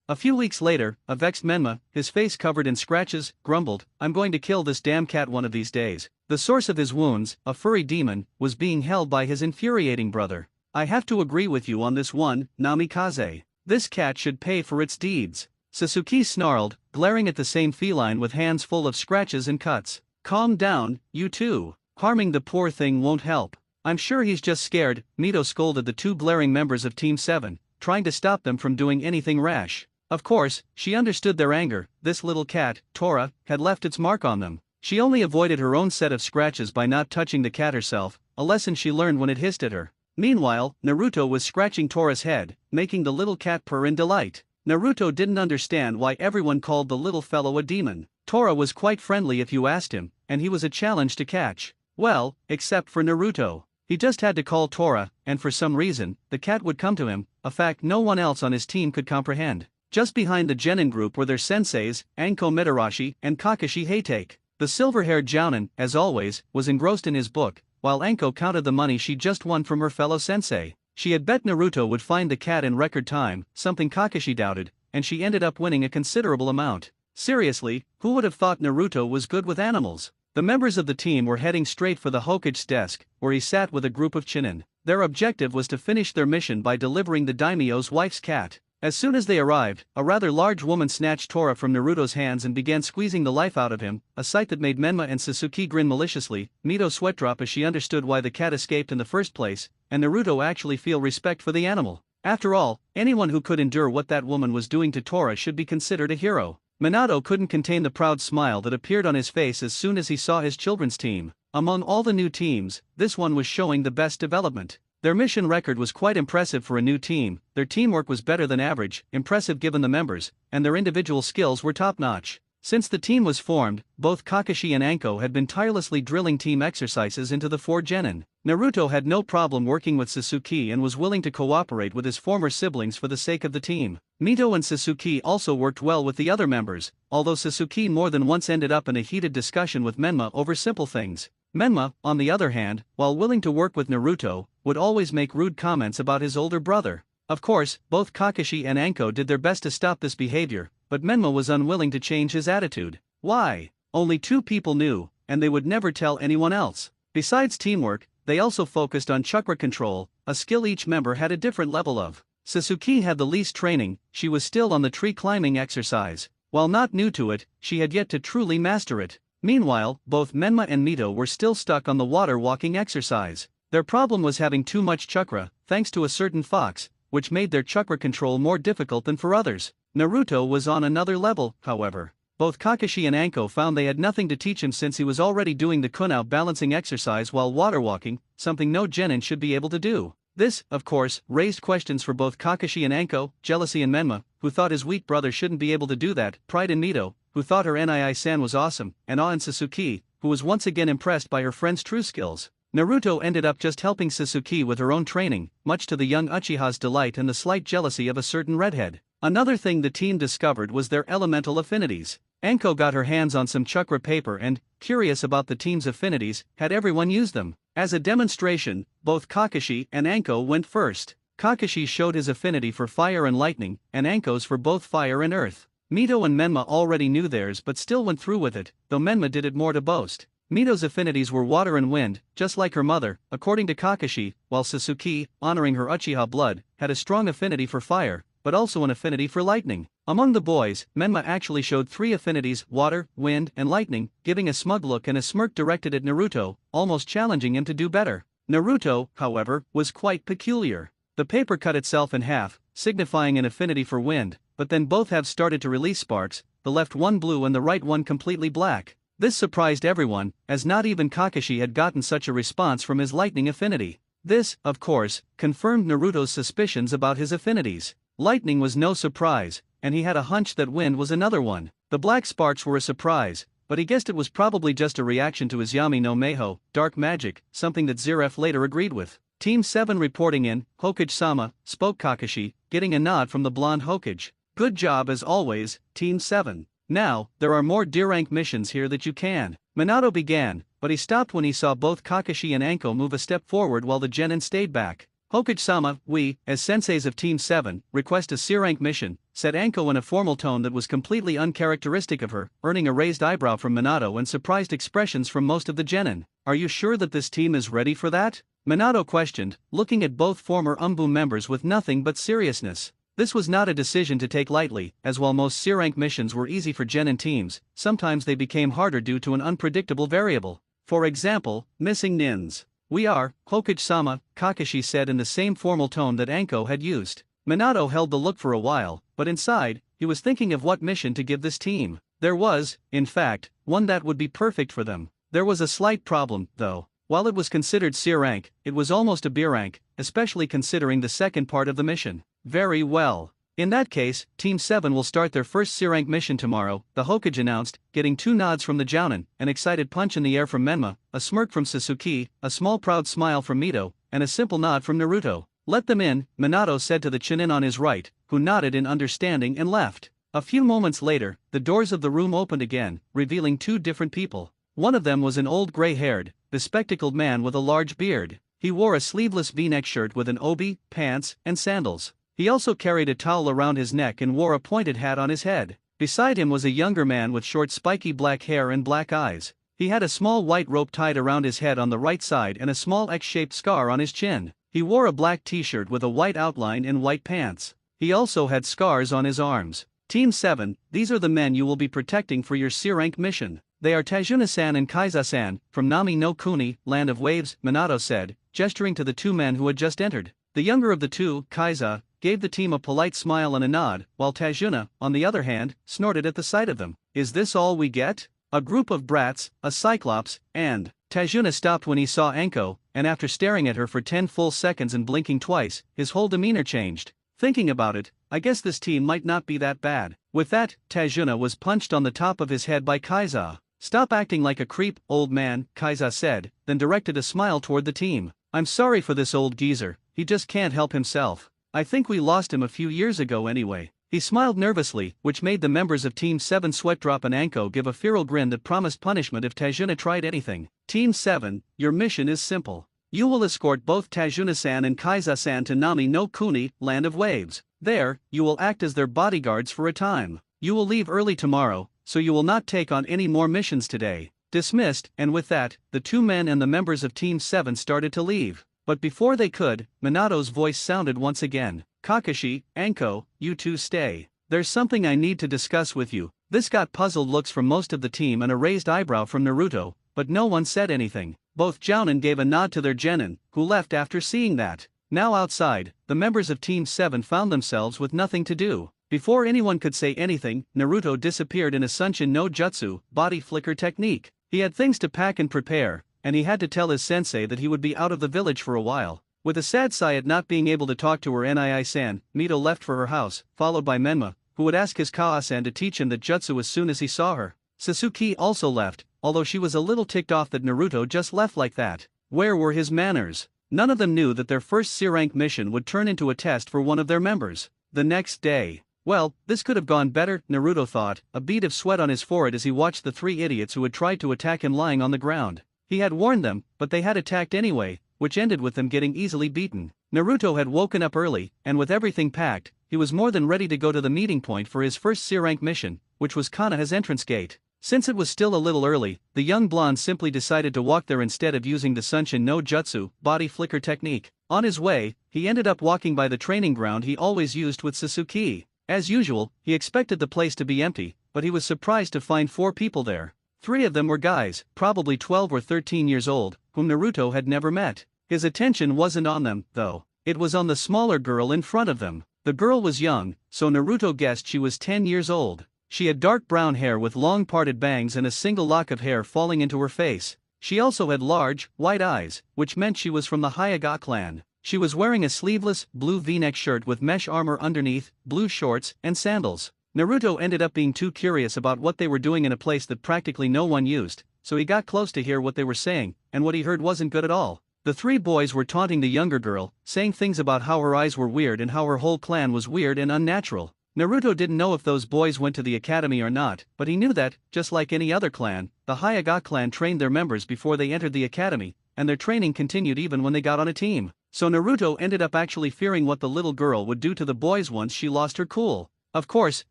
A few weeks later, a vexed Menma, his face covered in scratches, grumbled, "I'm going to kill this damn cat one of these days." The source of his wounds, a furry demon, was being held by his infuriating brother. "I have to agree with you on this one, Namikaze. This cat should pay for its deeds." Sasuke snarled, glaring at the same feline with hands full of scratches and cuts. "Calm down, you two. Harming the poor thing won't help. I'm sure he's just scared," Mito scolded the two glaring members of Team 7, trying to stop them from doing anything rash. Of course, she understood their anger. This little cat, Tora, had left its mark on them. She only avoided her own set of scratches by not touching the cat herself, a lesson she learned when it hissed at her. Meanwhile, Naruto was scratching Tora's head, making the little cat purr in delight. Naruto didn't understand why everyone called the little fellow a demon. Tora was quite friendly if you asked him, and he was a challenge to catch. Well, except for Naruto. He just had to call Tora, and for some reason, the cat would come to him, a fact no one else on his team could comprehend. Just behind the genin group were their senseis, Anko Mitarashi and Kakashi Hatake. The silver-haired Jounin, as always, was engrossed in his book, while Anko counted the money she just won from her fellow sensei. She had bet Naruto would find the cat in record time, something Kakashi doubted, and she ended up winning a considerable amount. Seriously, who would have thought Naruto was good with animals? The members of the team were heading straight for the Hokage's desk, where he sat with a group of Chunin. Their objective was to finish their mission by delivering the daimyo's wife's cat. As soon as they arrived, a rather large woman snatched Tora from Naruto's hands and began squeezing the life out of him, a sight that made Menma and Sasuke grin maliciously. Mito sweat drop as she understood why the cat escaped in the first place, and Naruto actually feel respect for the animal. After all, anyone who could endure what that woman was doing to Tora should be considered a hero. Minato couldn't contain the proud smile that appeared on his face as soon as he saw his children's team. Among all the new teams, this one was showing the best development. Their mission record was quite impressive for a new team, their teamwork was better than average, impressive given the members, and their individual skills were top-notch. Since the team was formed, both Kakashi and Anko had been tirelessly drilling team exercises into the 4 genin. Naruto had no problem working with Sasuke and was willing to cooperate with his former siblings for the sake of the team. Mito and Sasuke also worked well with the other members, although Sasuke more than once ended up in a heated discussion with Menma over simple things. Menma, on the other hand, while willing to work with Naruto, would always make rude comments about his older brother. Of course, both Kakashi and Anko did their best to stop this behavior, but Menma was unwilling to change his attitude. Why? Only 2 people knew, and they would never tell anyone else. Besides teamwork, they also focused on chakra control, a skill each member had a different level of. Sasuke had the least training, she was still on the tree climbing exercise. While not new to it, she had yet to truly master it. Meanwhile, both Menma and Mito were still stuck on the water walking exercise. Their problem was having too much chakra, thanks to a certain fox, which made their chakra control more difficult than for others. Naruto was on another level, however. Both Kakashi and Anko found they had nothing to teach him since he was already doing the kunao balancing exercise while water walking, something no genin should be able to do. This, of course, raised questions for both Kakashi and Anko, jealousy in Menma, who thought his weak brother shouldn't be able to do that, pride in Mito, who thought her Nii-san was awesome, and awe in Sasuke, who was once again impressed by her friend's true skills. Naruto ended up just helping Sasuke with her own training, much to the young Uchiha's delight and the slight jealousy of a certain redhead. Another thing the team discovered was their elemental affinities. Anko got her hands on some chakra paper and, curious about the team's affinities, had everyone use them. As a demonstration, both Kakashi and Anko went first. Kakashi showed his affinity for fire and lightning, and Anko's for both fire and earth. Mito and Menma already knew theirs but still went through with it, though Menma did it more to boast. Mito's affinities were water and wind, just like her mother, according to Kakashi, while Sasuke, honoring her Uchiha blood, had a strong affinity for fire, but also an affinity for lightning. Among the boys, Menma actually showed 3 affinities, water, wind, and lightning, giving a smug look and a smirk directed at Naruto, almost challenging him to do better. Naruto, however, was quite peculiar. The paper cut itself in half, signifying an affinity for wind, but then both halves started to release sparks, the left one blue and the right one completely black. This surprised everyone, as not even Kakashi had gotten such a response from his lightning affinity. This, of course, confirmed Naruto's suspicions about his affinities. Lightning was no surprise, and he had a hunch that wind was another one. The black sparks were a surprise, but he guessed it was probably just a reaction to his Yami no Meiho, dark magic, something that Zeref later agreed with. Team 7 reporting in, Hokage-sama, spoke Kakashi, getting a nod from the blonde Hokage. Good job as always, Team 7. Now, there are more D-rank missions here that you can. Minato began, but he stopped when he saw both Kakashi and Anko move a step forward while the genin stayed back. Hokage-sama, we, as senseis of Team 7, request a C-rank mission, said Anko in a formal tone that was completely uncharacteristic of her, earning a raised eyebrow from Minato and surprised expressions from most of the genin. Are you sure that this team is ready for that? Minato questioned, looking at both former Umbu members with nothing but seriousness. This was not a decision to take lightly, as while most C-rank missions were easy for genin teams, sometimes they became harder due to an unpredictable variable. For example, missing nins. We are, Hokage-sama, Kakashi said in the same formal tone that Anko had used. Minato held the look for a while, but inside, he was thinking of what mission to give this team. There was, in fact, one that would be perfect for them. There was a slight problem, though. While it was considered C rank, it was almost a B rank, especially considering the second part of the mission. Very well. In that case, Team 7 will start their first C rank mission tomorrow, the Hokage announced, getting 2 nods from the Jounin, an excited punch in the air from Menma, a smirk from Sasuke, a small proud smile from Mito, and a simple nod from Naruto. Let them in, Minato said to the Chunin on his right, who nodded in understanding and left. A few moments later, the doors of the room opened again, revealing 2 different people. One of them was an old gray-haired, bespectacled man with a large beard. He wore a sleeveless V-neck shirt with an obi, pants, and sandals. He also carried a towel around his neck and wore a pointed hat on his head. Beside him was a younger man with short spiky black hair and black eyes. He had a small white rope tied around his head on the right side and a small X-shaped scar on his chin. He wore a black t-shirt with a white outline and white pants. He also had scars on his arms. Team 7, these are the men you will be protecting for your C-rank mission. They are Tajuna-san and Kaiza-san, from Nami no Kuni, Land of Waves, Minato said, gesturing to the 2 men who had just entered. The younger of the 2, Kaiza, gave the team a polite smile and a nod, while Tajuna, on the other hand, snorted at the sight of them. Is this all we get? A group of brats, a cyclops, and… Tajuna stopped when he saw Anko, and after staring at her for 10 full seconds and blinking twice, his whole demeanor changed. Thinking about it, I guess this team might not be that bad. With that, Tajuna was punched on the top of his head by Kaiza. Stop acting like a creep, old man, Kaiza said, then directed a smile toward the team. I'm sorry for this old geezer, he just can't help himself. I think we lost him a few years ago anyway. He smiled nervously, which made the members of Team 7 sweat drop and Anko give a feral grin that promised punishment if Tajuna tried anything. Team 7, your mission is simple. You will escort both Tajuna-san and Kaiza-san to Nami no Kuni, Land of Waves. There, you will act as their bodyguards for a time. You will leave early tomorrow, so you will not take on any more missions today. Dismissed, and with that, the 2 men and the members of Team 7 started to leave. But before they could, Minato's voice sounded once again. Kakashi, Anko, you 2 stay. There's something I need to discuss with you. This got puzzled looks from most of the team and a raised eyebrow from Naruto, but no one said anything. Both Jounin gave a nod to their genin, who left after seeing that. Now outside, the members of Team 7 found themselves with nothing to do. Before anyone could say anything, Naruto disappeared in a Sunshin no Jutsu, body flicker technique. He had things to pack and prepare, and he had to tell his sensei that he would be out of the village for a while. With a sad sigh at not being able to talk to her Nii-san, Mito left for her house, followed by Menma, who would ask his Kaa-san to teach him the jutsu as soon as he saw her. Sasuke also left, although she was a little ticked off that Naruto just left like that. Where were his manners? None of them knew that their first C-rank mission would turn into a test for one of their members. The next day. Well, this could have gone better, Naruto thought, a bead of sweat on his forehead as he watched the 3 idiots who had tried to attack him lying on the ground. He had warned them, but they had attacked anyway, which ended with them getting easily beaten. Naruto had woken up early, and with everything packed, he was more than ready to go to the meeting point for his first C-rank mission, which was Konoha's entrance gate. Since it was still a little early, the young blonde simply decided to walk there instead of using the Sunshin no Jutsu, body flicker technique. On his way, he ended up walking by the training ground he always used with Sasuke. As usual, he expected the place to be empty, but he was surprised to find 4 people there. 3 of them were guys, probably 12 or 13 years old, whom Naruto had never met. His attention wasn't on them, though. It was on the smaller girl in front of them. The girl was young, so Naruto guessed she was 10 years old. She had dark brown hair with long parted bangs and a single lock of hair falling into her face. She also had large, white eyes, which meant she was from the Hyuga clan. She was wearing a sleeveless, blue V-neck shirt with mesh armor underneath, blue shorts, and sandals. Naruto ended up being too curious about what they were doing in a place that practically no one used, so he got close to hear what they were saying, and what he heard wasn't good at all. The 3 boys were taunting the younger girl, saying things about how her eyes were weird and how her whole clan was weird and unnatural. Naruto didn't know if those boys went to the academy or not, but he knew that, just like any other clan, the Hyuga clan trained their members before they entered the academy, and their training continued even when they got on a team. so Naruto ended up actually fearing what the little girl would do to the boys once she lost her cool. Of course,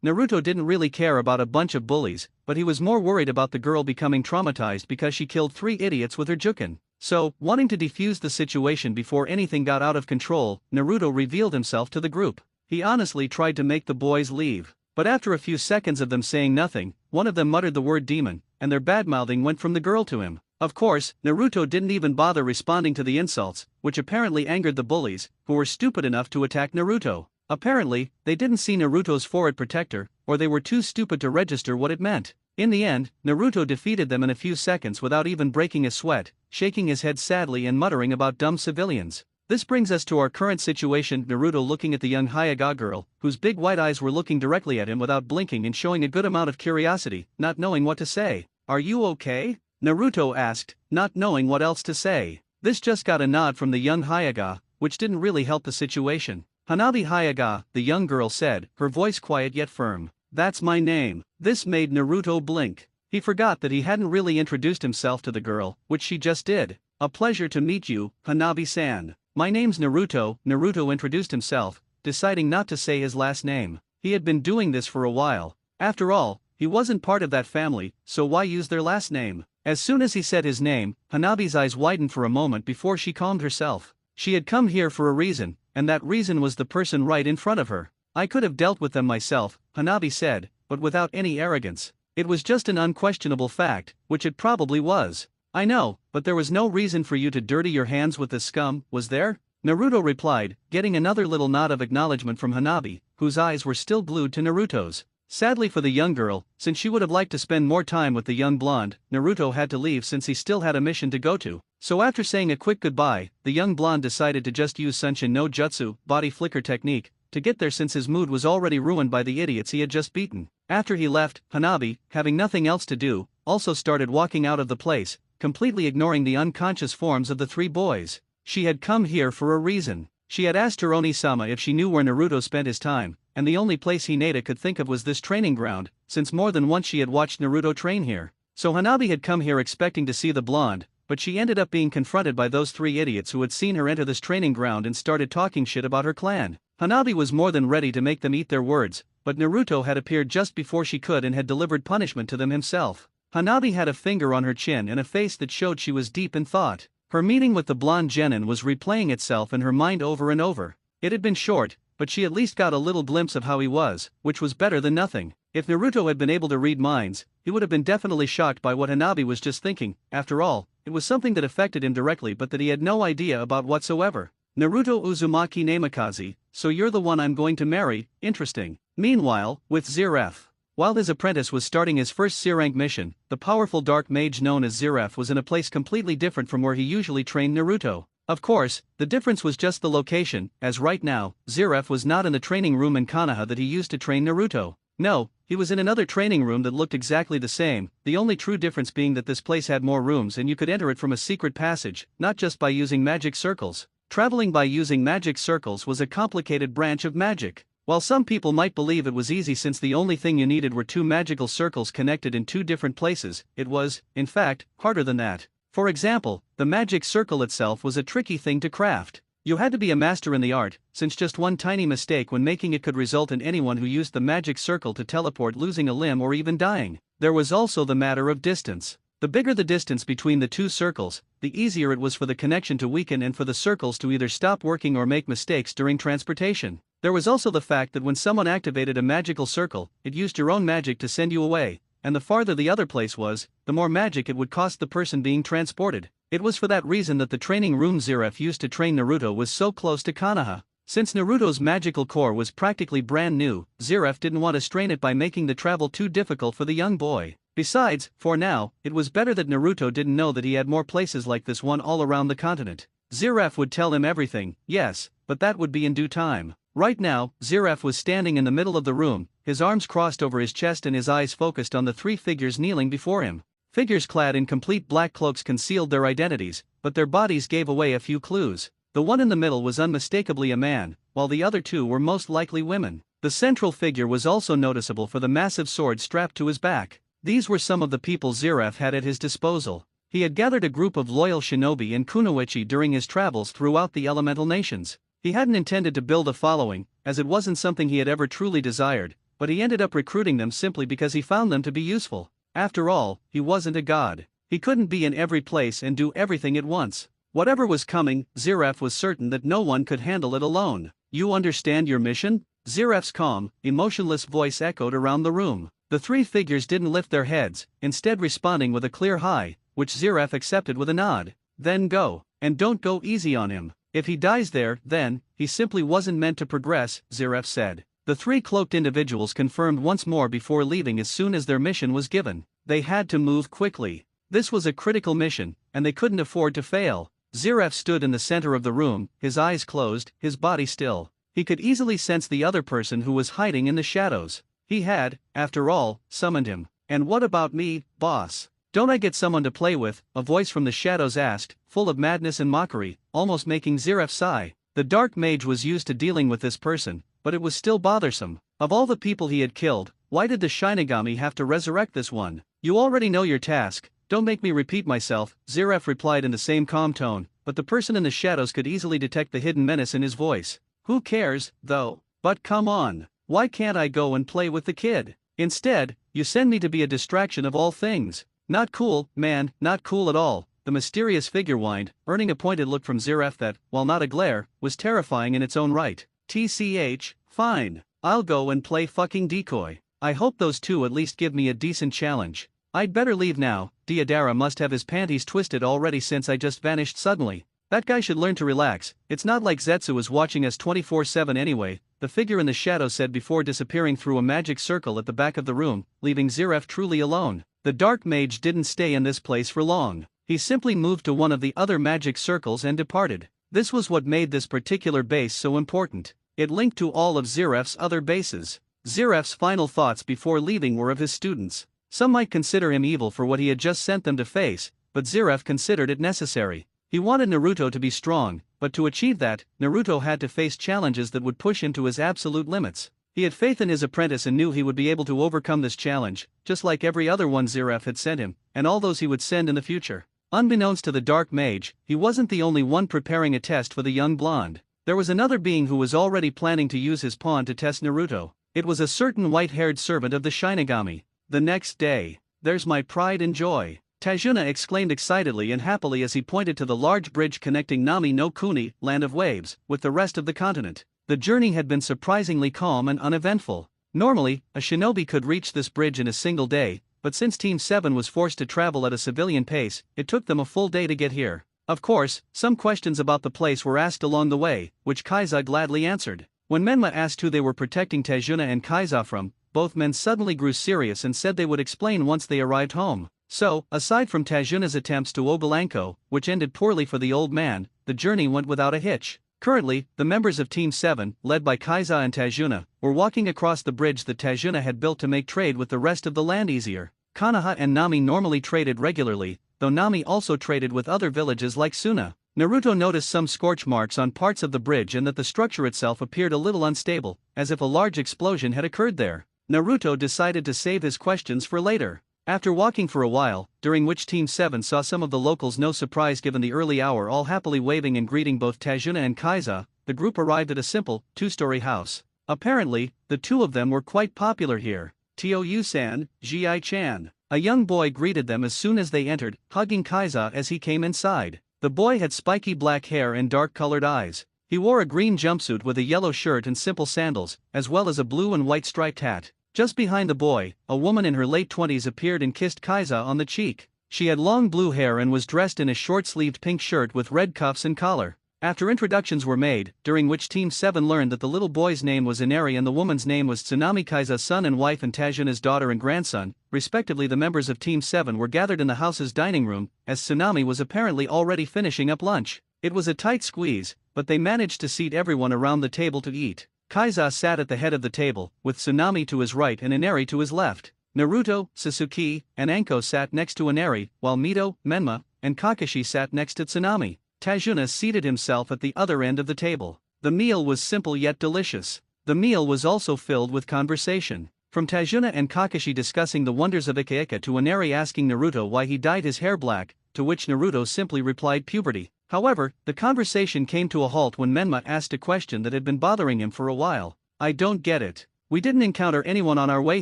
Naruto didn't really care about a bunch of bullies, but he was more worried about the girl becoming traumatized because she killed 3 idiots with her jukin. So, wanting to defuse the situation before anything got out of control, Naruto revealed himself to the group. He honestly tried to make the boys leave, but after a few seconds of them saying nothing, one of them muttered the word demon, and their badmouthing went from the girl to him. Of course, Naruto didn't even bother responding to the insults, which apparently angered the bullies, who were stupid enough to attack Naruto. Apparently, they didn't see Naruto's forward protector, or they were too stupid to register what it meant. In the end, Naruto defeated them in a few seconds without even breaking a sweat, shaking his head sadly and muttering about dumb civilians. This brings us to our current situation: Naruto looking at the young Hyuga girl, whose big white eyes were looking directly at him without blinking and showing a good amount of curiosity, not knowing what to say. "Are you okay?" Naruto asked, not knowing what else to say. This just got a nod from the young Hyuga, which didn't really help the situation. "Hanabi Hyuga," the young girl said, her voice quiet yet firm. "That's my name." This made Naruto blink. He forgot that he hadn't really introduced himself to the girl, which she just did. "A pleasure to meet you, Hanabi-san. My name's Naruto." Naruto introduced himself, deciding not to say his last name. He had been doing this for a while. After all, he wasn't part of that family, so why use their last name? As soon as he said his name, Hanabi's eyes widened for a moment before she calmed herself. She had come here for a reason, and that reason was the person right in front of her. "I could have dealt with them myself," Hanabi said, but without any arrogance. It was just an unquestionable fact, which it probably was. "I know, but there was no reason for you to dirty your hands with this scum, was there?" Naruto replied, getting another little nod of acknowledgement from Hanabi, whose eyes were still glued to Naruto's. Sadly for the young girl, since she would have liked to spend more time with the young blonde, Naruto had to leave since he still had a mission to go to. So after saying a quick goodbye, the young blonde decided to just use Senshin no Jutsu, body flicker technique, to get there since his mood was already ruined by the idiots he had just beaten. After he left, Hanabi, having nothing else to do, also started walking out of the place, completely ignoring the unconscious forms of the 3 boys. She had come here for a reason. She had asked her Oni-sama if she knew where Naruto spent his time, and the only place Hinata could think of was this training ground, since more than once she had watched Naruto train here. So Hanabi had come here expecting to see the blonde, but she ended up being confronted by those 3 idiots who had seen her enter this training ground and started talking shit about her clan. Hanabi was more than ready to make them eat their words, but Naruto had appeared just before she could and had delivered punishment to them himself. Hanabi had a finger on her chin and a face that showed she was deep in thought. Her meeting with the blonde genin was replaying itself in her mind over and over. It had been short, but she at least got a little glimpse of how he was, which was better than nothing. If Naruto had been able to read minds, he would have been definitely shocked by what Hanabi was just thinking. After all, it was something that affected him directly but that he had no idea about whatsoever. "Naruto Uzumaki Namikaze, so you're the one I'm going to marry, interesting." Meanwhile, with Zeref. While his apprentice was starting his first C-rank mission, the powerful dark mage known as Zeref was in a place completely different from where he usually trained Naruto. Of course, the difference was just the location, as right now, Zeref was not in the training room in Konoha that he used to train Naruto. No, he was in another training room that looked exactly the same, the only true difference being that this place had more rooms and you could enter it from a secret passage, not just by using magic circles. Traveling by using magic circles was a complicated branch of magic. While some people might believe it was easy since the only thing you needed were 2 magical circles connected in 2 different places, it was, in fact, harder than that. For example, the magic circle itself was a tricky thing to craft. You had to be a master in the art, since just one tiny mistake when making it could result in anyone who used the magic circle to teleport losing a limb or even dying. There was also the matter of distance. The bigger the distance between the 2 circles, the easier it was for the connection to weaken and for the circles to either stop working or make mistakes during transportation. There was also the fact that when someone activated a magical circle, it used your own magic to send you away, and the farther the other place was, the more magic it would cost the person being transported. It was for that reason that the training room Zeref used to train Naruto was so close to Konoha. Since Naruto's magical core was practically brand new, Zeref didn't want to strain it by making the travel too difficult for the young boy. Besides, for now, it was better that Naruto didn't know that he had more places like this one all around the continent. Zeref would tell him everything, yes, but that would be in due time. Right now, Zeref was standing in the middle of the room, his arms crossed over his chest and his eyes focused on the 3 figures kneeling before him. Figures clad in complete black cloaks concealed their identities, but their bodies gave away a few clues. The one in the middle was unmistakably a man, while the other 2 were most likely women. The central figure was also noticeable for the massive sword strapped to his back. These were some of the people Zeref had at his disposal. He had gathered a group of loyal shinobi in Kunoichi during his travels throughout the elemental nations. He hadn't intended to build a following, as it wasn't something he had ever truly desired, but he ended up recruiting them simply because he found them to be useful. After all, he wasn't a god. He couldn't be in every place and do everything at once. Whatever was coming, Zeref was certain that no one could handle it alone. You understand your mission? Zeref's calm, emotionless voice echoed around the room. The three figures didn't lift their heads, instead responding with a clear hi, which Zeref accepted with a nod. Then go. And don't go easy on him. If he dies there, then, he simply wasn't meant to progress, Zeref said. The three cloaked individuals confirmed once more before leaving as soon as their mission was given. They had to move quickly. This was a critical mission, and they couldn't afford to fail. Zeref stood in the center of the room, his eyes closed, his body still. He could easily sense the other person who was hiding in the shadows. He had, after all, summoned him. And what about me, boss? Don't I get someone to play with? A voice from the shadows asked, full of madness and mockery, almost making Zeref sigh. The dark mage was used to dealing with this person, but it was still bothersome. Of all the people he had killed, why did the Shinigami have to resurrect this one? You already know your task, don't make me repeat myself, Zeref replied in the same calm tone, but the person in the shadows could easily detect the hidden menace in his voice. Who cares, though? But come on, why can't I go and play with the kid? Instead, you send me to be a distraction of all things. Not cool, man, not cool at all, the mysterious figure whined, earning a pointed look from Zeref that, while not a glare, was terrifying in its own right. TCH, fine, I'll go and play fucking decoy. I hope those two at least give me a decent challenge. I'd better leave now. Deodara must have his panties twisted already since I just vanished suddenly. That guy should learn to relax, it's not like Zetsu is watching us 24/7 anyway, the figure in the shadow said before disappearing through a magic circle at the back of the room, leaving Zeref truly alone. The dark mage didn't stay in this place for long. He simply moved to one of the other magic circles and departed. This was what made this particular base so important. It linked to all of Zeref's other bases. Zeref's final thoughts before leaving were of his students. Some might consider him evil for what he had just sent them to face, but Zeref considered it necessary. He wanted Naruto to be strong, but to achieve that, Naruto had to face challenges that would push him to his absolute limits. He had faith in his apprentice and knew he would be able to overcome this challenge, just like every other one Zeref had sent him, and all those he would send in the future. Unbeknownst to the dark mage, he wasn't the only one preparing a test for the young blonde. There was another being who was already planning to use his pawn to test Naruto. It was a certain white-haired servant of the Shinigami. The next day, there's my pride and joy, Tajuna exclaimed excitedly and happily as he pointed to the large bridge connecting Nami no Kuni, Land of Waves, with the rest of the continent. The journey had been surprisingly calm and uneventful. Normally, a shinobi could reach this bridge in a single day, but since Team 7 was forced to travel at a civilian pace, it took them a full day to get here. Of course, some questions about the place were asked along the way, which Kaiza gladly answered. When Menma asked who they were protecting Tajuna and Kaiza from, both men suddenly grew serious and said they would explain once they arrived home. So, aside from Tajuna's attempts to Obalanko, which ended poorly for the old man, the journey went without a hitch. Currently, the members of Team 7, led by Kaiza and Tajuna, were walking across the bridge that Tajuna had built to make trade with the rest of the land easier. Konoha and Nami normally traded regularly, though Nami also traded with other villages like Suna. Naruto noticed some scorch marks on parts of the bridge and that the structure itself appeared a little unstable, as if a large explosion had occurred there. Naruto decided to save his questions for later. After walking for a while, during which Team 7 saw some of the locals no surprise given the early hour all happily waving and greeting both Tajuna and Kaiza, the group arrived at a simple, two-story house. Apparently, the two of them were quite popular here. Tio-yu-san, Ji-chan. A young boy greeted them as soon as they entered, hugging Kaiza as he came inside. The boy had spiky black hair and dark-colored eyes. He wore a green jumpsuit with a yellow shirt and simple sandals, as well as a blue and white striped hat. Just behind the boy, a woman in her late 20s appeared and kissed Kaiza on the cheek. She had long blue hair and was dressed in a short-sleeved pink shirt with red cuffs and collar. After introductions were made, during which Team 7 learned that the little boy's name was Inari and the woman's name was Tsunami, Kaiza's son and wife and Tajuna's daughter and grandson, respectively, the members of Team 7 were gathered in the house's dining room, as Tsunami was apparently already finishing up lunch. It was a tight squeeze, but they managed to seat everyone around the table to eat. Kaiza sat at the head of the table, with Tsunami to his right and Inari to his left. Naruto, Sasuke, and Anko sat next to Inari, while Mito, Menma, and Kakashi sat next to Tsunami. Tajuna seated himself at the other end of the table. The meal was simple yet delicious. The meal was also filled with conversation. From Tajuna and Kakashi discussing the wonders of Ika Ika to Inari asking Naruto why he dyed his hair black, to which Naruto simply replied puberty. However, the conversation came to a halt when Menma asked a question that had been bothering him for a while. I don't get it. We didn't encounter anyone on our way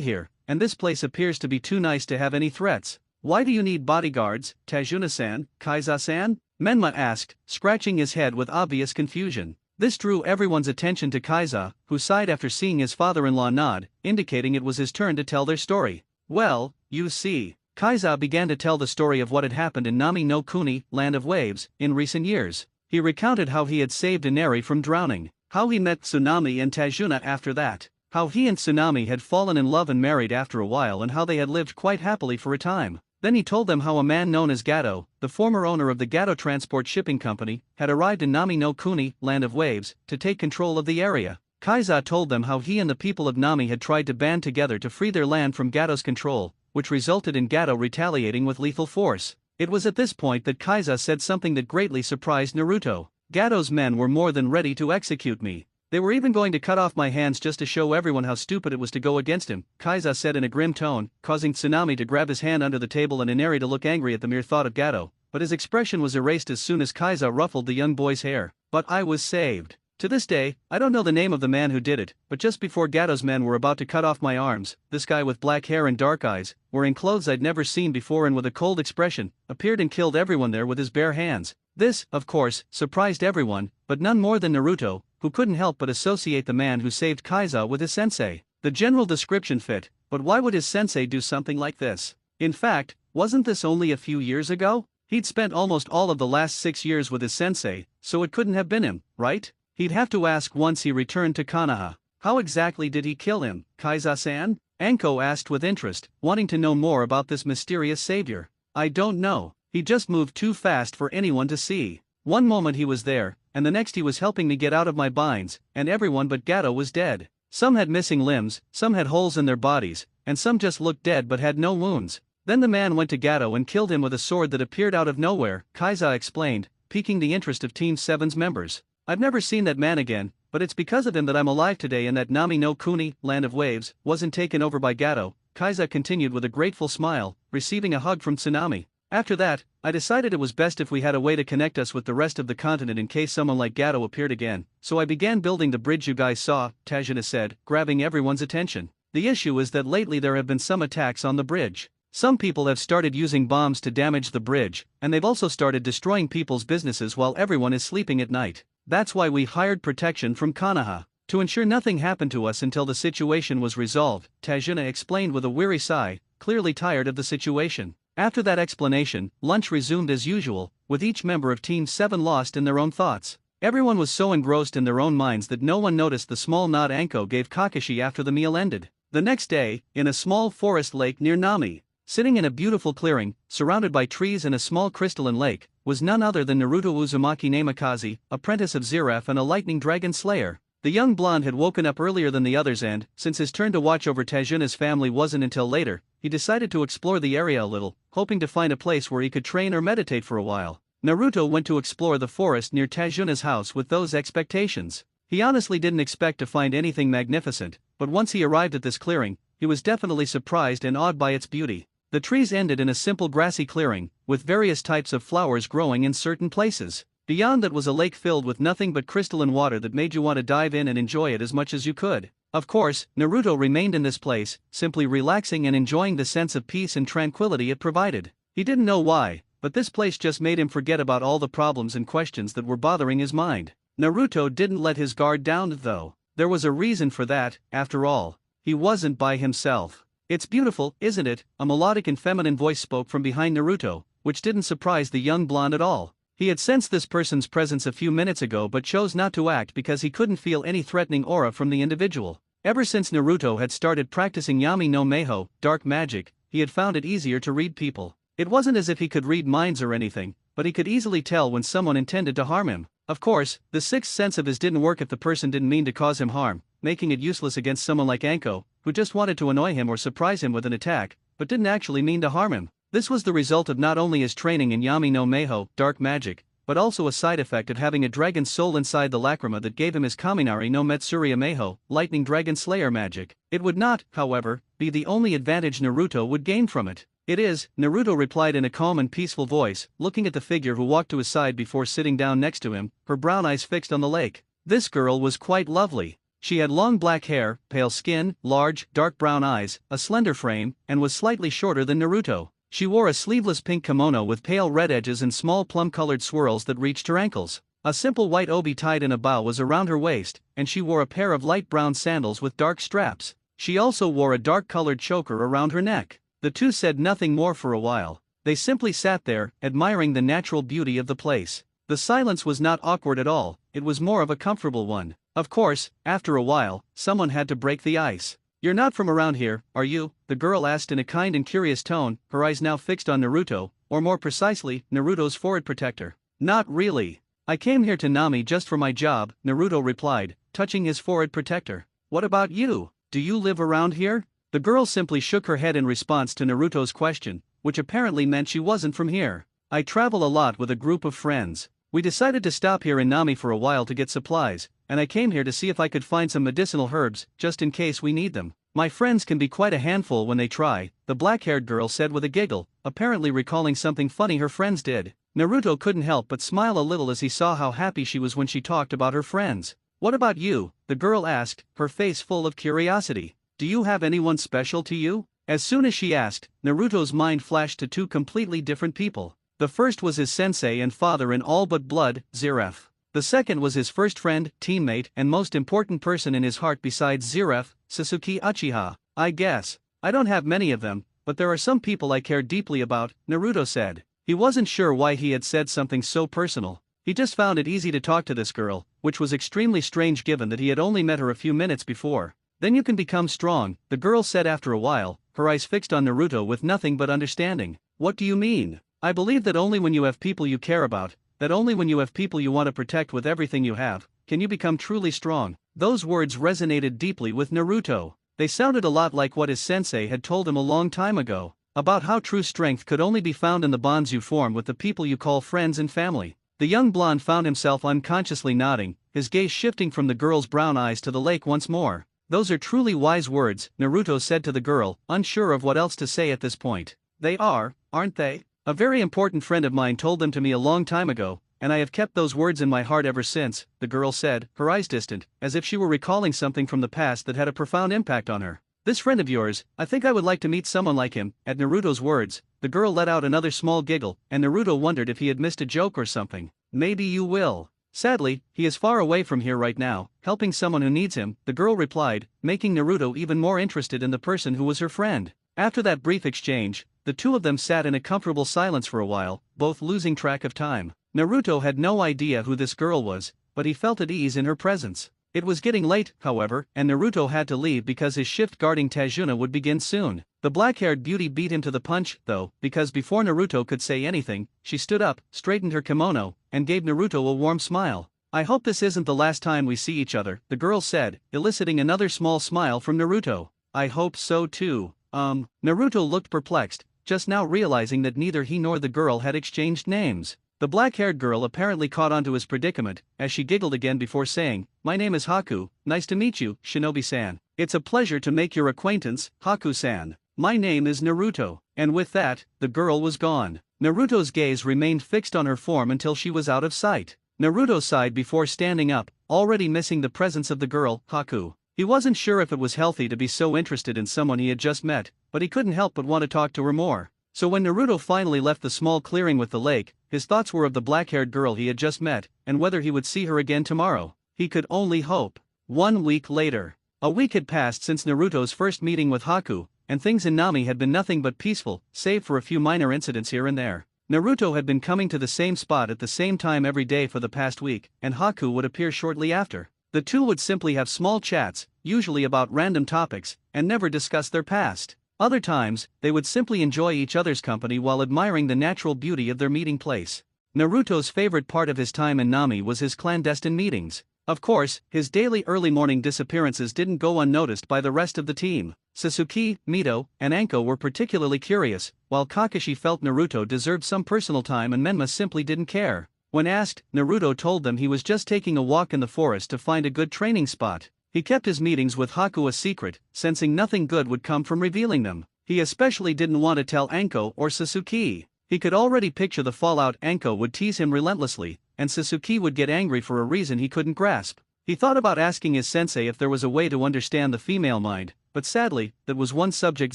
here, and this place appears to be too nice to have any threats. Why do you need bodyguards, Tajuna-san, Kaiza-san? Menma asked, scratching his head with obvious confusion. This drew everyone's attention to Kaiza, who sighed after seeing his father-in-law nod, indicating it was his turn to tell their story. Well, you see. Kaiza began to tell the story of what had happened in Nami no Kuni, Land of Waves, in recent years. He recounted how he had saved Inari from drowning, how he met Tsunami and Tajuna after that, how he and Tsunami had fallen in love and married after a while, and how they had lived quite happily for a time. Then he told them how a man known as Gato, the former owner of the Gato Transport Shipping Company, had arrived in Nami no Kuni, Land of Waves, to take control of the area. Kaiza told them how he and the people of Nami had tried to band together to free their land from Gato's control, which resulted in Gato retaliating with lethal force. It was at this point that Kaiza said something that greatly surprised Naruto. Gato's men were more than ready to execute me. They were even going to cut off my hands just to show everyone how stupid it was to go against him, Kaiza said in a grim tone, causing Tsunami to grab his hand under the table and Inari to look angry at the mere thought of Gato, but his expression was erased as soon as Kaiza ruffled the young boy's hair. But I was saved. To this day, I don't know the name of the man who did it, but just before Gato's men were about to cut off my arms, this guy with black hair and dark eyes, wearing clothes I'd never seen before and with a cold expression, appeared and killed everyone there with his bare hands. This, of course, surprised everyone, but none more than Naruto, who couldn't help but associate the man who saved Kaiza with his sensei. The general description fit, but why would his sensei do something like this? In fact, wasn't this only a few years ago? He'd spent almost all of the last 6 years with his sensei, so it couldn't have been him, right? He'd have to ask once he returned to Konoha. How exactly did he kill him, Kaiza-san? Anko asked with interest, wanting to know more about this mysterious savior. I don't know. He just moved too fast for anyone to see. One moment he was there, and the next he was helping me get out of my binds, and everyone but Gato was dead. Some had missing limbs, some had holes in their bodies, and some just looked dead but had no wounds. Then the man went to Gato and killed him with a sword that appeared out of nowhere, Kaiza explained, piquing the interest of Team 7's members. I've never seen that man again, but it's because of him that I'm alive today and that Nami no Kuni, Land of Waves, wasn't taken over by Gato, Kaiza continued with a grateful smile, receiving a hug from Tsunami. After that, I decided it was best if we had a way to connect us with the rest of the continent in case someone like Gato appeared again, so I began building the bridge you guys saw, Tajuna said, grabbing everyone's attention. The issue is that lately there have been some attacks on the bridge. Some people have started using bombs to damage the bridge, and they've also started destroying people's businesses while everyone is sleeping at night. That's why we hired protection from Konoha, to ensure nothing happened to us until the situation was resolved, Tajuna explained with a weary sigh, clearly tired of the situation. After that explanation, lunch resumed as usual, with each member of Team 7 lost in their own thoughts. Everyone was so engrossed in their own minds that no one noticed the small nod Anko gave Kakashi after the meal ended. The next day, in a small forest lake near Nami, sitting in a beautiful clearing, surrounded by trees and a small crystalline lake, was none other than Naruto Uzumaki Namikaze, apprentice of Zeref and a lightning dragon slayer. The young blonde had woken up earlier than the others and, since his turn to watch over Tajuna's family wasn't until later, he decided to explore the area a little, hoping to find a place where he could train or meditate for a while. Naruto went to explore the forest near Tajuna's house with those expectations. He honestly didn't expect to find anything magnificent, but once he arrived at this clearing, he was definitely surprised and awed by its beauty. The trees ended in a simple grassy clearing, with various types of flowers growing in certain places. Beyond that was a lake filled with nothing but crystalline water that made you want to dive in and enjoy it as much as you could. Of course, Naruto remained in this place, simply relaxing and enjoying the sense of peace and tranquility it provided. He didn't know why, but this place just made him forget about all the problems and questions that were bothering his mind. Naruto didn't let his guard down though. There was a reason for that, after all. He wasn't by himself. It's beautiful, isn't it? A melodic and feminine voice spoke from behind Naruto, which didn't surprise the young blonde at all. He had sensed this person's presence a few minutes ago but chose not to act because he couldn't feel any threatening aura from the individual. Ever since Naruto had started practicing Yami no Meiho, dark magic, he had found it easier to read people. It wasn't as if he could read minds or anything, but he could easily tell when someone intended to harm him. Of course, the sixth sense of his didn't work if the person didn't mean to cause him harm, making it useless against someone like Anko, who just wanted to annoy him or surprise him with an attack, but didn't actually mean to harm him. This was the result of not only his training in Yami no Meiho, dark magic, but also a side effect of having a dragon soul inside the lacrima that gave him his Kaminari no Metsuria Meiho, lightning dragon slayer magic. It would not, however, be the only advantage Naruto would gain from it. It is, Naruto replied in a calm and peaceful voice, looking at the figure who walked to his side before sitting down next to him, her brown eyes fixed on the lake. This girl was quite lovely. She had long black hair, pale skin, large, dark brown eyes, a slender frame, and was slightly shorter than Naruto. She wore a sleeveless pink kimono with pale red edges and small plum-colored swirls that reached her ankles. A simple white obi tied in a bow was around her waist, and she wore a pair of light brown sandals with dark straps. She also wore a dark-colored choker around her neck. The two said nothing more for a while. They simply sat there, admiring the natural beauty of the place. The silence was not awkward at all, it was more of a comfortable one. Of course, after a while, someone had to break the ice. "You're not from around here, are you?" the girl asked in a kind and curious tone, her eyes now fixed on Naruto, or more precisely, Naruto's forehead protector. "Not really. I came here to Nami just for my job," Naruto replied, touching his forehead protector. "What about you? Do you live around here?" The girl simply shook her head in response to Naruto's question, which apparently meant she wasn't from here. "I travel a lot with a group of friends. We decided to stop here in Nami for a while to get supplies, and I came here to see if I could find some medicinal herbs, just in case we need them. My friends can be quite a handful when they try," the black-haired girl said with a giggle, apparently recalling something funny her friends did. Naruto couldn't help but smile a little as he saw how happy she was when she talked about her friends. "What about you?" the girl asked, her face full of curiosity. "Do you have anyone special to you?" As soon as she asked, Naruto's mind flashed to two completely different people. The first was his sensei and father in all but blood, Zeref. The second was his first friend, teammate, and most important person in his heart besides Zeref, Sasuke Uchiha. "I guess. I don't have many of them, but there are some people I care deeply about," Naruto said. He wasn't sure why he had said something so personal. He just found it easy to talk to this girl, which was extremely strange given that he had only met her a few minutes before. "Then you can become strong," the girl said after a while, her eyes fixed on Naruto with nothing but understanding. "What do you mean?" "I believe that only when you have people you care about, that only when you have people you want to protect with everything you have, can you become truly strong." Those words resonated deeply with Naruto. They sounded a lot like what his sensei had told him a long time ago, about how true strength could only be found in the bonds you form with the people you call friends and family. The young blonde found himself unconsciously nodding, his gaze shifting from the girl's brown eyes to the lake once more. "Those are truly wise words," Naruto said to the girl, unsure of what else to say at this point. "They are, aren't they? A very important friend of mine told them to me a long time ago, and I have kept those words in my heart ever since," the girl said, her eyes distant, as if she were recalling something from the past that had a profound impact on her. "This friend of yours, I think I would like to meet someone like him." At Naruto's words, the girl let out another small giggle, and Naruto wondered if he had missed a joke or something. "Maybe you will. Sadly, he is far away from here right now, helping someone who needs him," the girl replied, making Naruto even more interested in the person who was her friend. After that brief exchange, the two of them sat in a comfortable silence for a while, both losing track of time. Naruto had no idea who this girl was, but he felt at ease in her presence. It was getting late, however, and Naruto had to leave because his shift guarding Tajuna would begin soon. The black-haired beauty beat him to the punch, though, because before Naruto could say anything, she stood up, straightened her kimono, and gave Naruto a warm smile. "I hope this isn't the last time we see each other," the girl said, eliciting another small smile from Naruto. "I hope so too." Naruto looked perplexed, just now realizing that neither he nor the girl had exchanged names. The black-haired girl apparently caught on to his predicament, as she giggled again before saying, "My name is Haku, nice to meet you, Shinobi-san. It's a pleasure to make your acquaintance, Haku-san. My name is Naruto." And with that, the girl was gone. Naruto's gaze remained fixed on her form until she was out of sight. Naruto sighed before standing up, already missing the presence of the girl, Haku. He wasn't sure if it was healthy to be so interested in someone he had just met, but he couldn't help but want to talk to her more. So when Naruto finally left the small clearing with the lake, his thoughts were of the black-haired girl he had just met, and whether he would see her again tomorrow. He could only hope. 1 week later. A week had passed since Naruto's first meeting with Haku, and things in Nami had been nothing but peaceful, save for a few minor incidents here and there. Naruto had been coming to the same spot at the same time every day for the past week, and Haku would appear shortly after. The two would simply have small chats, usually about random topics, and never discuss their past. Other times, they would simply enjoy each other's company while admiring the natural beauty of their meeting place. Naruto's favorite part of his time in Nami was his clandestine meetings. Of course, his daily early morning disappearances didn't go unnoticed by the rest of the team. Sasuke, Mito, and Anko were particularly curious, while Kakashi felt Naruto deserved some personal time and Menma simply didn't care. When asked, Naruto told them he was just taking a walk in the forest to find a good training spot. He kept his meetings with Haku a secret, sensing nothing good would come from revealing them. He especially didn't want to tell Anko or Sasuke. He could already picture the fallout. Anko would tease him relentlessly, and Sasuke would get angry for a reason he couldn't grasp. He thought about asking his sensei if there was a way to understand the female mind, but sadly, that was one subject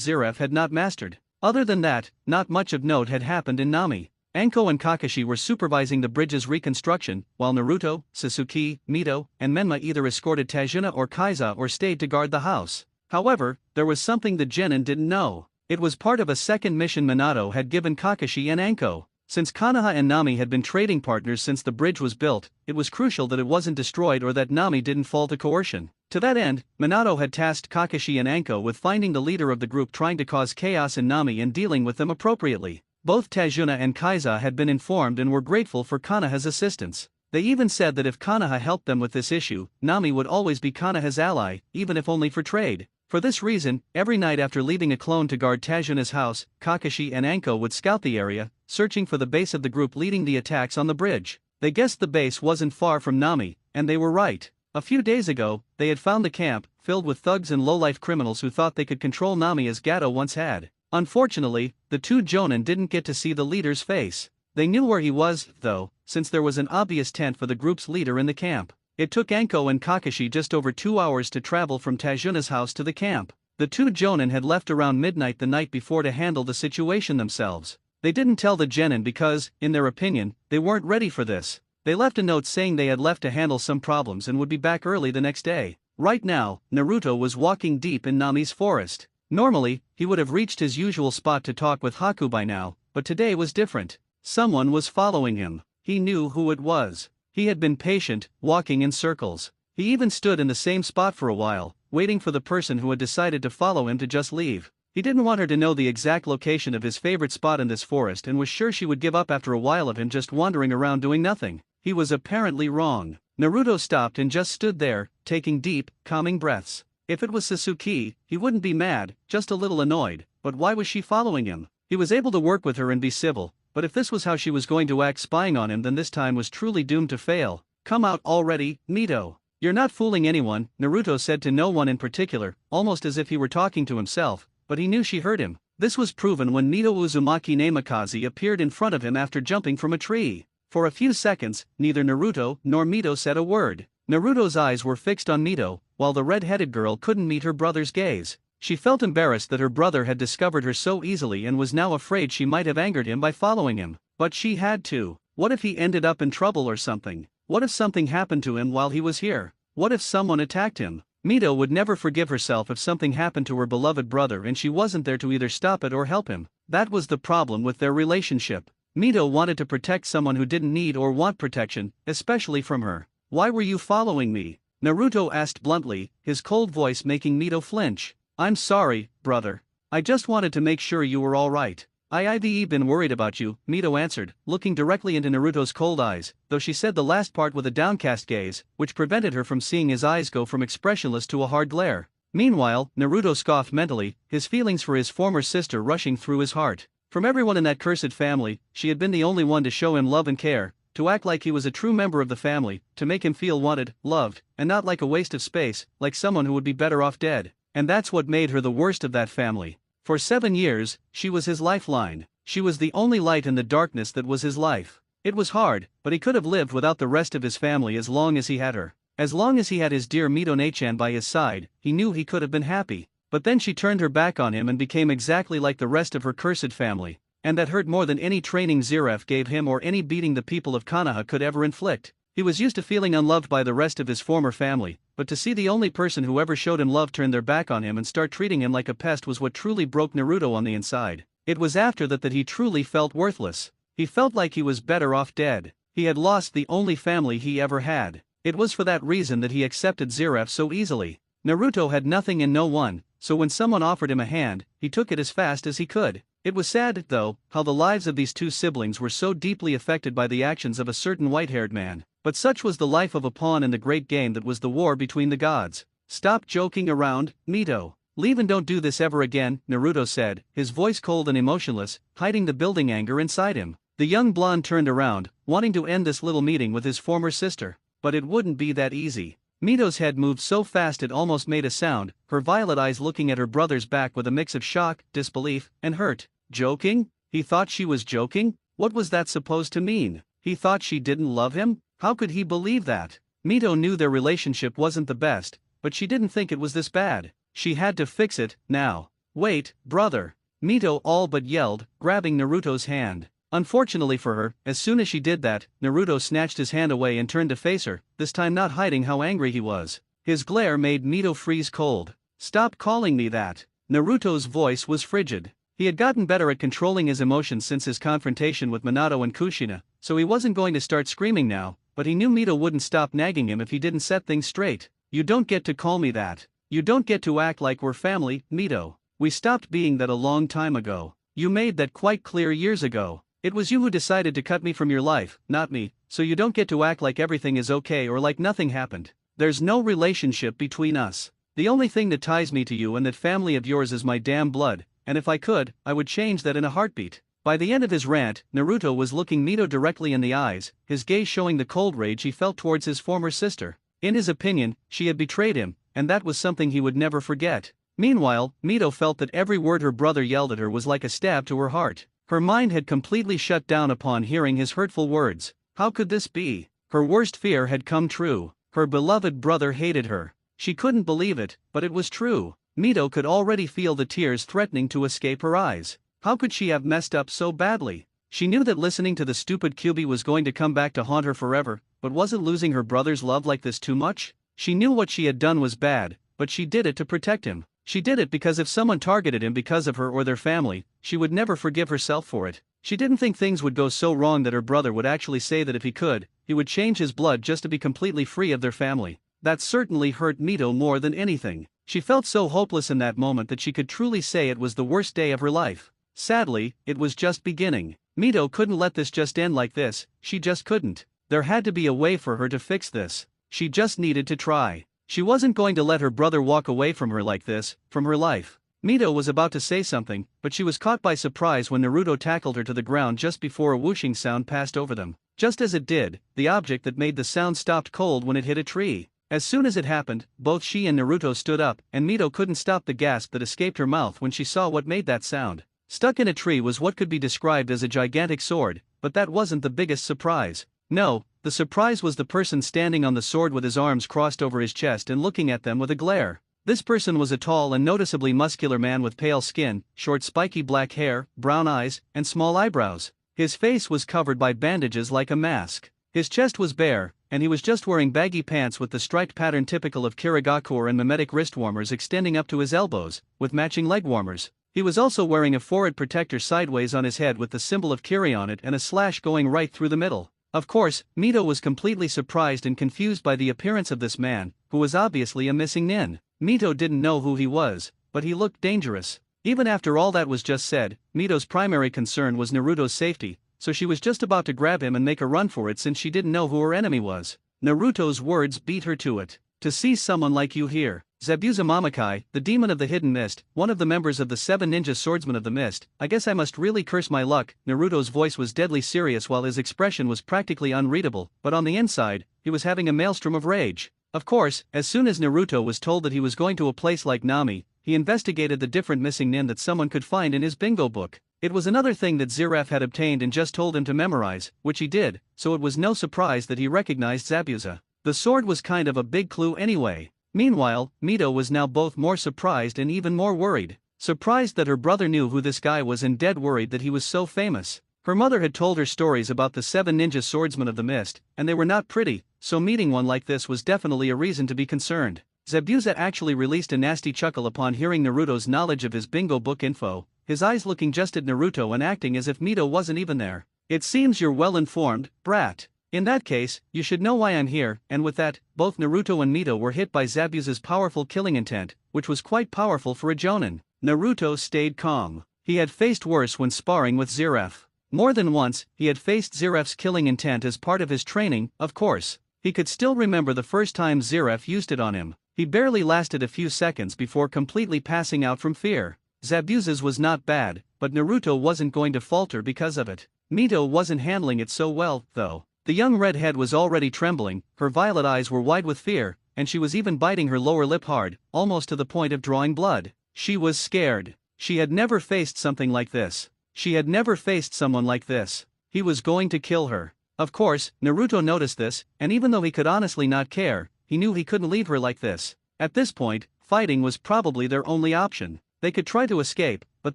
Zeref had not mastered. Other than that, not much of note had happened in Nami. Anko and Kakashi were supervising the bridge's reconstruction, while Naruto, Sasuke, Mito, and Menma either escorted Tajuna or Kaiza or stayed to guard the house. However, there was something the genin didn't know. It was part of a second mission Minato had given Kakashi and Anko. Since Konoha and Nami had been trading partners since the bridge was built, it was crucial that it wasn't destroyed or that Nami didn't fall to coercion. To that end, Minato had tasked Kakashi and Anko with finding the leader of the group trying to cause chaos in Nami and dealing with them appropriately. Both Tajuna and Kaiza had been informed and were grateful for Konoha's assistance. They even said that if Konoha helped them with this issue, Nami would always be Konoha's ally, even if only for trade. For this reason, every night after leaving a clone to guard Tajuna's house, Kakashi and Anko would scout the area, searching for the base of the group leading the attacks on the bridge. They guessed the base wasn't far from Nami, and they were right. A few days ago, they had found the camp, filled with thugs and low-life criminals who thought they could control Nami as Gato once had. Unfortunately, the two Jonin didn't get to see the leader's face. They knew where he was, though, since there was an obvious tent for the group's leader in the camp. It took Anko and Kakashi just over 2 hours to travel from Tajuna's house to the camp. The two Jonin had left around midnight the night before to handle the situation themselves. They didn't tell the genin because, in their opinion, they weren't ready for this. They left a note saying they had left to handle some problems and would be back early the next day. Right now, Naruto was walking deep in Nami's forest. Normally, he would have reached his usual spot to talk with Haku by now, but today was different. Someone was following him. He knew who it was. He had been patient, walking in circles. He even stood in the same spot for a while, waiting for the person who had decided to follow him to just leave. He didn't want her to know the exact location of his favorite spot in this forest and was sure she would give up after a while of him just wandering around doing nothing. He was apparently wrong. Naruto stopped and just stood there, taking deep, calming breaths. If it was Sasuke, he wouldn't be mad, just a little annoyed, but why was she following him? He was able to work with her and be civil, but if this was how she was going to act spying on him, then this time was truly doomed to fail. Come out already, Mito. You're not fooling anyone, Naruto said to no one in particular, almost as if he were talking to himself, but he knew she heard him. This was proven when Mito Uzumaki Namikaze appeared in front of him after jumping from a tree. For a few seconds, neither Naruto nor Mito said a word. Naruto's eyes were fixed on Mito, while the red-headed girl couldn't meet her brother's gaze. She felt embarrassed that her brother had discovered her so easily and was now afraid she might have angered him by following him. But she had to. What if he ended up in trouble or something? What if something happened to him while he was here? What if someone attacked him? Mito would never forgive herself if something happened to her beloved brother and she wasn't there to either stop it or help him. That was the problem with their relationship. Mito wanted to protect someone who didn't need or want protection, especially from her. Why were you following me? Naruto asked bluntly, his cold voice making Mito flinch. I'm sorry, brother. I just wanted to make sure you were all right. I've been worried about you, Mito answered, looking directly into Naruto's cold eyes, though she said the last part with a downcast gaze, which prevented her from seeing his eyes go from expressionless to a hard glare. Meanwhile, Naruto scoffed mentally, his feelings for his former sister rushing through his heart. From everyone in that cursed family, she had been the only one to show him love and care, to act like he was a true member of the family, to make him feel wanted, loved, and not like a waste of space, like someone who would be better off dead. And that's what made her the worst of that family. For 7 years, she was his lifeline. She was the only light in the darkness that was his life. It was hard, but he could have lived without the rest of his family as long as he had her. As long as he had his dear Mito Nechan by his side, he knew he could have been happy. But then she turned her back on him and became exactly like the rest of her cursed family. And that hurt more than any training Zeref gave him or any beating the people of Konoha could ever inflict. He was used to feeling unloved by the rest of his former family, but to see the only person who ever showed him love turn their back on him and start treating him like a pest was what truly broke Naruto on the inside. It was after that he truly felt worthless. He felt like he was better off dead. He had lost the only family he ever had. It was for that reason that he accepted Zeref so easily. Naruto had nothing and no one, so when someone offered him a hand, he took it as fast as he could. It was sad, though, how the lives of these two siblings were so deeply affected by the actions of a certain white-haired man. But such was the life of a pawn in the great game that was the war between the gods. Stop joking around, Mito. Leave and don't do this ever again, Naruto said, his voice cold and emotionless, hiding the building anger inside him. The young blonde turned around, wanting to end this little meeting with his former sister. But it wouldn't be that easy. Mito's head moved so fast it almost made a sound, her violet eyes looking at her brother's back with a mix of shock, disbelief, and hurt. Joking? He thought she was joking? What was that supposed to mean? He thought she didn't love him? How could he believe that? Mito knew their relationship wasn't the best, but she didn't think it was this bad. She had to fix it, now. Wait, brother. Mito all but yelled, grabbing Naruto's hand. Unfortunately for her, as soon as she did that, Naruto snatched his hand away and turned to face her, this time not hiding how angry he was. His glare made Mito freeze cold. Stop calling me that. Naruto's voice was frigid. He had gotten better at controlling his emotions since his confrontation with Minato and Kushina, so he wasn't going to start screaming now, but he knew Mito wouldn't stop nagging him if he didn't set things straight. You don't get to call me that. You don't get to act like we're family, Mito. We stopped being that a long time ago. You made that quite clear years ago. It was you who decided to cut me from your life, not me, so you don't get to act like everything is okay or like nothing happened. There's no relationship between us. The only thing that ties me to you and that family of yours is my damn blood, and if I could, I would change that in a heartbeat. By the end of his rant, Naruto was looking Mito directly in the eyes, his gaze showing the cold rage he felt towards his former sister. In his opinion, she had betrayed him, and that was something he would never forget. Meanwhile, Mito felt that every word her brother yelled at her was like a stab to her heart. Her mind had completely shut down upon hearing his hurtful words. How could this be? Her worst fear had come true. Her beloved brother hated her. She couldn't believe it, but it was true. Mito could already feel the tears threatening to escape her eyes. How could she have messed up so badly? She knew that listening to the stupid Kyuubi was going to come back to haunt her forever, but wasn't losing her brother's love like this too much? She knew what she had done was bad, but she did it to protect him. She did it because if someone targeted him because of her or their family, she would never forgive herself for it. She didn't think things would go so wrong that her brother would actually say that if he could, he would change his blood just to be completely free of their family. That certainly hurt Mito more than anything. She felt so hopeless in that moment that she could truly say it was the worst day of her life. Sadly, it was just beginning. Mito couldn't let this just end like this, she just couldn't. There had to be a way for her to fix this. She just needed to try. She wasn't going to let her brother walk away from her like this, from her life. Mito was about to say something, but she was caught by surprise when Naruto tackled her to the ground just before a whooshing sound passed over them. Just as it did, the object that made the sound stopped cold when it hit a tree. As soon as it happened, both she and Naruto stood up, and Mito couldn't stop the gasp that escaped her mouth when she saw what made that sound. Stuck in a tree was what could be described as a gigantic sword, but that wasn't the biggest surprise. No, the surprise was the person standing on the sword with his arms crossed over his chest and looking at them with a glare. This person was a tall and noticeably muscular man with pale skin, short spiky black hair, brown eyes, and small eyebrows. His face was covered by bandages like a mask. His chest was bare, and he was just wearing baggy pants with the striped pattern typical of Kirigakure and mimetic wrist warmers extending up to his elbows, with matching leg warmers. He was also wearing a forehead protector sideways on his head with the symbol of Kiri on it and a slash going right through the middle. Of course, Mito was completely surprised and confused by the appearance of this man, who was obviously a missing nin. Mito didn't know who he was, but he looked dangerous. Even after all that was just said, Mito's primary concern was Naruto's safety, so she was just about to grab him and make a run for it since she didn't know who her enemy was. Naruto's words beat her to it. To see someone like you here. Zabuza Mamakai, the demon of the hidden mist, one of the members of the 7 ninja swordsmen of the mist, I guess I must really curse my luck. Naruto's voice was deadly serious while his expression was practically unreadable, but on the inside, he was having a maelstrom of rage. Of course, as soon as Naruto was told that he was going to a place like Nami, he investigated the different missing nin that someone could find in his bingo book. It was another thing that Zeref had obtained and just told him to memorize, which he did, so it was no surprise that he recognized Zabuza. The sword was kind of a big clue anyway. Meanwhile, Mito was now both more surprised and even more worried. Surprised that her brother knew who this guy was and dead worried that he was so famous. Her mother had told her stories about the 7 ninja swordsmen of the mist, and they were not pretty, so meeting one like this was definitely a reason to be concerned. Zabuza actually released a nasty chuckle upon hearing Naruto's knowledge of his bingo book info, his eyes looking just at Naruto and acting as if Mito wasn't even there. It seems you're well informed, brat. In that case, you should know why I'm here, and with that, both Naruto and Mito were hit by Zabuza's powerful killing intent, which was quite powerful for a jonin. Naruto stayed calm. He had faced worse when sparring with Zeref. More than once, he had faced Zeref's killing intent as part of his training, of course. He could still remember the first time Zeref used it on him. He barely lasted a few seconds before completely passing out from fear. Zabuza's was not bad, but Naruto wasn't going to falter because of it. Mito wasn't handling it so well, though. The young redhead was already trembling, her violet eyes were wide with fear, and she was even biting her lower lip hard, almost to the point of drawing blood. She was scared. She had never faced something like this. She had never faced someone like this. He was going to kill her. Of course, Naruto noticed this, and even though he could honestly not care, he knew he couldn't leave her like this. At this point, fighting was probably their only option. They could try to escape, but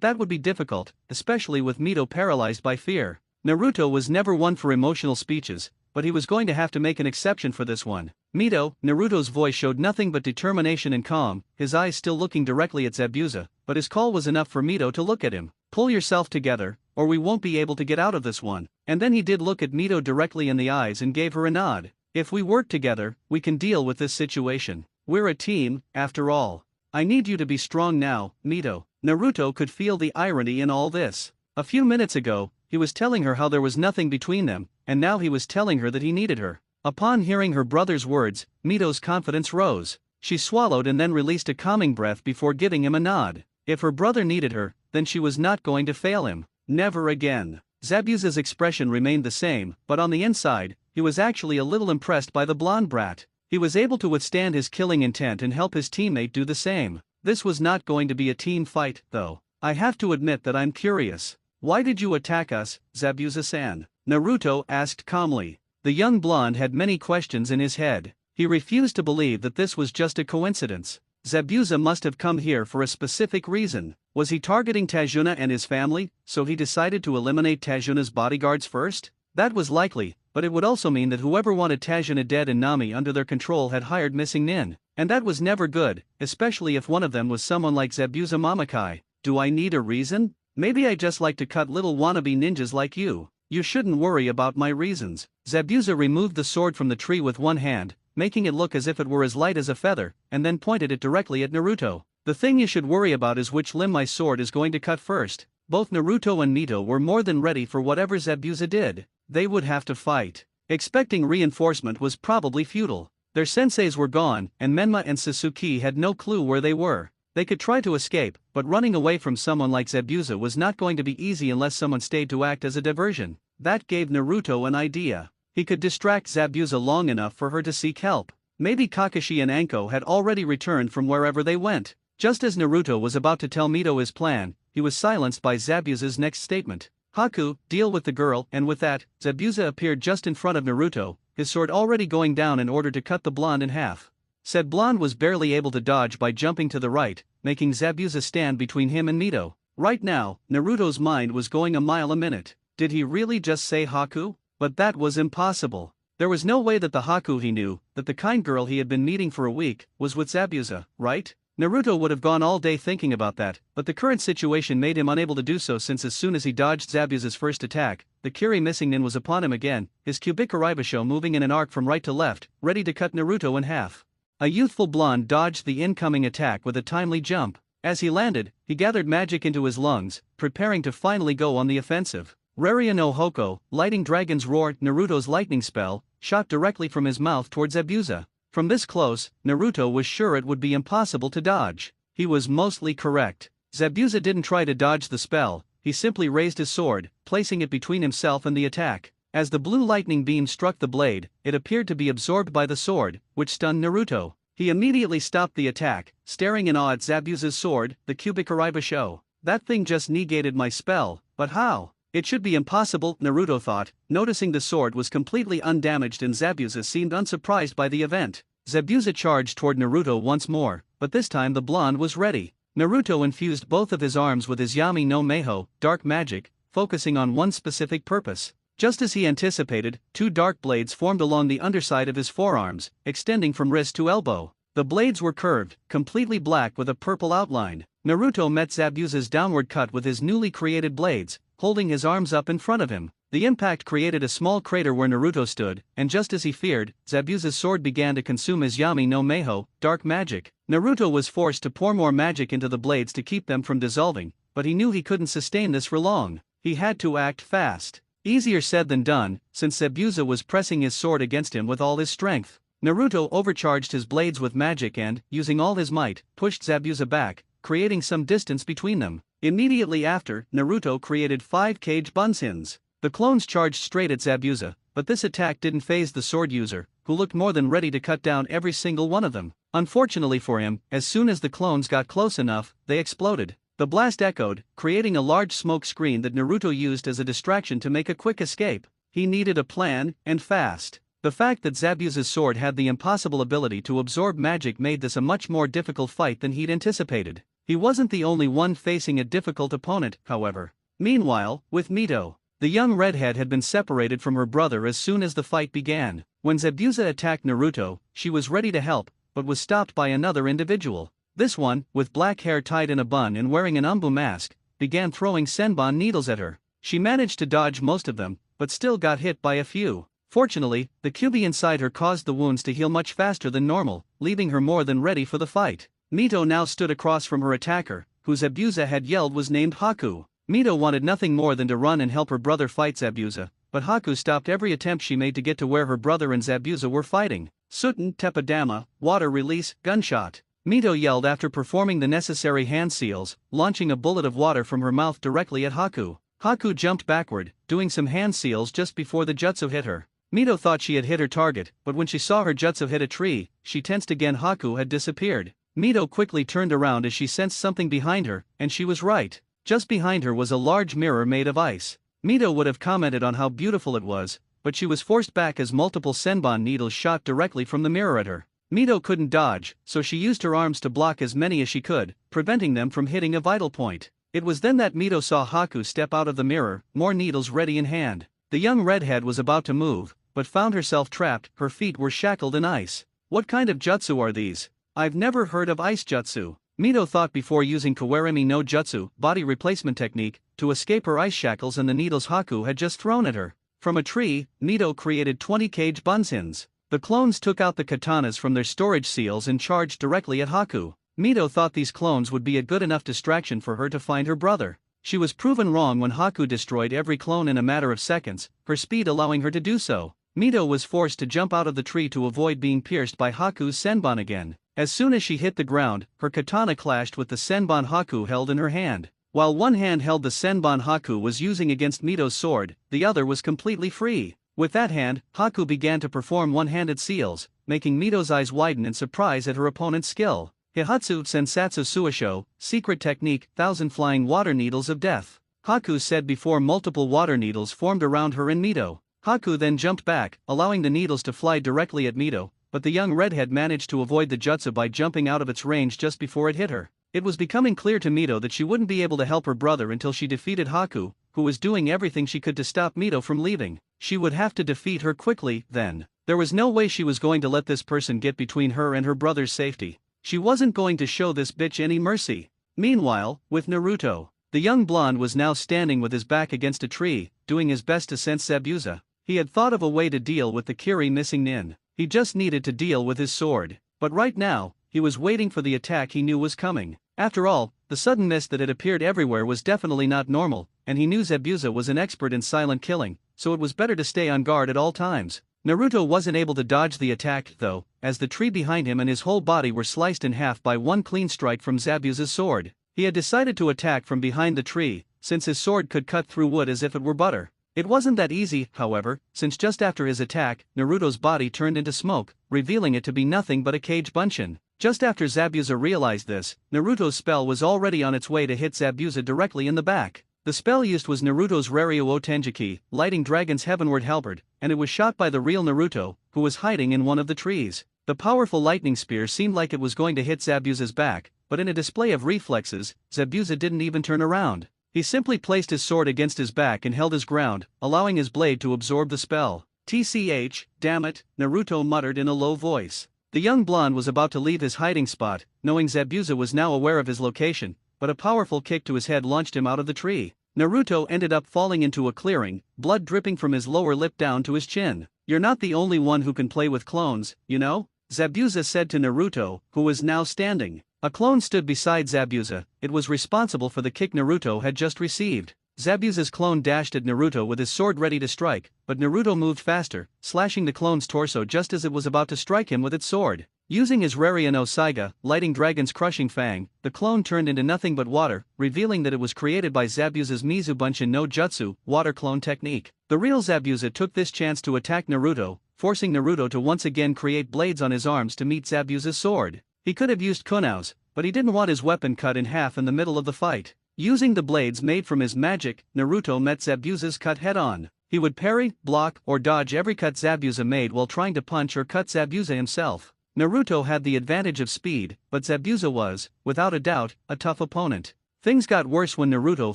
that would be difficult, especially with Mito paralyzed by fear. Naruto was never one for emotional speeches, but he was going to have to make an exception for this one. Mito, Naruto's voice showed nothing but determination and calm, his eyes still looking directly at Zabuza, but his call was enough for Mito to look at him. Pull yourself together, or we won't be able to get out of this one. And then he did look at Mito directly in the eyes and gave her a nod. If we work together, we can deal with this situation. We're a team, after all. I need you to be strong now, Mito. Naruto could feel the irony in all this. A few minutes ago, he was telling her how there was nothing between them, and now he was telling her that he needed her. Upon hearing her brother's words, Mito's confidence rose. She swallowed and then released a calming breath before giving him a nod. If her brother needed her, then she was not going to fail him. Never again. Zabuza's expression remained the same, but on the inside, he was actually a little impressed by the blonde brat. He was able to withstand his killing intent and help his teammate do the same. This was not going to be a team fight, though. I have to admit that I'm curious. Why did you attack us, Zabuza-san? Naruto asked calmly. The young blonde had many questions in his head. He refused to believe that this was just a coincidence. Zabuza must have come here for a specific reason. Was he targeting Tajuna and his family, so he decided to eliminate Tajuna's bodyguards first? That was likely, but it would also mean that whoever wanted Tajuna dead and Nami under their control had hired missing nin. And that was never good, especially if one of them was someone like Zabuza Mamakai. Do I need a reason? Maybe I just like to cut little wannabe ninjas like you. You shouldn't worry about my reasons. Zabuza removed the sword from the tree with one hand, making it look as if it were as light as a feather, and then pointed it directly at Naruto. The thing you should worry about is which limb my sword is going to cut first. Both Naruto and Mito were more than ready for whatever Zabuza did. They would have to fight. Expecting reinforcement was probably futile. Their senseis were gone, and Menma and Sasuke had no clue where they were. They could try to escape, but running away from someone like Zabuza was not going to be easy unless someone stayed to act as a diversion. That gave Naruto an idea. He could distract Zabuza long enough for her to seek help. Maybe Kakashi and Anko had already returned from wherever they went. Just as Naruto was about to tell Mito his plan, he was silenced by Zabuza's next statement. Haku, deal with the girl, and with that, Zabuza appeared just in front of Naruto, his sword already going down in order to cut the blonde in half. Said blonde was barely able to dodge by jumping to the right, making Zabuza stand between him and Mito. Right now, Naruto's mind was going a mile a minute. Did he really just say Haku? But that was impossible. There was no way that the Haku he knew, that the kind girl he had been meeting for a week, was with Zabuza, right? Naruto would have gone all day thinking about that, but the current situation made him unable to do so since as soon as he dodged Zabuza's first attack, the Kiri missing nin was upon him again, his Kubikaraibasho moving in an arc from right to left, ready to cut Naruto in half. A youthful blonde dodged the incoming attack with a timely jump. As he landed, he gathered magic into his lungs, preparing to finally go on the offensive. Raria no Hoko, lighting Dragon's Roar, Naruto's lightning spell, shot directly from his mouth towards Zabuza. From this close, Naruto was sure it would be impossible to dodge. He was mostly correct. Zabuza didn't try to dodge the spell, he simply raised his sword, placing it between himself and the attack. As the blue lightning beam struck the blade, it appeared to be absorbed by the sword, which stunned Naruto. He immediately stopped the attack, staring in awe at Zabuza's sword, the Kubikaraibasho. That thing just negated my spell, but how? It should be impossible, Naruto thought, noticing the sword was completely undamaged and Zabuza seemed unsurprised by the event. Zabuza charged toward Naruto once more, but this time the blonde was ready. Naruto infused both of his arms with his Yami no Meiho, dark magic, focusing on one specific purpose. Just as he anticipated, two dark blades formed along the underside of his forearms, extending from wrist to elbow. The blades were curved, completely black with a purple outline. Naruto met Zabuza's downward cut with his newly created blades, holding his arms up in front of him. The impact created a small crater where Naruto stood, and just as he feared, Zabuza's sword began to consume his Yami no Meiho, dark magic. Naruto was forced to pour more magic into the blades to keep them from dissolving, but he knew he couldn't sustain this for long. He had to act fast. Easier said than done, since Zabuza was pressing his sword against him with all his strength. Naruto overcharged his blades with magic and, using all his might, pushed Zabuza back, creating some distance between them. Immediately after, Naruto created 5 cage bunsins. The clones charged straight at Zabuza, but this attack didn't faze the sword user, who looked more than ready to cut down every single one of them. Unfortunately for him, as soon as the clones got close enough, they exploded. The blast echoed, creating a large smoke screen that Naruto used as a distraction to make a quick escape. He needed a plan, and fast. The fact that Zabuza's sword had the impossible ability to absorb magic made this a much more difficult fight than he'd anticipated. He wasn't the only one facing a difficult opponent, however. Meanwhile, with Mito, the young redhead had been separated from her brother as soon as the fight began. When Zabuza attacked Naruto, she was ready to help, but was stopped by another individual. This one, with black hair tied in a bun and wearing an Umbu mask, began throwing senbon needles at her. She managed to dodge most of them, but still got hit by a few. Fortunately, the QB inside her caused the wounds to heal much faster than normal, leaving her more than ready for the fight. Mito now stood across from her attacker, who Zabuza had yelled was named Haku. Mito wanted nothing more than to run and help her brother fight Zabuza, but Haku stopped every attempt she made to get to where her brother and Zabuza were fighting. Suten Teppadama, water release, gunshot. Mito yelled after performing the necessary hand seals, launching a bullet of water from her mouth directly at Haku. Haku jumped backward, doing some hand seals just before the jutsu hit her. Mito thought she had hit her target, but when she saw her jutsu hit a tree, she tensed again. Haku had disappeared. Mito quickly turned around as she sensed something behind her, and she was right. Just behind her was a large mirror made of ice. Mito would have commented on how beautiful it was, but she was forced back as multiple senbon needles shot directly from the mirror at her. Mito couldn't dodge, so she used her arms to block as many as she could, preventing them from hitting a vital point. It was then that Mito saw Haku step out of the mirror, more needles ready in hand. The young redhead was about to move, but found herself trapped. Her feet were shackled in ice. What kind of jutsu are these? I've never heard of ice jutsu. Mito thought before using Kawarimi no Jutsu, body replacement technique, to escape her ice shackles and the needles Haku had just thrown at her. From a tree, Mito created 20 cage bunsins. The clones took out the katanas from their storage seals and charged directly at Haku. Mito thought these clones would be a good enough distraction for her to find her brother. She was proven wrong when Haku destroyed every clone in a matter of seconds, her speed allowing her to do so. Mito was forced to jump out of the tree to avoid being pierced by Haku's senbon again. As soon as she hit the ground, her katana clashed with the senbon Haku held in her hand. While one hand held the senbon Haku was using against Mito's sword, the other was completely free. With that hand, Haku began to perform one-handed seals, making Mito's eyes widen in surprise at her opponent's skill. Hihatsu Sensatsu Suisho, secret technique, 1,000 flying water needles of death. Haku said before multiple water needles formed around her and Mito. Haku then jumped back, allowing the needles to fly directly at Mito, but the young redhead managed to avoid the jutsu by jumping out of its range just before it hit her. It was becoming clear to Mito that she wouldn't be able to help her brother until she defeated Haku, who was doing everything she could to stop Mito from leaving. She would have to defeat her quickly, then. There was no way she was going to let this person get between her and her brother's safety. She wasn't going to show this bitch any mercy. Meanwhile, with Naruto, the young blonde was now standing with his back against a tree, doing his best to sense Zabuza. He had thought of a way to deal with the Kiri missing Nin. He just needed to deal with his sword. But right now, he was waiting for the attack he knew was coming. After all, the sudden mist that had appeared everywhere was definitely not normal, and he knew Zabuza was an expert in silent killing, so it was better to stay on guard at all times. Naruto wasn't able to dodge the attack though, as the tree behind him and his whole body were sliced in half by one clean strike from Zabuza's sword. He had decided to attack from behind the tree, since his sword could cut through wood as if it were butter. It wasn't that easy, however, since just after his attack, Naruto's body turned into smoke, revealing it to be nothing but a cage bunshin. Just after Zabuza realized this, Naruto's spell was already on its way to hit Zabuza directly in the back. The spell used was Naruto's Raryo o Tenjiki, Lighting Dragon's Heavenward Halberd, and it was shot by the real Naruto, who was hiding in one of the trees. The powerful lightning spear seemed like it was going to hit Zabuza's back, but in a display of reflexes, Zabuza didn't even turn around. He simply placed his sword against his back and held his ground, allowing his blade to absorb the spell. "TCH, damn it," Naruto muttered in a low voice. The young blonde was about to leave his hiding spot, knowing Zabuza was now aware of his location, but a powerful kick to his head launched him out of the tree. Naruto ended up falling into a clearing, blood dripping from his lower lip down to his chin. "You're not the only one who can play with clones, you know?" Zabuza said to Naruto, who was now standing. A clone stood beside Zabuza. It was responsible for the kick Naruto had just received. Zabuza's clone dashed at Naruto with his sword ready to strike, but Naruto moved faster, slashing the clone's torso just as it was about to strike him with its sword. Using his Raryo no Saiga, Lighting Dragon's Crushing Fang, the clone turned into nothing but water, revealing that it was created by Zabuza's Mizubunshin no Jutsu, water clone technique. The real Zabuza took this chance to attack Naruto, forcing Naruto to once again create blades on his arms to meet Zabuza's sword. He could have used kunaos, but he didn't want his weapon cut in half in the middle of the fight. Using the blades made from his magic, Naruto met Zabuza's cut head-on. He would parry, block, or dodge every cut Zabuza made while trying to punch or cut Zabuza himself. Naruto had the advantage of speed, but Zabuza was, without a doubt, a tough opponent. Things got worse when Naruto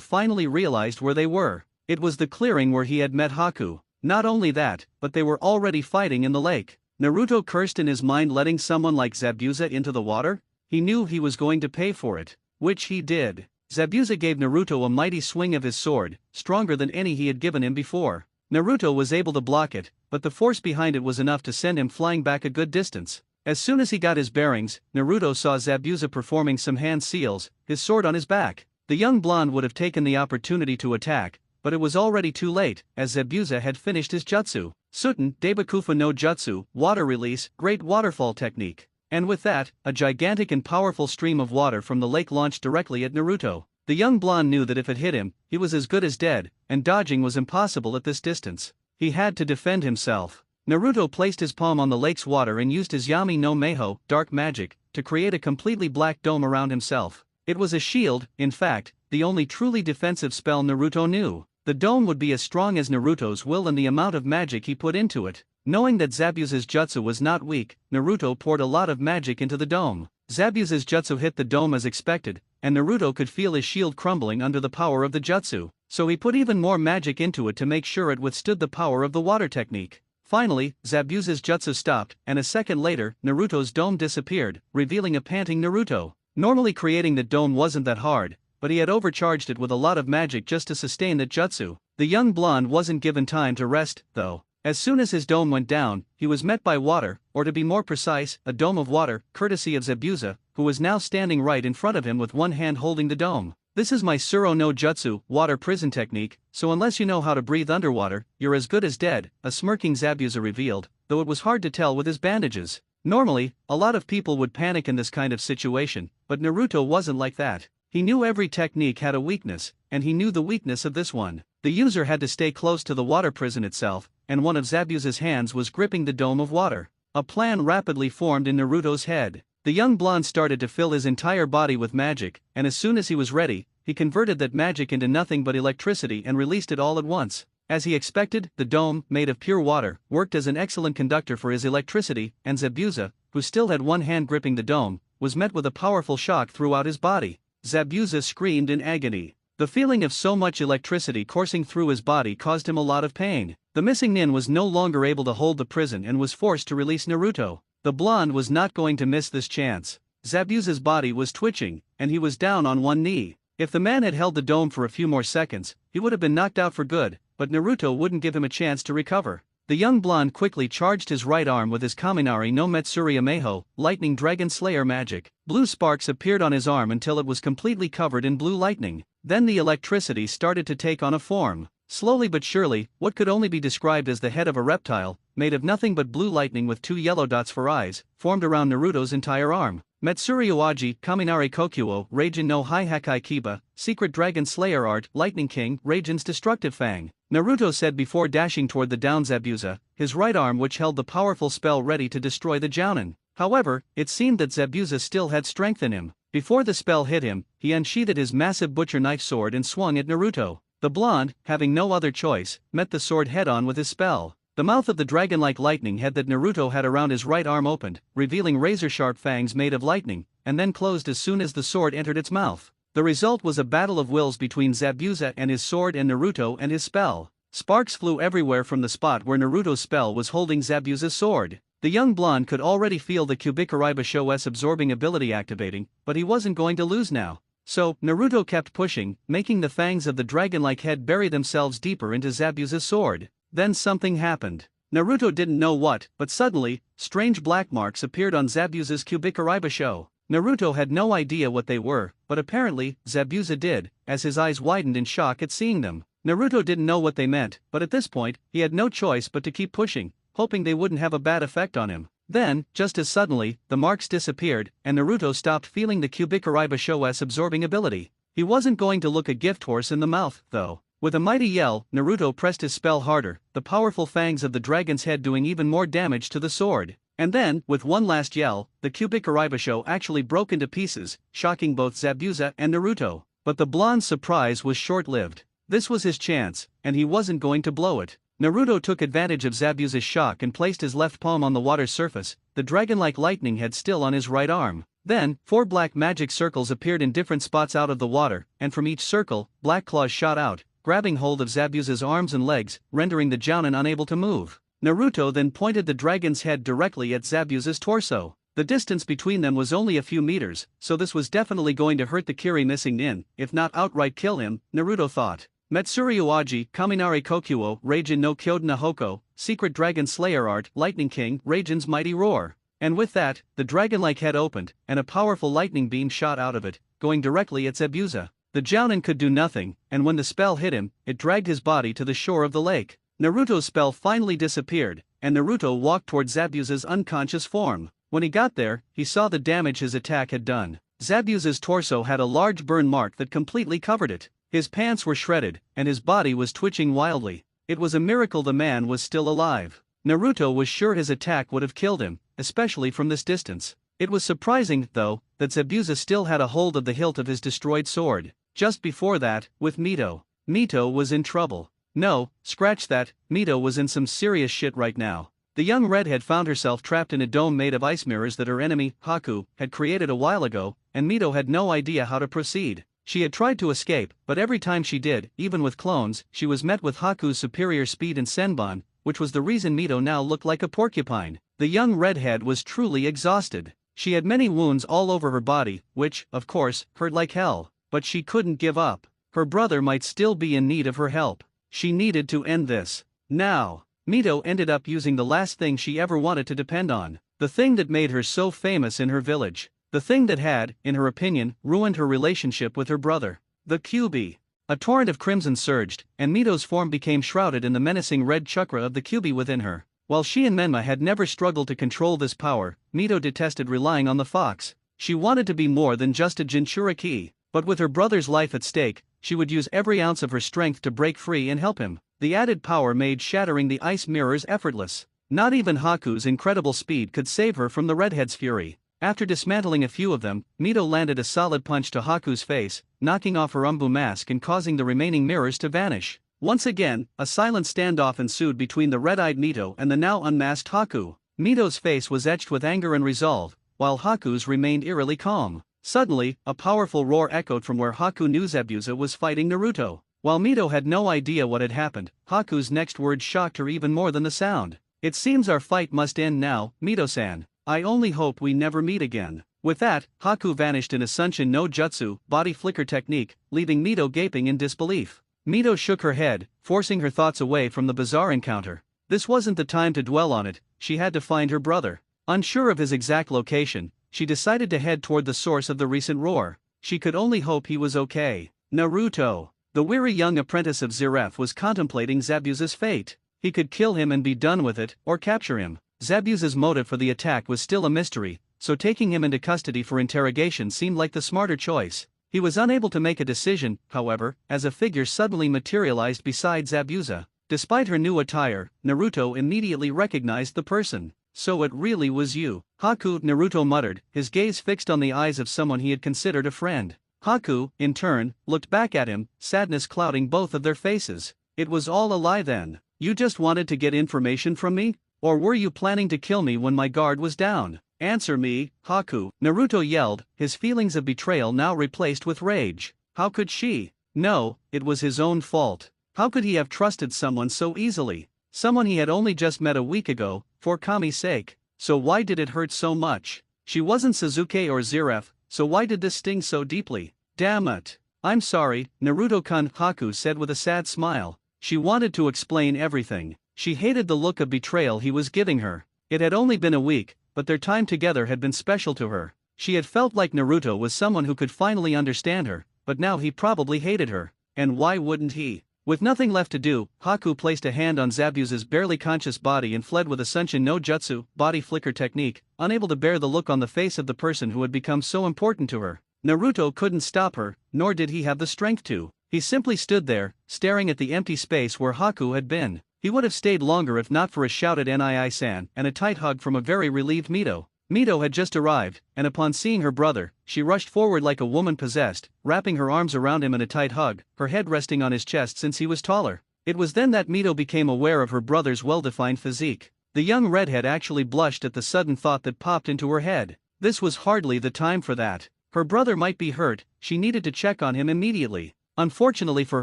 finally realized where they were. It was the clearing where he had met Haku. Not only that, but they were already fighting in the lake. Naruto cursed in his mind letting someone like Zabuza into the water. He knew he was going to pay for it, which he did. Zabuza gave Naruto a mighty swing of his sword, stronger than any he had given him before. Naruto was able to block it, but the force behind it was enough to send him flying back a good distance. As soon as he got his bearings, Naruto saw Zabuza performing some hand seals, his sword on his back. The young blonde would have taken the opportunity to attack, but it was already too late, as Zabuza had finished his jutsu. Suten, Debakufa no Jutsu, water release, great waterfall technique. And with that, a gigantic and powerful stream of water from the lake launched directly at Naruto. The young blonde knew that if it hit him, he was as good as dead, and dodging was impossible at this distance. He had to defend himself. Naruto placed his palm on the lake's water and used his Yami no Meiho, dark magic, to create a completely black dome around himself. It was a shield, in fact, the only truly defensive spell Naruto knew. The dome would be as strong as Naruto's will and the amount of magic he put into it. Knowing that Zabuza's jutsu was not weak, Naruto poured a lot of magic into the dome. Zabuza's jutsu hit the dome as expected, and Naruto could feel his shield crumbling under the power of the jutsu, so he put even more magic into it to make sure it withstood the power of the water technique. Finally, Zabuza's jutsu stopped, and a second later, Naruto's dome disappeared, revealing a panting Naruto. Normally creating the dome wasn't that hard, but he had overcharged it with a lot of magic just to sustain that jutsu. The young blonde wasn't given time to rest, though. As soon as his dome went down, he was met by water, or to be more precise, a dome of water, courtesy of Zabuza, who was now standing right in front of him with one hand holding the dome. This is my Suro no Jutsu, water prison technique, so unless you know how to breathe underwater, you're as good as dead, a smirking Zabuza revealed, though it was hard to tell with his bandages. Normally, a lot of people would panic in this kind of situation, but Naruto wasn't like that. He knew every technique had a weakness, and he knew the weakness of this one. The user had to stay close to the water prison itself, and one of Zabuza's hands was gripping the dome of water. A plan rapidly formed in Naruto's head. The young blonde started to fill his entire body with magic, and as soon as he was ready, he converted that magic into nothing but electricity and released it all at once. As he expected, the dome, made of pure water, worked as an excellent conductor for his electricity, and Zabuza, who still had one hand gripping the dome, was met with a powerful shock throughout his body. Zabuza screamed in agony. The feeling of so much electricity coursing through his body caused him a lot of pain. The missing nin was no longer able to hold the prison and was forced to release Naruto. The blonde was not going to miss this chance. Zabuza's body was twitching, and he was down on one knee. If the man had held the dome for a few more seconds, he would have been knocked out for good, but Naruto wouldn't give him a chance to recover. The young blonde quickly charged his right arm with his Kaminari no Metsuria Meiho, lightning dragon slayer magic. Blue sparks appeared on his arm until it was completely covered in blue lightning. Then the electricity started to take on a form. Slowly but surely, what could only be described as the head of a reptile, made of nothing but blue lightning with two yellow dots for eyes, formed around Naruto's entire arm. Metsuryo Aji, Kaminari Kokuo, Raijin no Haihakai Kiba, Secret Dragon Slayer Art, Lightning King, Raijin's Destructive Fang. Naruto said before dashing toward the down Zabuza, his right arm which held the powerful spell ready to destroy the Jounin. However, it seemed that Zabuza still had strength in him. Before the spell hit him, he unsheathed his massive butcher knife sword and swung at Naruto. The blonde, having no other choice, met the sword head-on with his spell. The mouth of the dragon-like lightning head that Naruto had around his right arm opened, revealing razor-sharp fangs made of lightning, and then closed as soon as the sword entered its mouth. The result was a battle of wills between Zabuza and his sword and Naruto and his spell. Sparks flew everywhere from the spot where Naruto's spell was holding Zabuza's sword. The young blonde could already feel the Kubikariba Sho's absorbing ability activating, but he wasn't going to lose now. So, Naruto kept pushing, making the fangs of the dragon-like head bury themselves deeper into Zabuza's sword. Then something happened. Naruto didn't know what, but suddenly, strange black marks appeared on Zabuza's Kubikariba Sho. Naruto had no idea what they were, but apparently, Zabuza did, as his eyes widened in shock at seeing them. Naruto didn't know what they meant, but at this point, he had no choice but to keep pushing, hoping they wouldn't have a bad effect on him. Then, just as suddenly, the marks disappeared, and Naruto stopped feeling the Kubikariba Sho's absorbing ability. He wasn't going to look a gift horse in the mouth, though. With a mighty yell, Naruto pressed his spell harder, the powerful fangs of the dragon's head doing even more damage to the sword. And then, with one last yell, the cubic Karaibasho actually broke into pieces, shocking both Zabuza and Naruto. But the blonde's surprise was short-lived. This was his chance, and he wasn't going to blow it. Naruto took advantage of Zabuza's shock and placed his left palm on the water's surface, the dragon-like lightning head still on his right arm. Then, 4 black magic circles appeared in different spots out of the water, and from each circle, black claws shot out, grabbing hold of Zabuza's arms and legs, rendering the Jounin unable to move. Naruto then pointed the dragon's head directly at Zabuza's torso. The distance between them was only a few meters, so this was definitely going to hurt the Kiri missing Nin, if not outright kill him, Naruto thought. Metsuryu Aji, Kaminari Kokuo, Raijin no Kyodana Hoko, Secret Dragon Slayer Art, Lightning King, Raijin's Mighty Roar. And with that, the dragon-like head opened, and a powerful lightning beam shot out of it, going directly at Zabuza. The Jounin could do nothing, and when the spell hit him, it dragged his body to the shore of the lake. Naruto's spell finally disappeared, and Naruto walked toward Zabuza's unconscious form. When he got there, he saw the damage his attack had done. Zabuza's torso had a large burn mark that completely covered it. His pants were shredded, and his body was twitching wildly. It was a miracle the man was still alive. Naruto was sure his attack would have killed him, especially from this distance. It was surprising, though, that Zabuza still had a hold of the hilt of his destroyed sword. Just before that, with Mito. Mito was in trouble. No, scratch that, Mito was in some serious shit right now. The young redhead found herself trapped in a dome made of ice mirrors that her enemy, Haku, had created a while ago, and Mito had no idea how to proceed. She had tried to escape, but every time she did, even with clones, she was met with Haku's superior speed and Senbon, which was the reason Mito now looked like a porcupine. The young redhead was truly exhausted. She had many wounds all over her body, which, of course, hurt like hell, but she couldn't give up. Her brother might still be in need of her help. She needed to end this. Now. Mito ended up using the last thing she ever wanted to depend on, the thing that made her so famous in her village. The thing that had, in her opinion, ruined her relationship with her brother. The Kyuubi. A torrent of crimson surged, and Mito's form became shrouded in the menacing red chakra of the Kyuubi within her. While she and Menma had never struggled to control this power, Mito detested relying on the fox. She wanted to be more than just a Jinchuriki, but with her brother's life at stake, she would use every ounce of her strength to break free and help him. The added power made shattering the ice mirrors effortless. Not even Haku's incredible speed could save her from the redhead's fury. After dismantling a few of them, Mito landed a solid punch to Haku's face, knocking off her Umbu mask and causing the remaining mirrors to vanish. Once again, a silent standoff ensued between the red-eyed Mito and the now unmasked Haku. Mito's face was etched with anger and resolve, while Haku's remained eerily calm. Suddenly, a powerful roar echoed from where Haku knew Zabuza was fighting Naruto. While Mito had no idea what had happened, Haku's next words shocked her even more than the sound. "It seems our fight must end now, Mito-san. I only hope we never meet again." With that, Haku vanished in a Sunshin no Jutsu, body flicker technique, leaving Mito gaping in disbelief. Mito shook her head, forcing her thoughts away from the bizarre encounter. This wasn't the time to dwell on it, she had to find her brother. Unsure of his exact location, she decided to head toward the source of the recent roar. She could only hope he was okay. Naruto. The weary young apprentice of Zeref was contemplating Zabuza's fate. He could kill him and be done with it, or capture him. Zabuza's motive for the attack was still a mystery, so taking him into custody for interrogation seemed like the smarter choice. He was unable to make a decision, however, as a figure suddenly materialized beside Zabuza. Despite her new attire, Naruto immediately recognized the person. "So it really was you." Haku, Naruto muttered, his gaze fixed on the eyes of someone he had considered a friend. Haku, in turn, looked back at him, sadness clouding both of their faces. "It was all a lie then. You just wanted to get information from me? Or were you planning to kill me when my guard was down? Answer me, Haku," Naruto yelled, his feelings of betrayal now replaced with rage. How could she? No, it was his own fault. How could he have trusted someone so easily? Someone he had only just met a week ago, for Kami's sake. So why did it hurt so much? She wasn't Suzuki or Zeref, so why did this sting so deeply? Damn it. "I'm sorry, Naruto-kun," Haku said with a sad smile. She wanted to explain everything. She hated the look of betrayal he was giving her. It had only been a week, but their time together had been special to her. She had felt like Naruto was someone who could finally understand her, but now he probably hated her. And why wouldn't he? With nothing left to do, Haku placed a hand on Zabuza's barely conscious body and fled with a Sunshin no Jutsu, body flicker technique, unable to bear the look on the face of the person who had become so important to her. Naruto couldn't stop her, nor did he have the strength to. He simply stood there, staring at the empty space where Haku had been. He would have stayed longer if not for a shout at Nii-san and a tight hug from a very relieved Mito. Mito had just arrived, and upon seeing her brother, she rushed forward like a woman possessed, wrapping her arms around him in a tight hug, her head resting on his chest since he was taller. It was then that Mito became aware of her brother's well-defined physique. The young redhead actually blushed at the sudden thought that popped into her head. This was hardly the time for that. Her brother might be hurt, she needed to check on him immediately. Unfortunately for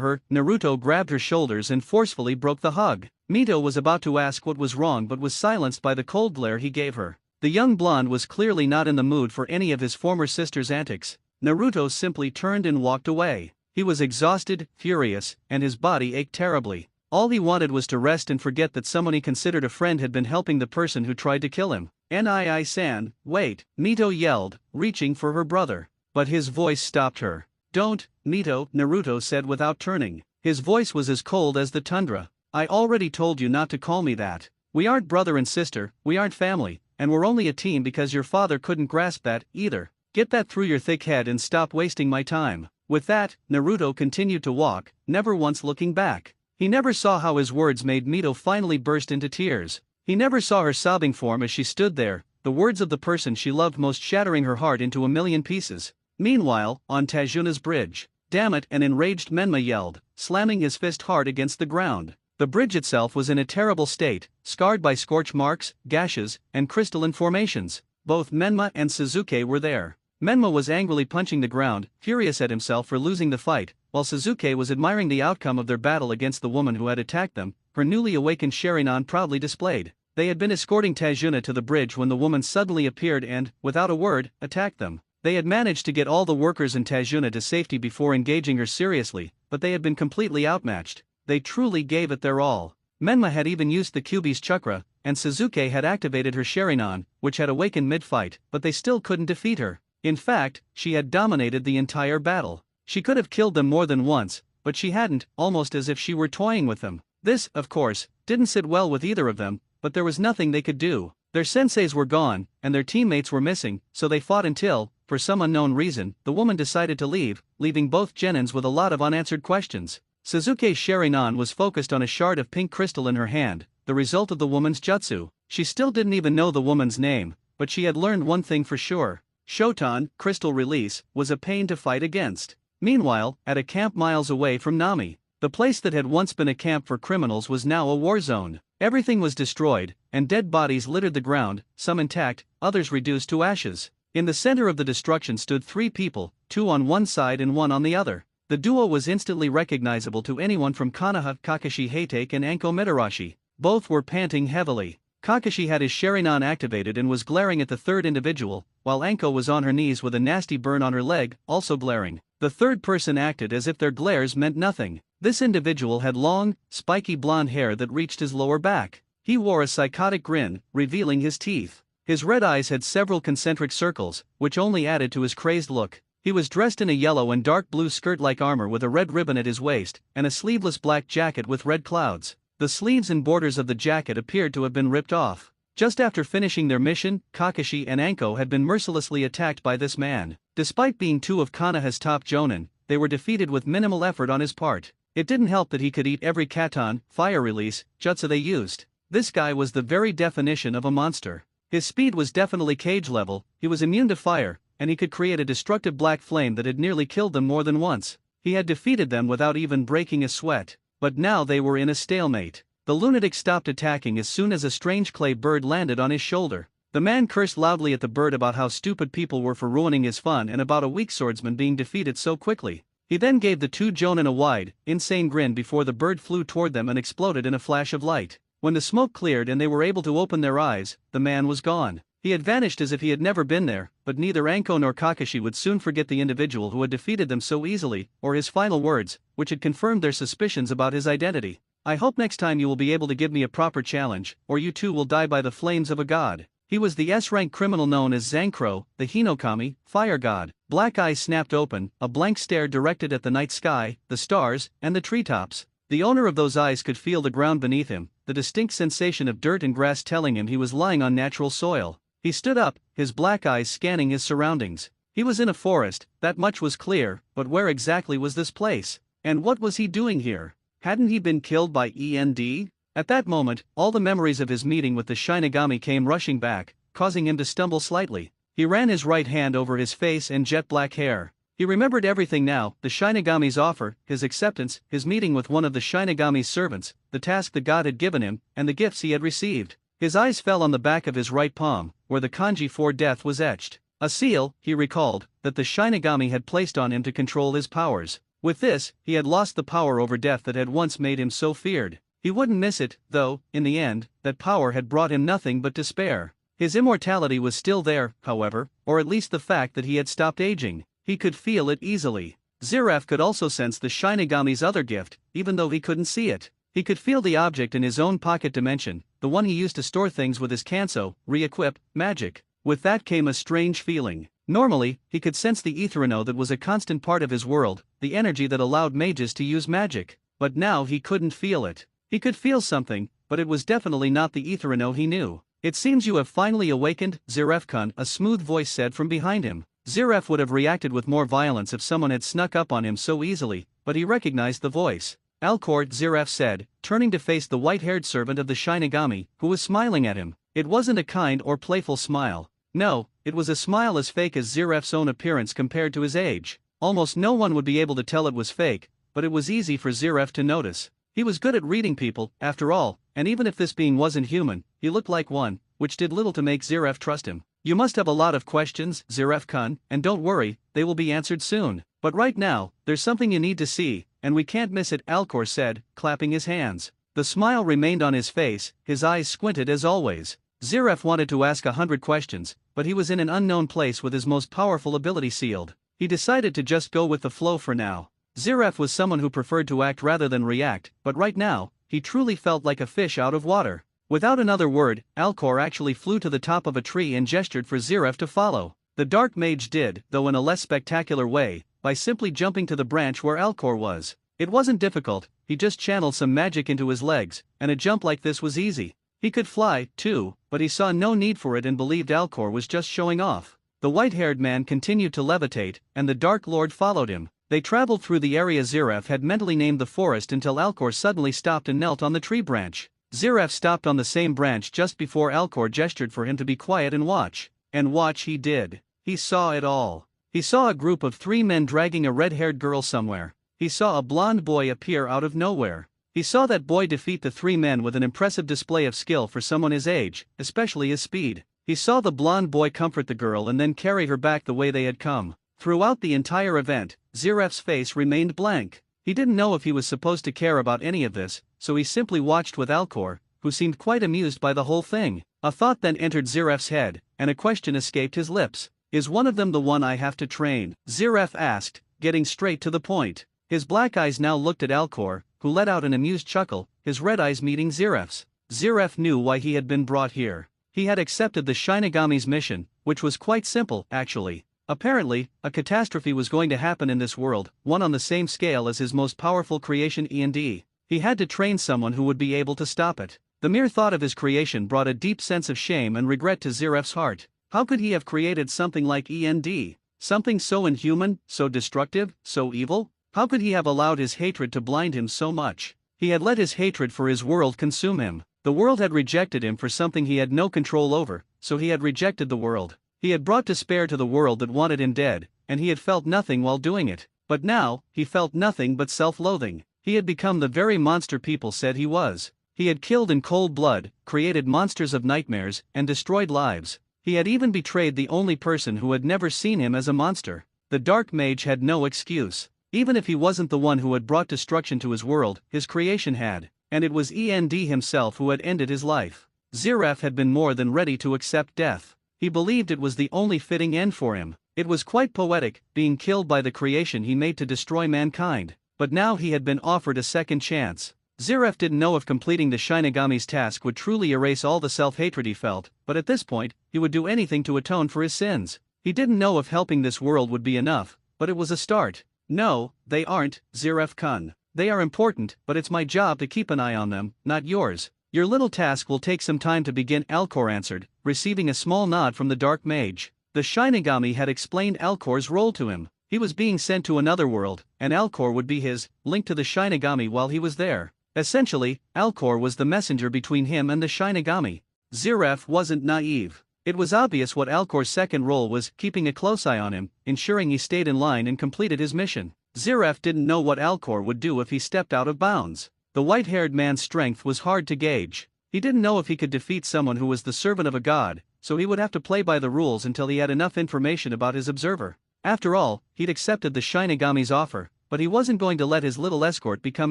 her, Naruto grabbed her shoulders and forcefully broke the hug. Mito was about to ask what was wrong but was silenced by the cold glare he gave her. The young blonde was clearly not in the mood for any of his former sister's antics. Naruto simply turned and walked away. He was exhausted, furious, and his body ached terribly. All he wanted was to rest and forget that someone he considered a friend had been helping the person who tried to kill him. Nii-san, wait, Mito yelled, reaching for her brother. But his voice stopped her. Don't, Mito, Naruto said without turning. His voice was as cold as the tundra. I already told you not to call me that. We aren't brother and sister, we aren't family, and we're only a team because your father couldn't grasp that, either. Get that through your thick head and stop wasting my time. With that, Naruto continued to walk, never once looking back. He never saw how his words made Mito finally burst into tears. He never saw her sobbing form as she stood there, the words of the person she loved most shattering her heart into a million pieces. Meanwhile, on Tajuna's bridge, damn it, an enraged Menma yelled, slamming his fist hard against the ground. The bridge itself was in a terrible state, scarred by scorch marks, gashes, and crystalline formations. Both Menma and Suzuki were there. Menma was angrily punching the ground, furious at himself for losing the fight, while Suzuki was admiring the outcome of their battle against the woman who had attacked them, her newly awakened Sharingan proudly displayed. They had been escorting Tajuna to the bridge when the woman suddenly appeared and, without a word, attacked them. They had managed to get all the workers and Tajuna to safety before engaging her seriously, but they had been completely outmatched. They truly gave it their all. Menma had even used the Kyuubi's chakra, and Suzuki had activated her Sharingan, which had awakened mid-fight, but they still couldn't defeat her. In fact, she had dominated the entire battle. She could have killed them more than once, but she hadn't, almost as if she were toying with them. This, of course, didn't sit well with either of them, but there was nothing they could do. Their senseis were gone, and their teammates were missing, so they fought until, for some unknown reason, the woman decided to leave, leaving both genins with a lot of unanswered questions. Suzuki's Sharingan was focused on a shard of pink crystal in her hand, the result of the woman's jutsu. She still didn't even know the woman's name, but she had learned one thing for sure. Shotan, crystal release, was a pain to fight against. Meanwhile, at a camp miles away from Nami, the place that had once been a camp for criminals was now a war zone. Everything was destroyed, and dead bodies littered the ground, some intact, others reduced to ashes. In the center of the destruction stood three people, two on one side and one on the other. The duo was instantly recognizable to anyone from Konoha, Kakashi Hatake and Anko Mitarashi. Both were panting heavily. Kakashi had his Sharingan activated and was glaring at the third individual, while Anko was on her knees with a nasty burn on her leg, also glaring. The third person acted as if their glares meant nothing. This individual had long, spiky blonde hair that reached his lower back. He wore a psychotic grin, revealing his teeth. His red eyes had several concentric circles, which only added to his crazed look. He was dressed in a yellow and dark blue skirt-like armor with a red ribbon at his waist, and a sleeveless black jacket with red clouds. The sleeves and borders of the jacket appeared to have been ripped off. Just after finishing their mission, Kakashi and Anko had been mercilessly attacked by this man. Despite being two of Konoha's top jonin, they were defeated with minimal effort on his part. It didn't help that he could eat every katon, fire release, jutsu they used. This guy was the very definition of a monster. His speed was definitely cage level, he was immune to fire, and he could create a destructive black flame that had nearly killed them more than once. He had defeated them without even breaking a sweat. But now they were in a stalemate. The lunatic stopped attacking as soon as a strange clay bird landed on his shoulder. The man cursed loudly at the bird about how stupid people were for ruining his fun and about a weak swordsman being defeated so quickly. He then gave the two jonin a wide, insane grin before the bird flew toward them and exploded in a flash of light. When the smoke cleared and they were able to open their eyes, the man was gone. He had vanished as if he had never been there, but neither Anko nor Kakashi would soon forget the individual who had defeated them so easily, or his final words, which had confirmed their suspicions about his identity. I hope next time you will be able to give me a proper challenge, or you too will die by the flames of a god. He was the S-rank criminal known as Zankro, the Hinokami, fire god. Black eyes snapped open, a blank stare directed at the night sky, the stars, and the treetops. The owner of those eyes could feel the ground beneath him, the distinct sensation of dirt and grass telling him he was lying on natural soil. He stood up, his black eyes scanning his surroundings. He was in a forest, that much was clear, but where exactly was this place? And what was he doing here? Hadn't he been killed by END? At that moment, all the memories of his meeting with the Shinigami came rushing back, causing him to stumble slightly. He ran his right hand over his face and jet black hair. He remembered everything now: the Shinigami's offer, his acceptance, his meeting with one of the Shinigami's servants, the task the god had given him, and the gifts he had received. His eyes fell on the back of his right palm, where the kanji for death was etched. A seal, he recalled, that the Shinigami had placed on him to control his powers. With this, he had lost the power over death that had once made him so feared. He wouldn't miss it, though. In the end, that power had brought him nothing but despair. His immortality was still there, however, or at least the fact that he had stopped aging. He could feel it easily. Zeref could also sense the Shinigami's other gift, even though he couldn't see it. He could feel the object in his own pocket dimension, the one he used to store things with his Kanso, re-equip, magic. With that came a strange feeling. Normally, he could sense the Etherino that was a constant part of his world, the energy that allowed mages to use magic. But now he couldn't feel it. He could feel something, but it was definitely not the Etherino he knew. It seems you have finally awakened, Zeref-kun, a smooth voice said from behind him. Zeref would have reacted with more violence if someone had snuck up on him so easily, but he recognized the voice. Alcor, Zeref said, turning to face the white-haired servant of the Shinigami, who was smiling at him. It wasn't a kind or playful smile. No, it was a smile as fake as Zeref's own appearance compared to his age. Almost no one would be able to tell it was fake, but it was easy for Zeref to notice. He was good at reading people, after all, and even if this being wasn't human, he looked like one, which did little to make Zeref trust him. You must have a lot of questions, Zeref-kun, and don't worry, they will be answered soon. But right now, there's something you need to see, and we can't miss it, Alcor said, clapping his hands. The smile remained on his face, his eyes squinted as always. Zeref wanted to ask 100 questions, but he was in an unknown place with his most powerful ability sealed. He decided to just go with the flow for now. Zeref was someone who preferred to act rather than react, but right now, he truly felt like a fish out of water. Without another word, Alcor actually flew to the top of a tree and gestured for Zeref to follow. The dark mage did, though in a less spectacular way, by simply jumping to the branch where Alcor was. It wasn't difficult, he just channeled some magic into his legs, and a jump like this was easy. He could fly, too, but he saw no need for it and believed Alcor was just showing off. The white-haired man continued to levitate, and the Dark Lord followed him. They traveled through the area Zeref had mentally named the forest until Alcor suddenly stopped and knelt on the tree branch. Zeref stopped on the same branch just before Alcor gestured for him to be quiet and watch. And watch he did. He saw it all. He saw a group of 3 men dragging a red-haired girl somewhere. He saw a blonde boy appear out of nowhere. He saw that boy defeat the 3 men with an impressive display of skill for someone his age, especially his speed. He saw the blonde boy comfort the girl and then carry her back the way they had come. Throughout the entire event, Zeref's face remained blank. He didn't know if he was supposed to care about any of this, so he simply watched with Alcor, who seemed quite amused by the whole thing. A thought then entered Zeref's head, and a question escaped his lips. Is one of them the one I have to train? Zeref asked, getting straight to the point. His black eyes now looked at Alcor, who let out an amused chuckle, his red eyes meeting Zeref's. Zeref knew why he had been brought here. He had accepted the Shinigami's mission, which was quite simple, actually. Apparently, a catastrophe was going to happen in this world, one on the same scale as his most powerful creation END. He had to train someone who would be able to stop it. The mere thought of his creation brought a deep sense of shame and regret to Zeref's heart. How could he have created something like END? Something so inhuman, so destructive, so evil? How could he have allowed his hatred to blind him so much? He had let his hatred for his world consume him. The world had rejected him for something he had no control over, so he had rejected the world. He had brought despair to the world that wanted him dead, and he had felt nothing while doing it. But now, he felt nothing but self-loathing. He had become the very monster people said he was. He had killed in cold blood, created monsters of nightmares, and destroyed lives. He had even betrayed the only person who had never seen him as a monster. The Dark Mage had no excuse. Even if he wasn't the one who had brought destruction to his world, his creation had. And it was END himself who had ended his life. Zeref had been more than ready to accept death. He believed it was the only fitting end for him. It was quite poetic, being killed by the creation he made to destroy mankind. But now he had been offered a second chance. Zeref didn't know if completing the Shinigami's task would truly erase all the self-hatred he felt, but at this point, he would do anything to atone for his sins. He didn't know if helping this world would be enough, but it was a start. No, they aren't, Zeref-kun. They are important, but it's my job to keep an eye on them, not yours. Your little task will take some time to begin, Alcor answered, receiving a small nod from the Dark Mage. The Shinigami had explained Alcor's role to him. He was being sent to another world, and Alcor would be his link to the Shinigami while he was there. Essentially, Alcor was the messenger between him and the Shinigami. Zeref wasn't naive. It was obvious what Alcor's second role was, keeping a close eye on him, ensuring he stayed in line and completed his mission. Zeref didn't know what Alcor would do if he stepped out of bounds. The white-haired man's strength was hard to gauge. He didn't know if he could defeat someone who was the servant of a god, so he would have to play by the rules until he had enough information about his observer. After all, he'd accepted the Shinigami's offer, but he wasn't going to let his little escort become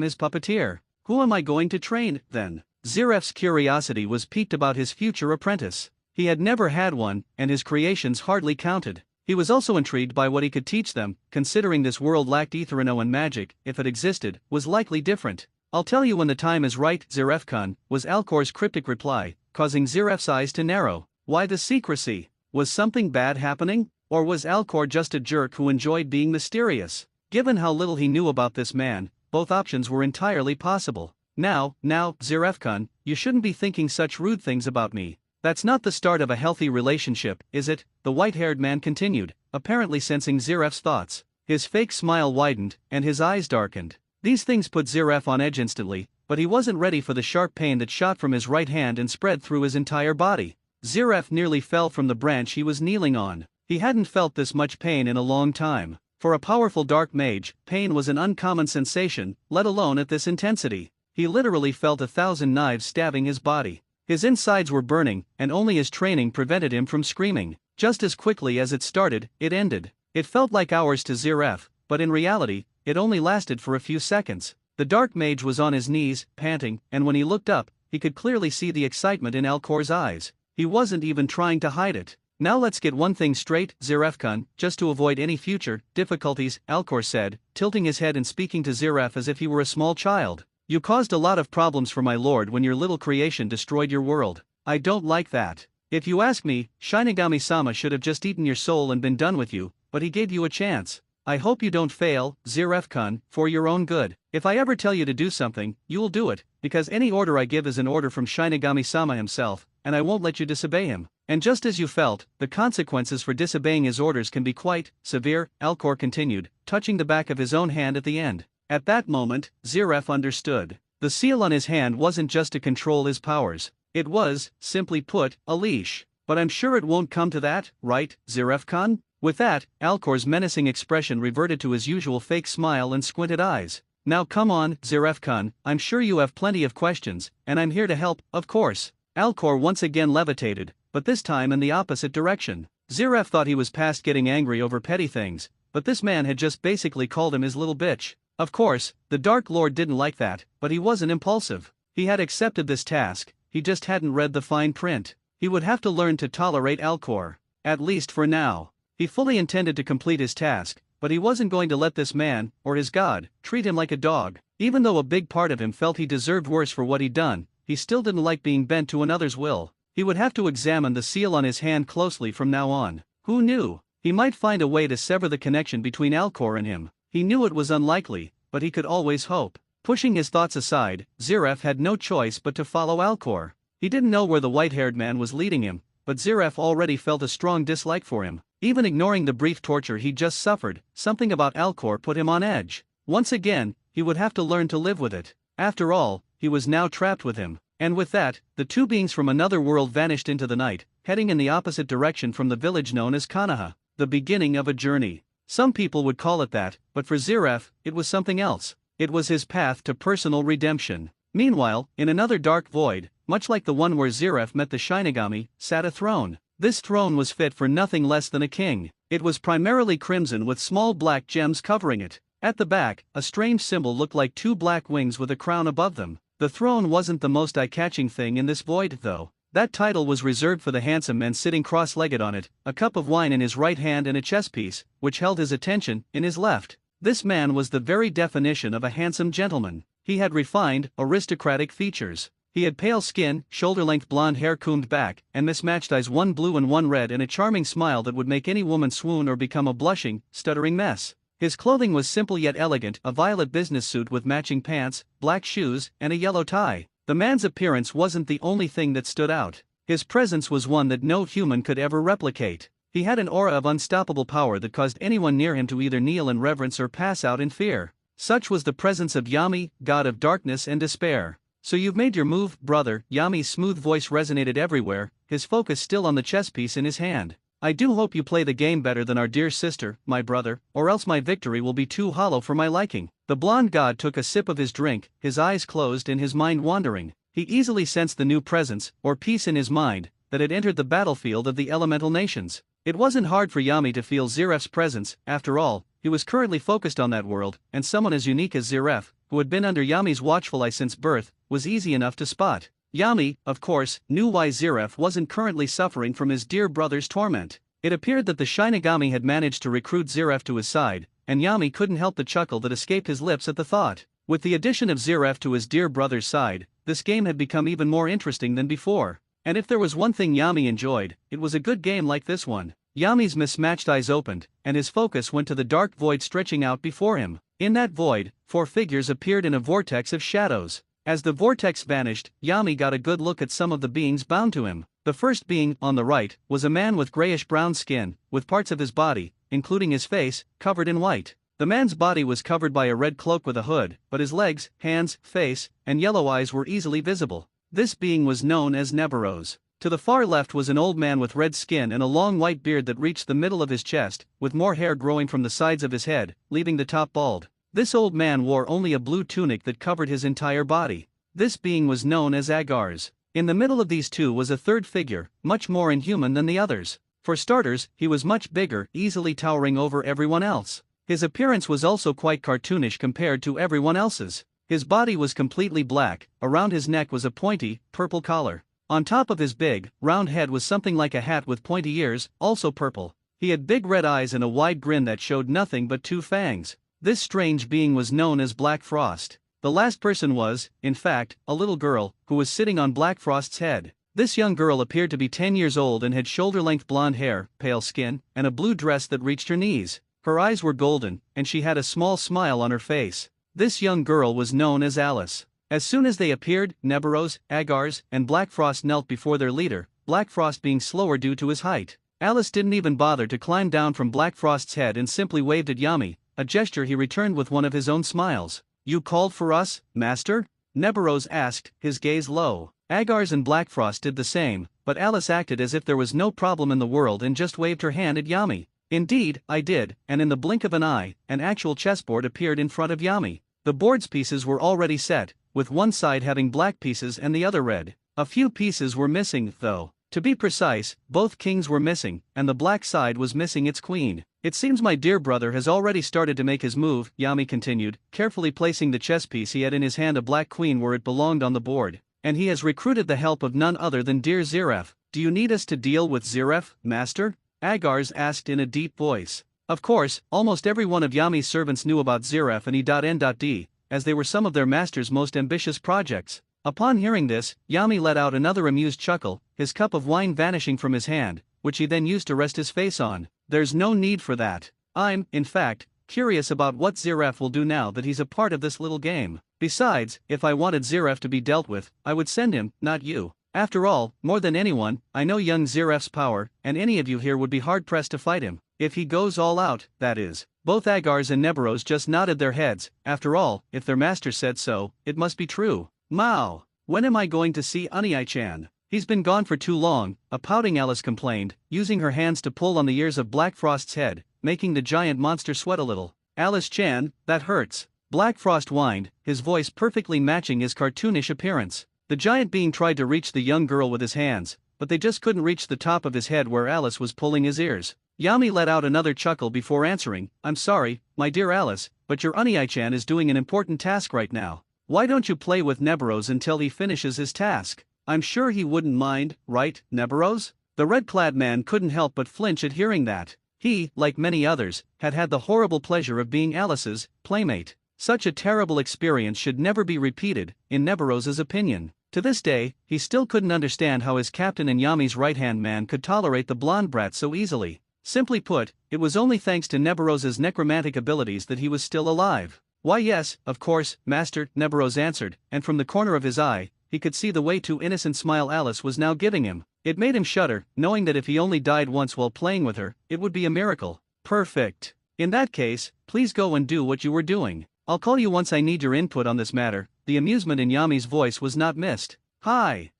his puppeteer. Who am I going to train, then? Zeref's curiosity was piqued about his future apprentice. He had never had one, and his creations hardly counted. He was also intrigued by what he could teach them, considering this world lacked Etherino and magic, if it existed, was likely different. I'll tell you when the time is right, Zeref-kun, was Alcor's cryptic reply, causing Zeref's eyes to narrow. Why the secrecy? Was something bad happening? Or was Alcor just a jerk who enjoyed being mysterious? Given how little he knew about this man, both options were entirely possible. Now, Zeref-kun, you shouldn't be thinking such rude things about me. That's not the start of a healthy relationship, is it? The white-haired man continued, apparently sensing Zeref's thoughts. His fake smile widened, and his eyes darkened. These things put Zeref on edge instantly, but he wasn't ready for the sharp pain that shot from his right hand and spread through his entire body. Zeref nearly fell from the branch he was kneeling on. He hadn't felt this much pain in a long time. For a powerful dark mage, pain was an uncommon sensation, let alone at this intensity. He literally felt 1,000 knives stabbing his body. His insides were burning, and only his training prevented him from screaming. Just as quickly as it started, it ended. It felt like hours to Zeref, but in reality, it only lasted for a few seconds. The dark mage was on his knees, panting, and when he looked up, he could clearly see the excitement in Alcor's eyes. He wasn't even trying to hide it. Now let's get one thing straight, Zeref-kun, just to avoid any future difficulties, Alcor said, tilting his head and speaking to Zeref as if he were a small child. You caused a lot of problems for my lord when your little creation destroyed your world. I don't like that. If you ask me, Shinigami-sama should have just eaten your soul and been done with you, but he gave you a chance. I hope you don't fail, Zeref-kun, for your own good. If I ever tell you to do something, you will do it, because any order I give is an order from Shinigami-sama himself, and I won't let you disobey him. And just as you felt, the consequences for disobeying his orders can be quite severe, Alcor continued, touching the back of his own hand at the end. At that moment, Zeref understood. The seal on his hand wasn't just to control his powers. It was, simply put, a leash. But I'm sure it won't come to that, right, Zeref-kun? With that, Alcor's menacing expression reverted to his usual fake smile and squinted eyes. Now come on, Zeref-kun, I'm sure you have plenty of questions, and I'm here to help, of course. Alcor once again levitated, but this time in the opposite direction. Zeref thought he was past getting angry over petty things, but this man had just basically called him his little bitch. Of course, the Dark Lord didn't like that, but he wasn't impulsive. He had accepted this task, he just hadn't read the fine print. He would have to learn to tolerate Alcor. At least for now. He fully intended to complete his task, but he wasn't going to let this man, or his god, treat him like a dog. Even though a big part of him felt he deserved worse for what he'd done, he still didn't like being bent to another's will. He would have to examine the seal on his hand closely from now on. Who knew? He might find a way to sever the connection between Alcor and him. He knew it was unlikely, but he could always hope. Pushing his thoughts aside, Zeref had no choice but to follow Alcor. He didn't know where the white-haired man was leading him, but Zeref already felt a strong dislike for him. Even ignoring the brief torture he'd just suffered, something about Alcor put him on edge. Once again, he would have to learn to live with it. After all, he was now trapped with him. And with that, the two beings from another world vanished into the night, heading in the opposite direction from the village known as Konoha. The beginning of a journey. Some people would call it that, but for Zeref, it was something else. It was his path to personal redemption. Meanwhile, in another dark void, much like the one where Zeref met the Shinigami, sat a throne. This throne was fit for nothing less than a king. It was primarily crimson with small black gems covering it. At the back, a strange symbol looked like two black wings with a crown above them. The throne wasn't the most eye-catching thing in this void, though. That title was reserved for the handsome man sitting cross-legged on it, a cup of wine in his right hand and a chess piece, which held his attention, in his left. This man was the very definition of a handsome gentleman. He had refined, aristocratic features. He had pale skin, shoulder-length blonde hair combed back, and mismatched eyes, one blue and one red, and a charming smile that would make any woman swoon or become a blushing, stuttering mess. His clothing was simple yet elegant, a violet business suit with matching pants, black shoes, and a yellow tie. The man's appearance wasn't the only thing that stood out. His presence was one that no human could ever replicate. He had an aura of unstoppable power that caused anyone near him to either kneel in reverence or pass out in fear. Such was the presence of Yami, god of darkness and despair. "So you've made your move, brother." Yami's smooth voice resonated everywhere, his focus still on the chess piece in his hand. "I do hope you play the game better than our dear sister, my brother, or else my victory will be too hollow for my liking." The blonde god took a sip of his drink, his eyes closed and his mind wandering. He easily sensed the new presence, or piece in his mind, that had entered the battlefield of the elemental nations. It wasn't hard for Yami to feel Zeref's presence. After all, he was currently focused on that world, and someone as unique as Zeref, who had been under Yami's watchful eye since birth, was easy enough to spot. Yami, of course, knew why Zeref wasn't currently suffering from his dear brother's torment. It appeared that the Shinigami had managed to recruit Zeref to his side, and Yami couldn't help the chuckle that escaped his lips at the thought. With the addition of Zeref to his dear brother's side, this game had become even more interesting than before. And if there was one thing Yami enjoyed, it was a good game like this one. Yami's mismatched eyes opened, and his focus went to the dark void stretching out before him. In that void, 4 figures appeared in a vortex of shadows. As the vortex vanished, Yami got a good look at some of the beings bound to him. The first being, on the right, was a man with grayish-brown skin, with parts of his body, including his face, covered in white. The man's body was covered by a red cloak with a hood, but his legs, hands, face, and yellow eyes were easily visible. This being was known as Neburos. To the far left was an old man with red skin and a long white beard that reached the middle of his chest, with more hair growing from the sides of his head, leaving the top bald. This old man wore only a blue tunic that covered his entire body. This being was known as Agars. In the middle of these two was a third figure, much more inhuman than the others. For starters, he was much bigger, easily towering over everyone else. His appearance was also quite cartoonish compared to everyone else's. His body was completely black, around his neck was a pointy, purple collar. On top of his big, round head was something like a hat with pointy ears, also purple. He had big red eyes and a wide grin that showed nothing but 2 fangs. This strange being was known as Black Frost. The last person was, in fact, a little girl, who was sitting on Black Frost's head. This young girl appeared to be 10 years old and had shoulder-length blonde hair, pale skin, and a blue dress that reached her knees. Her eyes were golden, and she had a small smile on her face. This young girl was known as Alice. As soon as they appeared, Neburos, Agars, and Black Frost knelt before their leader, Black Frost being slower due to his height. Alice didn't even bother to climb down from Black Frost's head and simply waved at Yami, a gesture he returned with one of his own smiles. "You called for us, master?" Neburos asked, his gaze low. Agars and Black Frost did the same, but Alice acted as if there was no problem in the world and just waved her hand at Yami. "Indeed, I did," and in the blink of an eye, an actual chessboard appeared in front of Yami. The board's pieces were already set, with one side having black pieces and the other red. A few pieces were missing, though. To be precise, both kings were missing, and the black side was missing its queen. "It seems my dear brother has already started to make his move," Yami continued, carefully placing the chess piece he had in his hand, a black queen, where it belonged on the board. "And he has recruited the help of none other than dear Zeref. Do you need us to deal with Zeref, master?" Agars asked in a deep voice. Of course, almost every one of Yami's servants knew about Zeref and E.N.D, as they were some of their master's most ambitious projects. Upon hearing this, Yami let out another amused chuckle, his cup of wine vanishing from his hand, which he then used to rest his face on. "There's no need for that. I'm, in fact, curious about what Zeref will do now that he's a part of this little game. Besides, if I wanted Zeref to be dealt with, I would send him, not you. After all, more than anyone, I know young Zeref's power, and any of you here would be hard-pressed to fight him. If he goes all out, that is." Both Agars and Neburos just nodded their heads. After all, if their master said so, it must be true. "Mao, when am I going to see Unai-chan? He's been gone for too long," a pouting Alice complained, using her hands to pull on the ears of Black Frost's head, making the giant monster sweat a little. "Alice-chan, that hurts." Black Frost whined, his voice perfectly matching his cartoonish appearance. The giant being tried to reach the young girl with his hands, but they just couldn't reach the top of his head where Alice was pulling his ears. Yami let out another chuckle before answering, "I'm sorry, my dear Alice, but your Unai-chan is doing an important task right now. Why don't you play with Neburos until he finishes his task? I'm sure he wouldn't mind, right, Neburos?" The red-clad man couldn't help but flinch at hearing that. He, like many others, had had the horrible pleasure of being Alice's playmate. Such a terrible experience should never be repeated, in Neburos's opinion. To this day, he still couldn't understand how his captain and Yami's right-hand man could tolerate the blonde brat so easily. Simply put, it was only thanks to Neburos's necromantic abilities that he was still alive. "Why yes, of course, master," Neburos answered, and from the corner of his eye, he could see the way too innocent smile Alice was now giving him. It made him shudder, knowing that if he only died once while playing with her, it would be a miracle. Perfect. In that case, please go and do what you were doing. I'll call you once I need your input on this matter. The amusement in Yami's voice was not missed. Hi,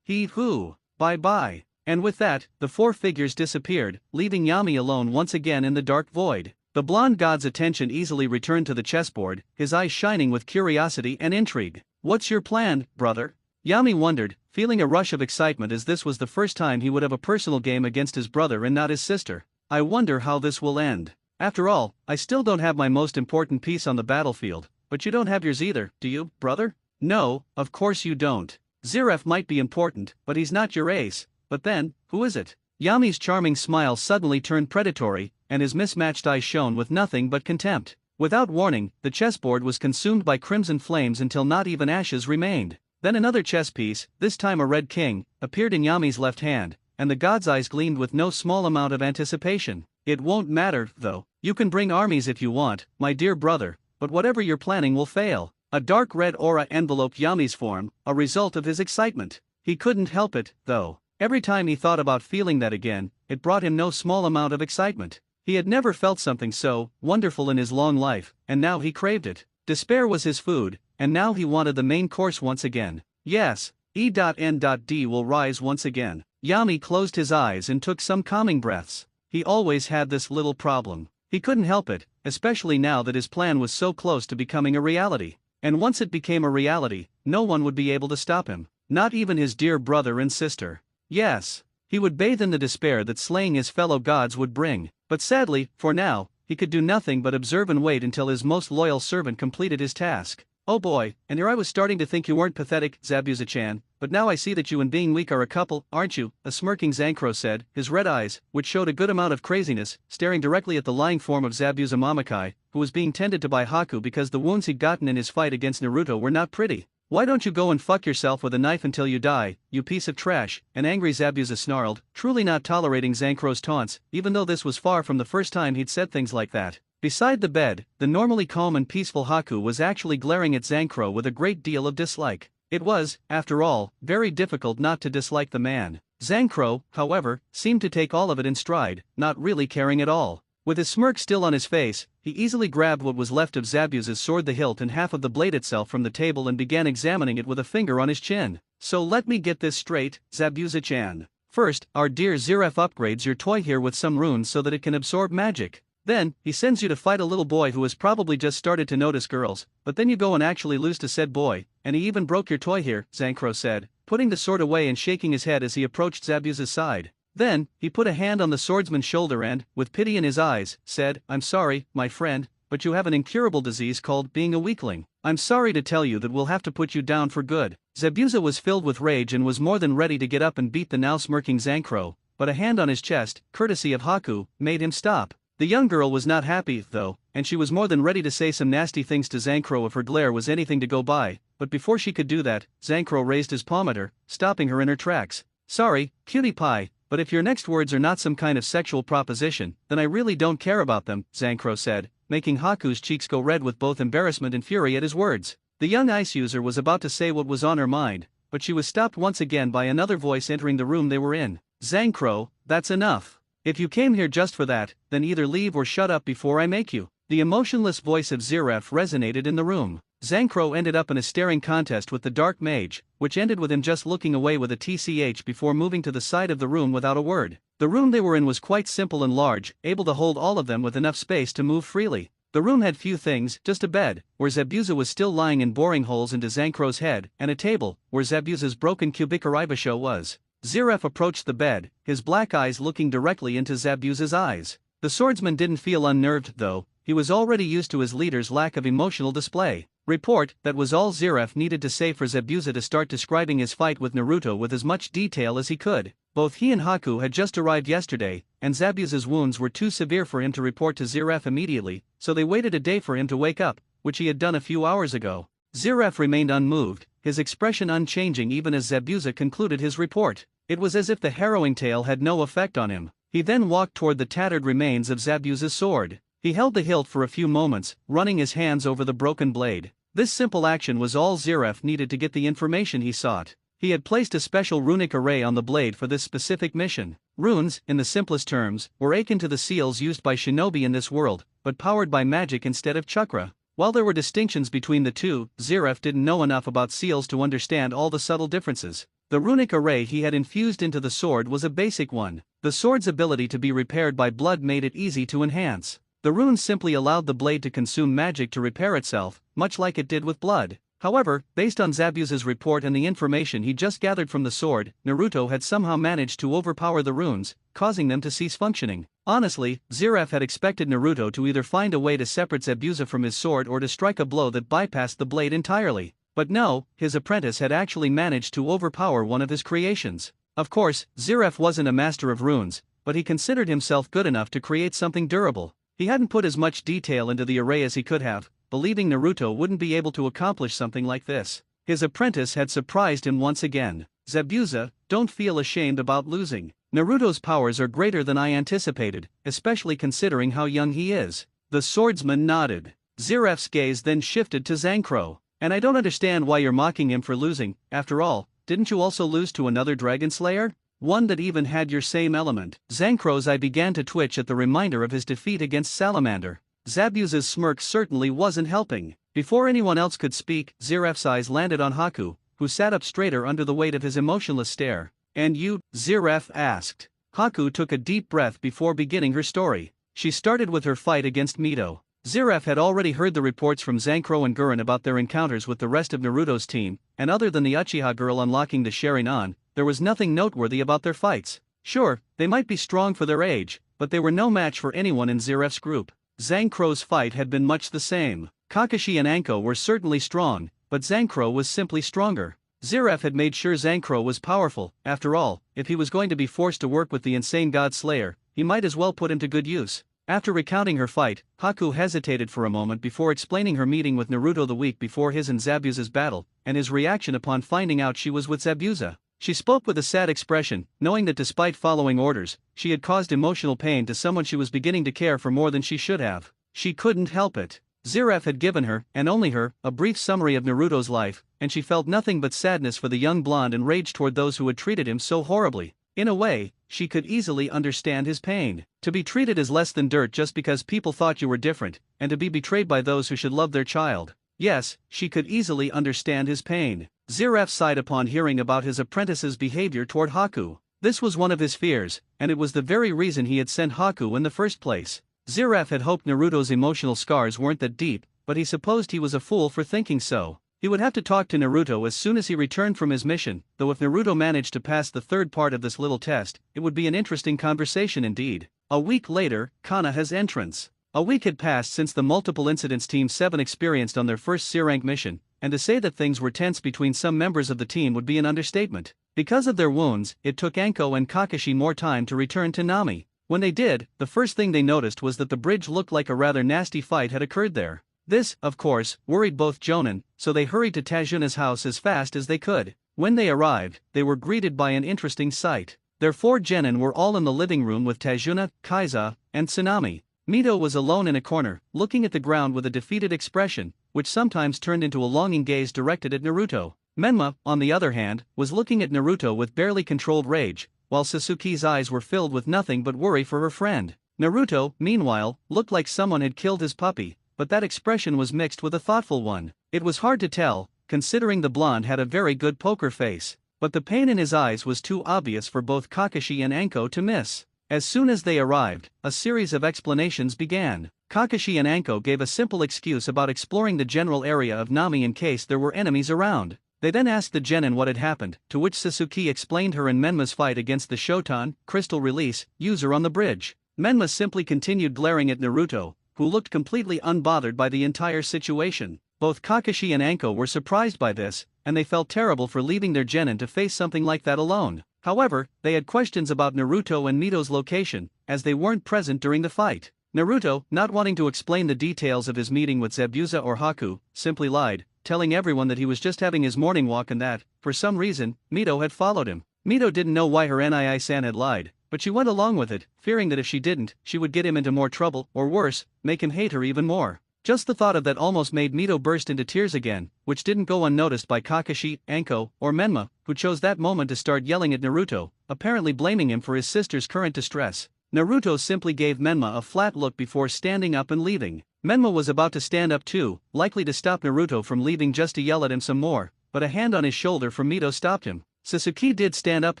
he-hoo, bye-bye. And with that, the four figures disappeared, leaving Yami alone once again in the dark void. The blonde god's attention easily returned to the chessboard, his eyes shining with curiosity and intrigue. What's your plan, brother? Yami wondered, feeling a rush of excitement as this was the first time he would have a personal game against his brother and not his sister. I wonder how this will end. After all, I still don't have my most important piece on the battlefield, but you don't have yours either, do you, brother? No, of course you don't. Zeref might be important, but he's not your ace. But then, who is it? Yami's charming smile suddenly turned predatory, and his mismatched eyes shone with nothing but contempt. Without warning, the chessboard was consumed by crimson flames until not even ashes remained. Then another chess piece, this time a red king, appeared in Yami's left hand, and the god's eyes gleamed with no small amount of anticipation. It won't matter, though. You can bring armies if you want, my dear brother, but whatever you're planning will fail. A dark red aura enveloped Yami's form, a result of his excitement. He couldn't help it, though. Every time he thought about feeling that again, it brought him no small amount of excitement. He had never felt something so wonderful in his long life, and now he craved it. Despair was his food, and now he wanted the main course once again. Yes, E.N.D will rise once again. Yami closed his eyes and took some calming breaths. He always had this little problem. He couldn't help it, especially now that his plan was so close to becoming a reality. And once it became a reality, no one would be able to stop him. Not even his dear brother and sister. Yes, he would bathe in the despair that slaying his fellow gods would bring. But sadly, for now, he could do nothing but observe and wait until his most loyal servant completed his task. Oh boy, and here I was starting to think you weren't pathetic, Zabuza-chan, but now I see that you and being weak are a couple, aren't you? A smirking Zankro said, his red eyes, which showed a good amount of craziness, staring directly at the lying form of Zabuza Mamakai, who was being tended to by Haku because the wounds he'd gotten in his fight against Naruto were not pretty. Why don't you go and fuck yourself with a knife until you die, you piece of trash? An angry Zabuza snarled, truly not tolerating Zankro's taunts, even though this was far from the first time he'd said things like that. Beside the bed, the normally calm and peaceful Haku was actually glaring at Zankro with a great deal of dislike. It was, after all, very difficult not to dislike the man. Zankro, however, seemed to take all of it in stride, not really caring at all. With his smirk still on his face, he easily grabbed what was left of Zabuza's sword, the hilt and half of the blade itself, from the table and began examining it with a finger on his chin. So let me get this straight, Zabuza-chan. First, our dear Zeref upgrades your toy here with some runes so that it can absorb magic. Then, he sends you to fight a little boy who has probably just started to notice girls, but then you go and actually lose to said boy, and he even broke your toy here, Zankro said, putting the sword away and shaking his head as he approached Zabuza's side. Then, he put a hand on the swordsman's shoulder and, with pity in his eyes, said, I'm sorry, my friend, but you have an incurable disease called being a weakling. I'm sorry to tell you that we'll have to put you down for good. Zabuza was filled with rage and was more than ready to get up and beat the now smirking Zankro, but a hand on his chest, courtesy of Haku, made him stop. The young girl was not happy, though, and she was more than ready to say some nasty things to Zankro if her glare was anything to go by, but before she could do that, Zankro raised his palm at her, stopping her in her tracks. Sorry, cutie pie, but if your next words are not some kind of sexual proposition, then I really don't care about them, Zankro said, making Haku's cheeks go red with both embarrassment and fury at his words. The young ice user was about to say what was on her mind, but she was stopped once again by another voice entering the room they were in. Zankro, that's enough. If you came here just for that, then either leave or shut up before I make you. The emotionless voice of Zeref resonated in the room. Zankro ended up in a staring contest with the Dark Mage, which ended with him just looking away with a TCH before moving to the side of the room without a word. The room they were in was quite simple and large, able to hold all of them with enough space to move freely. The room had few things, just a bed, where Zabuza was still lying and boring holes into Zankro's head, and a table, where Zabuza's broken Kubikaraibasho was. Zeref approached the bed, his black eyes looking directly into Zabuza's eyes. The swordsman didn't feel unnerved though, he was already used to his leader's lack of emotional display. Report, that was all Zeref needed to say for Zabuza to start describing his fight with Naruto with as much detail as he could. Both he and Haku had just arrived yesterday, and Zabuza's wounds were too severe for him to report to Zeref immediately, so they waited a day for him to wake up, which he had done a few hours ago. Zeref remained unmoved, his expression unchanging even as Zabuza concluded his report. It was as if the harrowing tale had no effect on him. He then walked toward the tattered remains of Zabuza's sword. He held the hilt for a few moments, running his hands over the broken blade. This simple action was all Zeref needed to get the information he sought. He had placed a special runic array on the blade for this specific mission. Runes, in the simplest terms, were akin to the seals used by shinobi in this world, but powered by magic instead of chakra. While there were distinctions between the two, Zeref didn't know enough about seals to understand all the subtle differences. The runic array he had infused into the sword was a basic one. The sword's ability to be repaired by blood made it easy to enhance. The runes simply allowed the blade to consume magic to repair itself, much like it did with blood. However, based on Zabuza's report and the information he just gathered from the sword, Naruto had somehow managed to overpower the runes, causing them to cease functioning. Honestly, Zeref had expected Naruto to either find a way to separate Zabuza from his sword or to strike a blow that bypassed the blade entirely. But no, his apprentice had actually managed to overpower one of his creations. Of course, Zeref wasn't a master of runes, but he considered himself good enough to create something durable. He hadn't put as much detail into the array as he could have, believing Naruto wouldn't be able to accomplish something like this. His apprentice had surprised him once again. Zabuza, don't feel ashamed about losing. Naruto's powers are greater than I anticipated, especially considering how young he is. The swordsman nodded. Zeref's gaze then shifted to Zankro. And I don't understand why you're mocking him for losing. After all, didn't you also lose to another Dragon Slayer? One that even had your same element. Zankro's eye began to twitch at the reminder of his defeat against Salamander. Zabuza's smirk certainly wasn't helping. Before anyone else could speak, Zeref's eyes landed on Haku, who sat up straighter under the weight of his emotionless stare. And you? Zeref asked. Haku took a deep breath before beginning her story. She started with her fight against Mito. Zeref had already heard the reports from Zankro and Gurren about their encounters with the rest of Naruto's team, and other than the Uchiha girl unlocking the Sharingan, there was nothing noteworthy about their fights. Sure, they might be strong for their age, but they were no match for anyone in Zeref's group. Zankro's fight had been much the same. Kakashi and Anko were certainly strong, but Zankro was simply stronger. Zeref had made sure Zankro was powerful. After all, if he was going to be forced to work with the insane God Slayer, he might as well put him to good use. After recounting her fight, Haku hesitated for a moment before explaining her meeting with Naruto the week before his and Zabuza's battle, and his reaction upon finding out she was with Zabuza. She spoke with a sad expression, knowing that despite following orders, she had caused emotional pain to someone she was beginning to care for more than she should have. She couldn't help it. Zeref had given her, and only her, a brief summary of Naruto's life, and she felt nothing but sadness for the young blonde and rage toward those who had treated him so horribly. In a way, she could easily understand his pain. To be treated as less than dirt just because people thought you were different, and to be betrayed by those who should love their child. Yes, she could easily understand his pain. Zeref sighed upon hearing about his apprentice's behavior toward Haku. This was one of his fears, and it was the very reason he had sent Haku in the first place. Zeref had hoped Naruto's emotional scars weren't that deep, but he supposed he was a fool for thinking so. He would have to talk to Naruto as soon as he returned from his mission, though if Naruto managed to pass the third part of this little test, it would be an interesting conversation indeed. A week later, Konoha's entrance. A week had passed since the multiple incidents Team 7 experienced on their first C-rank mission, and to say that things were tense between some members of the team would be an understatement. Because of their wounds, it took Anko and Kakashi more time to return to Nami. When they did, the first thing they noticed was that the bridge looked like a rather nasty fight had occurred there. This, of course, worried both Jonin, so they hurried to Tajuna's house as fast as they could. When they arrived, they were greeted by an interesting sight. Their 4 genin were all in the living room with Tajuna, Kaiza, and Tsunami. Mito was alone in a corner, looking at the ground with a defeated expression, which sometimes turned into a longing gaze directed at Naruto. Menma, on the other hand, was looking at Naruto with barely controlled rage, while Sasuke's eyes were filled with nothing but worry for her friend. Naruto, meanwhile, looked like someone had killed his puppy, but that expression was mixed with a thoughtful one. It was hard to tell, considering the blonde had a very good poker face, but the pain in his eyes was too obvious for both Kakashi and Anko to miss. As soon as they arrived, a series of explanations began. Kakashi and Anko gave a simple excuse about exploring the general area of Nami in case there were enemies around. They then asked the genin what had happened, to which Sasuke explained her and Menma's fight against the Shotan, crystal release, user on the bridge. Menma simply continued glaring at Naruto, who looked completely unbothered by the entire situation. Both Kakashi and Anko were surprised by this, and they felt terrible for leaving their genin to face something like that alone. However, they had questions about Naruto and Mito's location, as they weren't present during the fight. Naruto, not wanting to explain the details of his meeting with Zabuza or Haku, simply lied, telling everyone that he was just having his morning walk and that, for some reason, Mito had followed him. Mito didn't know why her Nii-san had lied, but she went along with it, fearing that if she didn't, she would get him into more trouble, or worse, make him hate her even more. Just the thought of that almost made Mito burst into tears again, which didn't go unnoticed by Kakashi, Anko, or Menma, who chose that moment to start yelling at Naruto, apparently blaming him for his sister's current distress. Naruto simply gave Menma a flat look before standing up and leaving. Menma was about to stand up too, likely to stop Naruto from leaving just to yell at him some more, but a hand on his shoulder from Mito stopped him. Sasuke did stand up,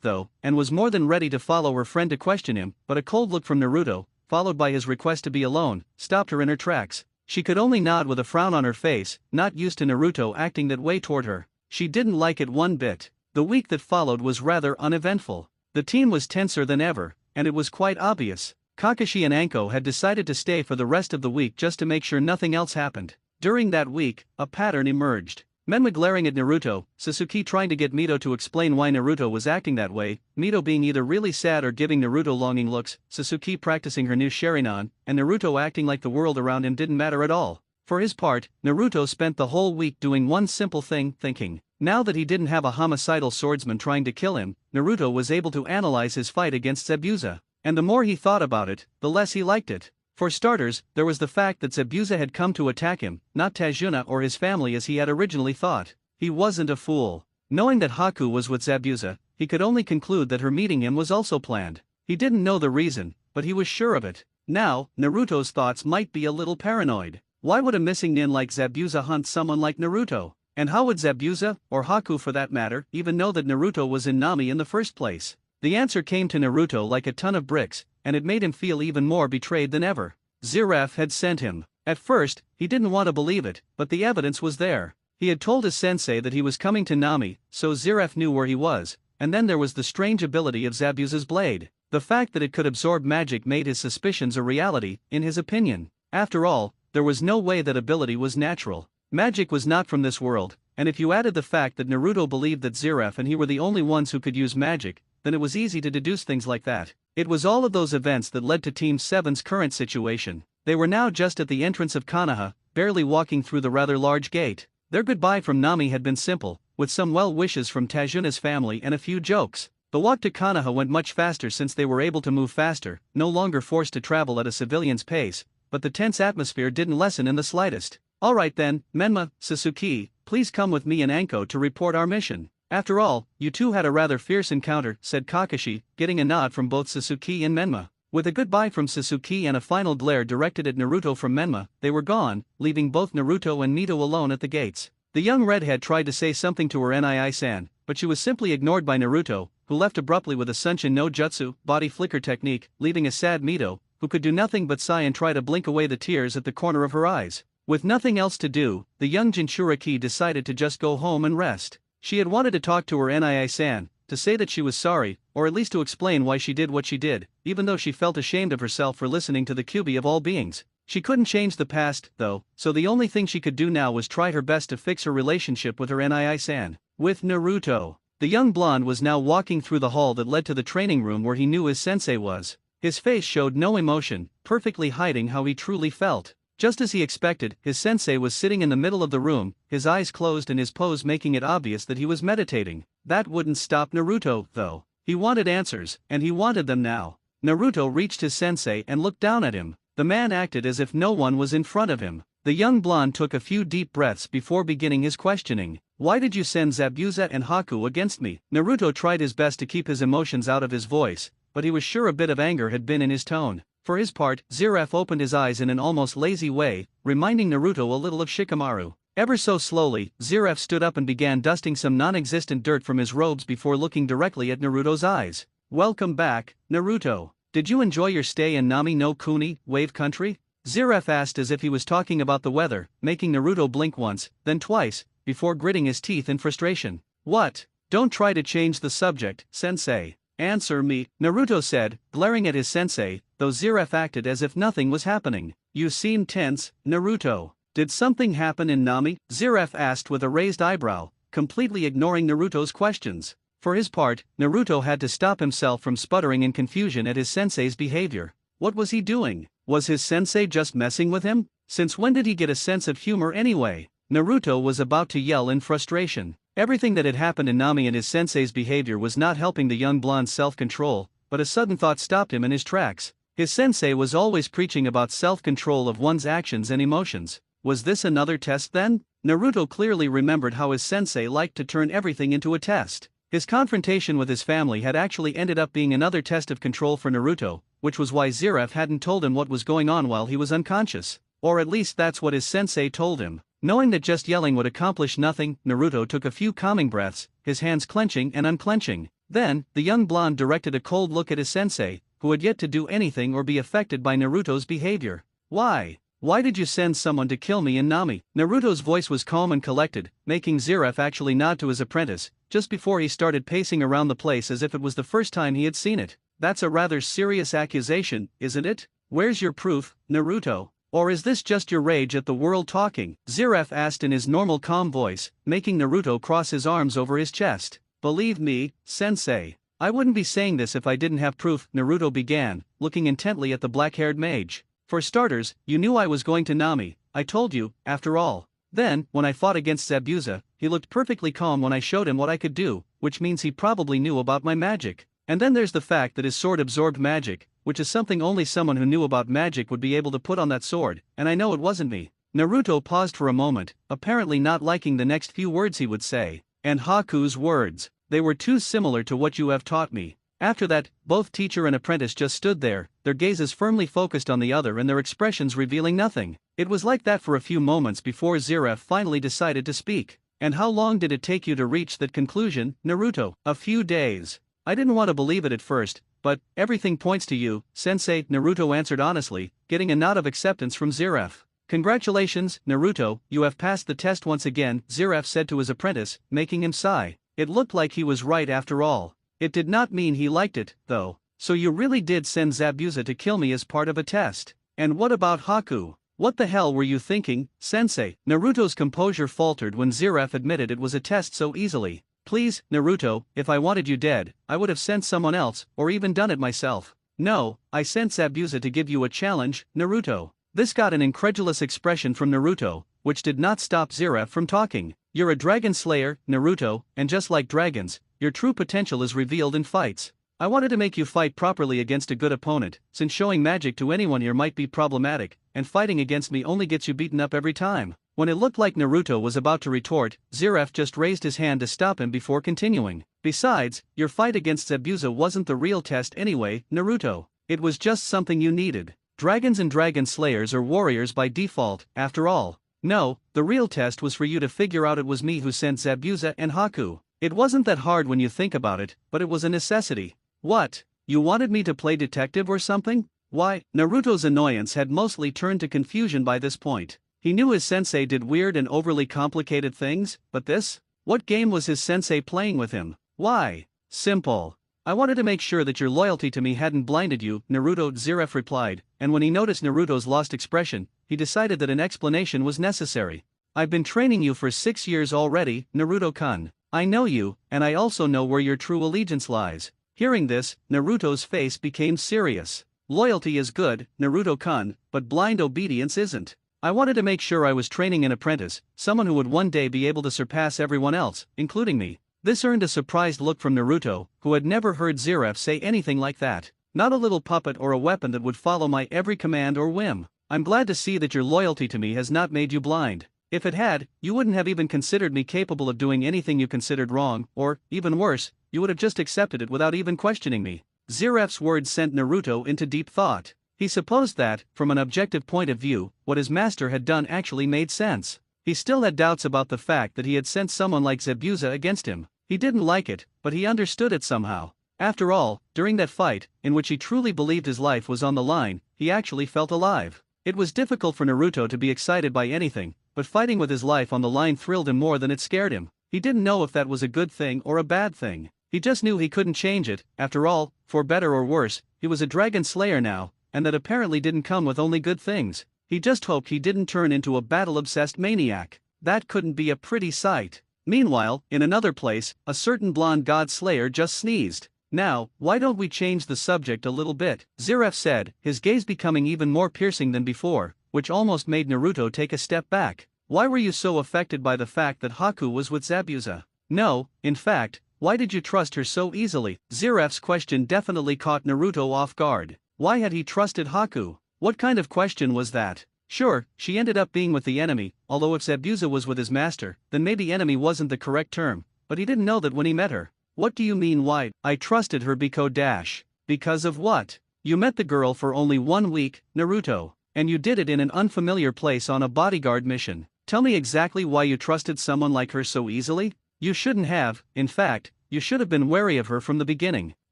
though, and was more than ready to follow her friend to question him, but a cold look from Naruto, followed by his request to be alone, stopped her in her tracks. She could only nod with a frown on her face, not used to Naruto acting that way toward her. She didn't like it one bit. The week that followed was rather uneventful. The team was tenser than ever, and it was quite obvious. Kakashi and Anko had decided to stay for the rest of the week just to make sure nothing else happened. During that week, a pattern emerged. Menma glaring at Naruto, Sasuke trying to get Mito to explain why Naruto was acting that way, Mito being either really sad or giving Naruto longing looks, Sasuke practicing her new Sharingan, and Naruto acting like the world around him didn't matter at all. For his part, Naruto spent the whole week doing one simple thing, thinking. Now that he didn't have a homicidal swordsman trying to kill him, Naruto was able to analyze his fight against Zabuza. And the more he thought about it, the less he liked it. For starters, there was the fact that Zabuza had come to attack him, not Tajuna or his family as he had originally thought. He wasn't a fool. Knowing that Haku was with Zabuza, he could only conclude that her meeting him was also planned. He didn't know the reason, but he was sure of it. Now, Naruto's thoughts might be a little paranoid. Why would a missing nin like Zabuza hunt someone like Naruto? And how would Zabuza, or Haku for that matter, even know that Naruto was in Nami in the first place? The answer came to Naruto like a ton of bricks, and it made him feel even more betrayed than ever. Zeref had sent him. At first, he didn't want to believe it, but the evidence was there. He had told his sensei that he was coming to Nami, so Zeref knew where he was, and then there was the strange ability of Zabuza's blade. The fact that it could absorb magic made his suspicions a reality, in his opinion. After all, there was no way that ability was natural. Magic was not from this world, and if you added the fact that Naruto believed that Zeref and he were the only ones who could use magic, then it was easy to deduce things like that. It was all of those events that led to Team 7's current situation. They were now just at the entrance of Konoha, barely walking through the rather large gate. Their goodbye from Nami had been simple, with some well wishes from Tajuna's family and a few jokes. The walk to Konoha went much faster since they were able to move faster, no longer forced to travel at a civilian's pace, but the tense atmosphere didn't lessen in the slightest. Alright then, Menma, Sasuke, please come with me and Anko to report our mission. After all, you two had a rather fierce encounter, said Kakashi, getting a nod from both Sasuke and Menma. With a goodbye from Sasuke and a final glare directed at Naruto from Menma, they were gone, leaving both Naruto and Mito alone at the gates. The young redhead tried to say something to her Nii-san, but she was simply ignored by Naruto, who left abruptly with a Sunshin no Jutsu, body flicker technique, leaving a sad Mito, who could do nothing but sigh and try to blink away the tears at the corner of her eyes. With nothing else to do, the young Jinchuriki decided to just go home and rest. She had wanted to talk to her Nii-san, to say that she was sorry, or at least to explain why she did what she did, even though she felt ashamed of herself for listening to the Kyuubi of all beings. She couldn't change the past, though, so the only thing she could do now was try her best to fix her relationship with her Nii-san. With Naruto. The young blonde was now walking through the hall that led to the training room where he knew his sensei was. His face showed no emotion, perfectly hiding how he truly felt. Just as he expected, his sensei was sitting in the middle of the room, his eyes closed and his pose making it obvious that he was meditating. That wouldn't stop Naruto, though. He wanted answers, and he wanted them now. Naruto reached his sensei and looked down at him. The man acted as if no one was in front of him. The young blonde took a few deep breaths before beginning his questioning. Why did you send Zabuza and Haku against me? Naruto tried his best to keep his emotions out of his voice, but he was sure a bit of anger had been in his tone. For his part, Zeref opened his eyes in an almost lazy way, reminding Naruto a little of Shikamaru. Ever so slowly, Zeref stood up and began dusting some non-existent dirt from his robes before looking directly at Naruto's eyes. Welcome back, Naruto. Did you enjoy your stay in Nami no Kuni, Wave Country? Zeref asked as if he was talking about the weather, making Naruto blink once, then twice, before gritting his teeth in frustration. What? Don't try to change the subject, sensei. Answer me, Naruto said, glaring at his sensei, though Zeref acted as if nothing was happening. You seem tense, Naruto. Did something happen in Nami? Zeref asked with a raised eyebrow, completely ignoring Naruto's questions. For his part, Naruto had to stop himself from sputtering in confusion at his sensei's behavior. What was he doing? Was his sensei just messing with him? Since when did he get a sense of humor anyway? Naruto was about to yell in frustration. Everything that had happened in Nami and his sensei's behavior was not helping the young blonde's self-control, but a sudden thought stopped him in his tracks. His sensei was always preaching about self-control of one's actions and emotions. Was this another test then? Naruto clearly remembered how his sensei liked to turn everything into a test. His confrontation with his family had actually ended up being another test of control for Naruto, which was why Zeref hadn't told him what was going on while he was unconscious. Or at least that's what his sensei told him. Knowing that just yelling would accomplish nothing, Naruto took a few calming breaths, his hands clenching and unclenching. Then, the young blonde directed a cold look at his sensei, who had yet to do anything or be affected by Naruto's behavior. Why? Why did you send someone to kill me and Nami? Naruto's voice was calm and collected, making Zeref actually nod to his apprentice, just before he started pacing around the place as if it was the first time he had seen it. That's a rather serious accusation, isn't it? Where's your proof, Naruto? Or is this just your rage at the world talking? Zeref asked in his normal calm voice, making Naruto cross his arms over his chest. Believe me, sensei. I wouldn't be saying this if I didn't have proof, Naruto began, looking intently at the black-haired mage. For starters, you knew I was going to Nami, I told you, after all. Then, when I fought against Zabuza, he looked perfectly calm when I showed him what I could do, which means he probably knew about my magic. And then there's the fact that his sword absorbed magic, which is something only someone who knew about magic would be able to put on that sword, and I know it wasn't me. Naruto paused for a moment, apparently not liking the next few words he would say. And Haku's words. They were too similar to what you have taught me. After that, both teacher and apprentice just stood there, their gazes firmly focused on the other and their expressions revealing nothing. It was like that for a few moments before Zeref finally decided to speak. And how long did it take you to reach that conclusion, Naruto? A few days. I didn't want to believe it at first, but everything points to you, sensei, Naruto answered honestly, getting a nod of acceptance from Zeref. Congratulations, Naruto, you have passed the test once again, Zeref said to his apprentice, making him sigh. It looked like he was right after all. It did not mean he liked it, though. So you really did send Zabuza to kill me as part of a test. And what about Haku? What the hell were you thinking, sensei? Naruto's composure faltered when Zeref admitted it was a test so easily. Please, Naruto, if I wanted you dead, I would have sent someone else, or even done it myself. No, I sent Zabuza to give you a challenge, Naruto. This got an incredulous expression from Naruto, which did not stop Zeref from talking. You're a dragon slayer, Naruto, and just like dragons, your true potential is revealed in fights. I wanted to make you fight properly against a good opponent, since showing magic to anyone here might be problematic, and fighting against me only gets you beaten up every time. When it looked like Naruto was about to retort, Zeref just raised his hand to stop him before continuing. Besides, your fight against Zabuza wasn't the real test anyway, Naruto. It was just something you needed. Dragons and dragon slayers are warriors by default, after all. No, the real test was for you to figure out it was me who sent Zabuza and Haku. It wasn't that hard when you think about it, but it was a necessity. What? You wanted me to play detective or something? Why? Naruto's annoyance had mostly turned to confusion by this point. He knew his sensei did weird and overly complicated things, but this? What game was his sensei playing with him? Why? Simple. I wanted to make sure that your loyalty to me hadn't blinded you, Naruto, Zeref replied, and when he noticed Naruto's lost expression, he decided that an explanation was necessary. I've been training you for 6 years already, Naruto-kun. I know you, and I also know where your true allegiance lies. Hearing this, Naruto's face became serious. Loyalty is good, Naruto-kun, but blind obedience isn't. I wanted to make sure I was training an apprentice, someone who would one day be able to surpass everyone else, including me. This earned a surprised look from Naruto, who had never heard Zeref say anything like that. Not a little puppet or a weapon that would follow my every command or whim. I'm glad to see that your loyalty to me has not made you blind. If it had, you wouldn't have even considered me capable of doing anything you considered wrong, or, even worse, you would have just accepted it without even questioning me. Zeref's words sent Naruto into deep thought. He supposed that, from an objective point of view, what his master had done actually made sense. He still had doubts about the fact that he had sent someone like Zabuza against him. He didn't like it, but he understood it somehow. After all, during that fight, in which he truly believed his life was on the line, he actually felt alive. It was difficult for Naruto to be excited by anything, but fighting with his life on the line thrilled him more than it scared him. He didn't know if that was a good thing or a bad thing. He just knew he couldn't change it. After all, for better or worse, he was a dragon slayer now, and that apparently didn't come with only good things. He just hoped he didn't turn into a battle-obsessed maniac. That couldn't be a pretty sight. Meanwhile, in another place, a certain blonde god slayer just sneezed. Now, why don't we change the subject a little bit? Zeref said, his gaze becoming even more piercing than before, which almost made Naruto take a step back. Why were you so affected by the fact that Haku was with Zabuza? No, in fact, why did you trust her so easily? Zeref's question definitely caught Naruto off guard. Why had he trusted Haku? What kind of question was that? Sure, she ended up being with the enemy, although if Zabuza was with his master, then maybe enemy wasn't the correct term, but he didn't know that when he met her. What do you mean why? I trusted her because of what? You met the girl for only 1 week, Naruto, and you did it in an unfamiliar place on a bodyguard mission. Tell me exactly why you trusted someone like her so easily? You shouldn't have, in fact, you should have been wary of her from the beginning,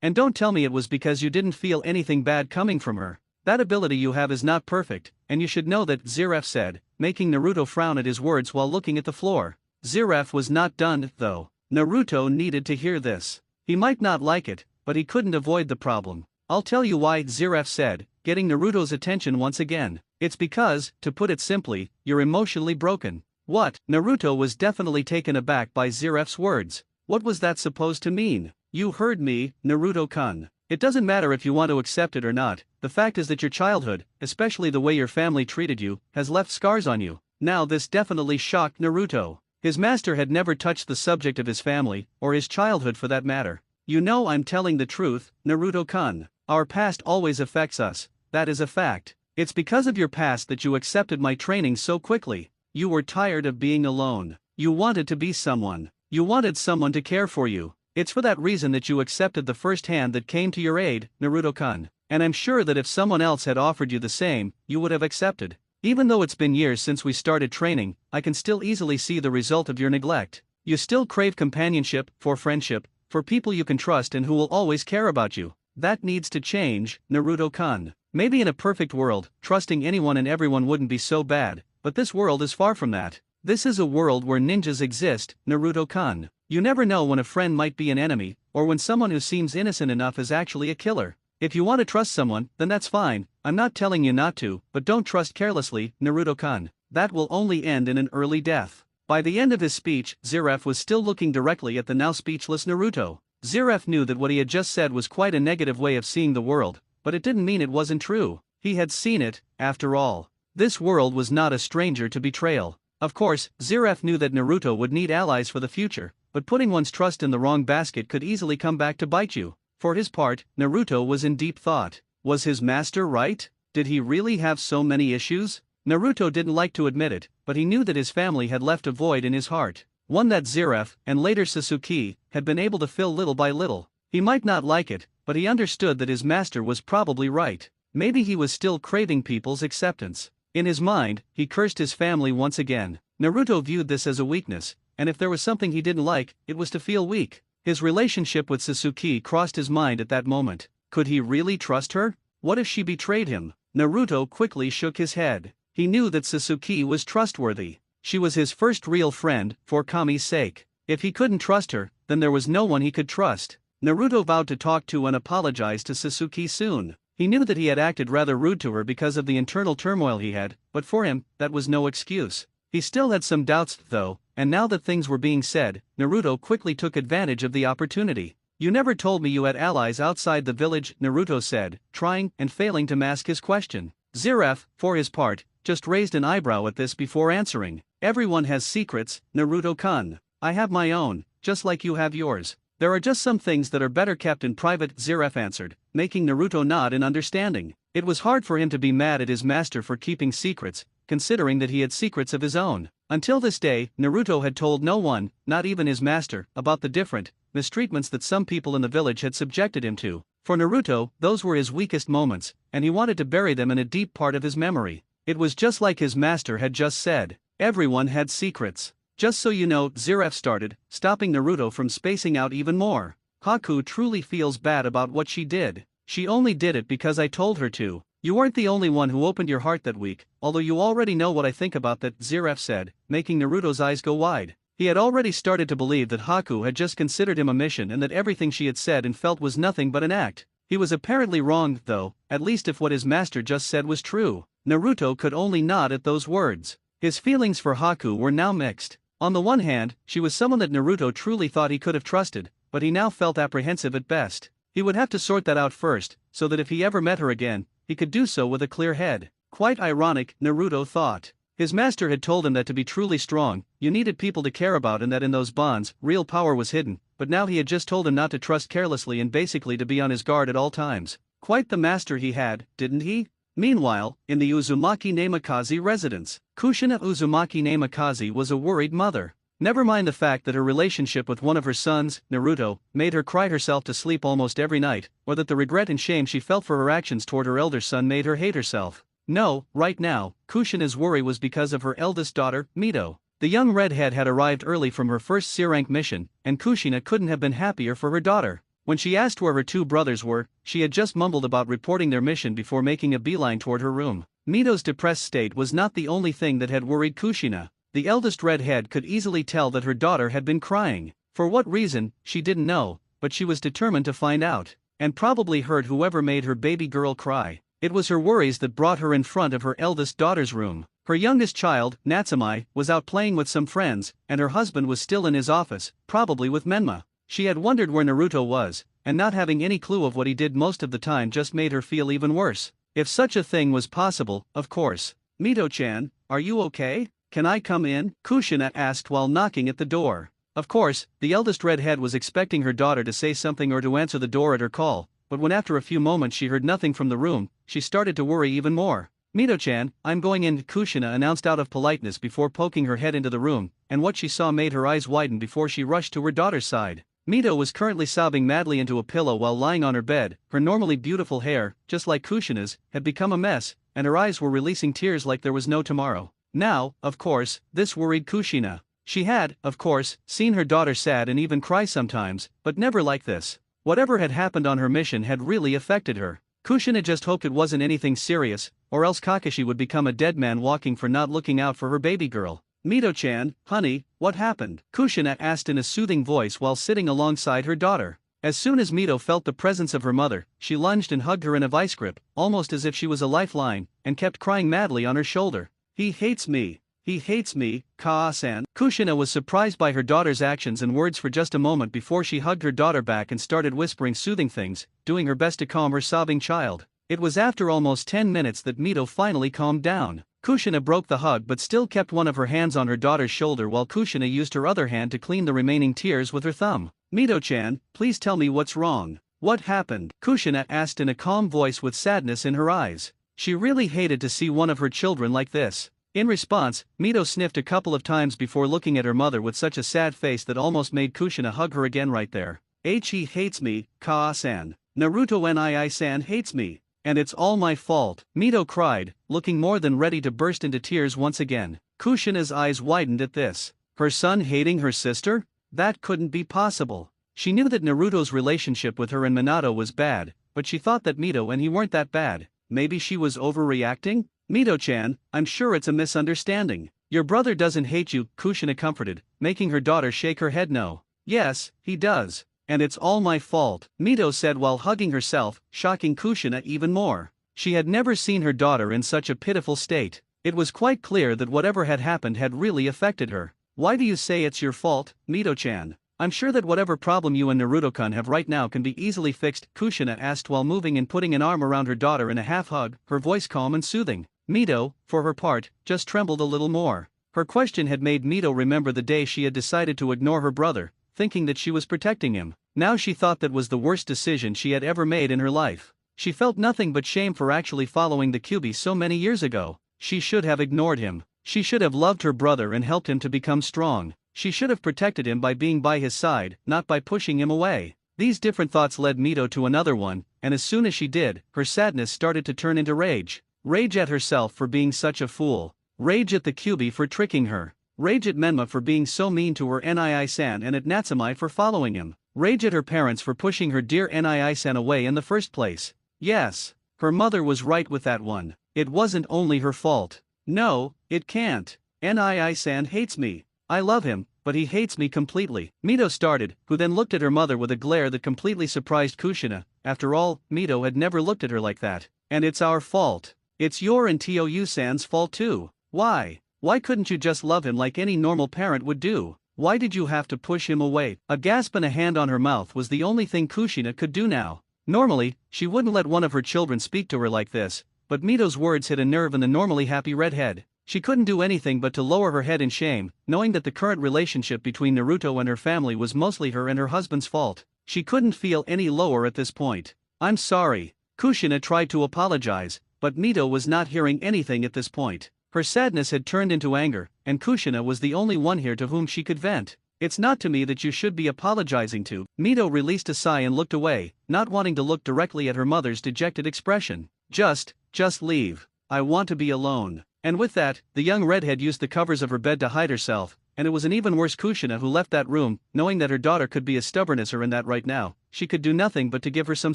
and don't tell me it was because you didn't feel anything bad coming from her. That ability you have is not perfect, and you should know that, Zeref said, making Naruto frown at his words while looking at the floor. Zeref was not done, though. Naruto needed to hear this. He might not like it, but he couldn't avoid the problem. I'll tell you why, Zeref said, getting Naruto's attention once again. It's because, to put it simply, you're emotionally broken. What? Naruto was definitely taken aback by Zeref's words. What was that supposed to mean? You heard me, Naruto-kun. It doesn't matter if you want to accept it or not, the fact is that your childhood, especially the way your family treated you, has left scars on you. Now this definitely shocked Naruto. His master had never touched the subject of his family, or his childhood for that matter. You know I'm telling the truth, Naruto-kun. Our past always affects us, that is a fact. It's because of your past that you accepted my training so quickly. You were tired of being alone. You wanted to be someone. You wanted someone to care for you. It's for that reason that you accepted the first hand that came to your aid, Naruto-kun. And I'm sure that if someone else had offered you the same, you would have accepted. Even though it's been years since we started training, I can still easily see the result of your neglect. You still crave companionship, for friendship, for people you can trust and who will always care about you. That needs to change, Naruto-kun. Maybe in a perfect world, trusting anyone and everyone wouldn't be so bad, but this world is far from that. This is a world where ninjas exist, Naruto-kun. You never know when a friend might be an enemy, or when someone who seems innocent enough is actually a killer. If you want to trust someone, then that's fine, I'm not telling you not to, but don't trust carelessly, Naruto-kun. That will only end in an early death. By the end of his speech, Zeref was still looking directly at the now speechless Naruto. Zeref knew that what he had just said was quite a negative way of seeing the world, but it didn't mean it wasn't true. He had seen it, after all. This world was not a stranger to betrayal. Of course, Zeref knew that Naruto would need allies for the future, but putting one's trust in the wrong basket could easily come back to bite you. For his part, Naruto was in deep thought. Was his master right? Did he really have so many issues? Naruto didn't like to admit it, but he knew that his family had left a void in his heart. One that Zeref, and later Sasuke, had been able to fill little by little. He might not like it, but he understood that his master was probably right. Maybe he was still craving people's acceptance. In his mind, he cursed his family once again. Naruto viewed this as a weakness, and if there was something he didn't like, it was to feel weak. His relationship with Sasuke crossed his mind at that moment. Could he really trust her? What if she betrayed him? Naruto quickly shook his head. He knew that Sasuke was trustworthy. She was his first real friend, for Kami's sake. If he couldn't trust her, then there was no one he could trust. Naruto vowed to talk to and apologize to Sasuke soon. He knew that he had acted rather rude to her because of the internal turmoil he had, but for him, that was no excuse. He still had some doubts, though, and now that things were being said, Naruto quickly took advantage of the opportunity. You never told me you had allies outside the village, Naruto said, trying and failing to mask his question. Zeref, for his part, just raised an eyebrow at this before answering. Everyone has secrets, Naruto-kun. I have my own, just like you have yours. There are just some things that are better kept in private, Zeref answered, making Naruto nod in understanding. It was hard for him to be mad at his master for keeping secrets, considering that he had secrets of his own. Until this day, Naruto had told no one, not even his master, about the different mistreatments that some people in the village had subjected him to. For Naruto, those were his weakest moments, and he wanted to bury them in a deep part of his memory. It was just like his master had just said. Everyone had secrets. Just so you know, Zeref started, stopping Naruto from spacing out even more. Haku truly feels bad about what she did. She only did it because I told her to. You weren't the only one who opened your heart that week, although you already know what I think about that, Zeref said, making Naruto's eyes go wide. He had already started to believe that Haku had just considered him a mission and that everything she had said and felt was nothing but an act. He was apparently wrong, though, at least if what his master just said was true. Naruto could only nod at those words. His feelings for Haku were now mixed. On the one hand, she was someone that Naruto truly thought he could have trusted, but he now felt apprehensive at best. He would have to sort that out first, so that if he ever met her again, he could do so with a clear head. Quite ironic, Naruto thought. His master had told him that to be truly strong, you needed people to care about and that in those bonds, real power was hidden, but now he had just told him not to trust carelessly and basically to be on his guard at all times. Quite the master he had, didn't he? Meanwhile, in the Uzumaki Namikaze residence, Kushina Uzumaki Namikaze was a worried mother. Never mind the fact that her relationship with one of her sons, Naruto, made her cry herself to sleep almost every night, or that the regret and shame she felt for her actions toward her elder son made her hate herself. No, right now, Kushina's worry was because of her eldest daughter, Mito. The young redhead had arrived early from her first C-rank mission, and Kushina couldn't have been happier for her daughter. When she asked where her two brothers were, she had just mumbled about reporting their mission before making a beeline toward her room. Mito's depressed state was not the only thing that had worried Kushina. The eldest redhead could easily tell that her daughter had been crying. For what reason, she didn't know, but she was determined to find out, and probably hurt whoever made her baby girl cry. It was her worries that brought her in front of her eldest daughter's room. Her youngest child, Natsumi, was out playing with some friends, and her husband was still in his office, probably with Menma. She had wondered where Naruto was, and not having any clue of what he did most of the time just made her feel even worse. If such a thing was possible, of course. Mito-chan, are you okay? Can I come in? Kushina asked while knocking at the door. Of course, the eldest redhead was expecting her daughter to say something or to answer the door at her call, but when after a few moments she heard nothing from the room, she started to worry even more. Mito-chan, I'm going in, Kushina announced out of politeness before poking her head into the room, and what she saw made her eyes widen before she rushed to her daughter's side. Mito was currently sobbing madly into a pillow while lying on her bed. Her normally beautiful hair, just like Kushina's, had become a mess, and her eyes were releasing tears like there was no tomorrow. Now, of course, this worried Kushina. She had, of course, seen her daughter sad and even cry sometimes, but never like this. Whatever had happened on her mission had really affected her. Kushina just hoped it wasn't anything serious, or else Kakashi would become a dead man walking for not looking out for her baby girl. Mito-chan, honey, what happened? Kushina asked in a soothing voice while sitting alongside her daughter. As soon as Mito felt the presence of her mother, she lunged and hugged her in a vice grip, almost as if she was a lifeline, and kept crying madly on her shoulder. He hates me. He hates me, Kaa-san. Kushina was surprised by her daughter's actions and words for just a moment before she hugged her daughter back and started whispering soothing things, doing her best to calm her sobbing child. It was after almost 10 minutes that Mito finally calmed down. Kushina broke the hug but still kept one of her hands on her daughter's shoulder while Kushina used her other hand to clean the remaining tears with her thumb. Mito-chan, please tell me what's wrong. What happened? Kushina asked in a calm voice with sadness in her eyes. She really hated to see one of her children like this. In response, Mito sniffed a couple of times before looking at her mother with such a sad face that almost made Kushina hug her again right there. He hates me, Kaa-san. Naruto Nii-san hates me. And it's all my fault, Mito cried, looking more than ready to burst into tears once again. Kushina's eyes widened at this. Her son hating her sister? That couldn't be possible. She knew that Naruto's relationship with her and Minato was bad, but she thought that Mito and he weren't that bad. Maybe she was overreacting? Mito-chan, I'm sure it's a misunderstanding. Your brother doesn't hate you, Kushina comforted, making her daughter shake her head no. Yes, he does. And it's all my fault, Mito said while hugging herself, shocking Kushina even more. She had never seen her daughter in such a pitiful state. It was quite clear that whatever had happened had really affected her. Why do you say it's your fault, Mito-chan? I'm sure that whatever problem you and Naruto-kun have right now can be easily fixed, Kushina asked while moving and putting an arm around her daughter in a half hug, her voice calm and soothing. Mito, for her part, just trembled a little more. Her question had made Mito remember the day she had decided to ignore her brother, thinking that she was protecting him. Now she thought that was the worst decision she had ever made in her life. She felt nothing but shame for actually following the Kyuubi so many years ago. She should have ignored him. She should have loved her brother and helped him to become strong. She should have protected him by being by his side, not by pushing him away. These different thoughts led Mito to another one, and as soon as she did, her sadness started to turn into rage. Rage at herself for being such a fool. Rage at the Kyuubi for tricking her. Rage at Menma for being so mean to her Nii-san and at Natsumi for following him. Rage at her parents for pushing her dear Nii-san away in the first place. Yes, her mother was right with that one. It wasn't only her fault. No, it can't. Nii-san hates me. I love him, but he hates me completely. Mito started, who then looked at her mother with a glare that completely surprised Kushina. After all, Mito had never looked at her like that. And it's our fault. It's your and Tou-san's fault too. Why? Why couldn't you just love him like any normal parent would do? Why did you have to push him away? A gasp and a hand on her mouth was the only thing Kushina could do now. Normally, she wouldn't let one of her children speak to her like this, but Mito's words hit a nerve in the normally happy redhead. She couldn't do anything but to lower her head in shame, knowing that the current relationship between Naruto and her family was mostly her and her husband's fault. She couldn't feel any lower at this point. I'm sorry. Kushina tried to apologize, but Mito was not hearing anything at this point. Her sadness had turned into anger, and Kushina was the only one here to whom she could vent. It's not to me that you should be apologizing to. Mito released a sigh and looked away, not wanting to look directly at her mother's dejected expression. Just leave. I want to be alone. And with that, the young redhead used the covers of her bed to hide herself, and it was an even worse Kushina who left that room, knowing that her daughter could be as stubborn as her and that right now, she could do nothing but to give her some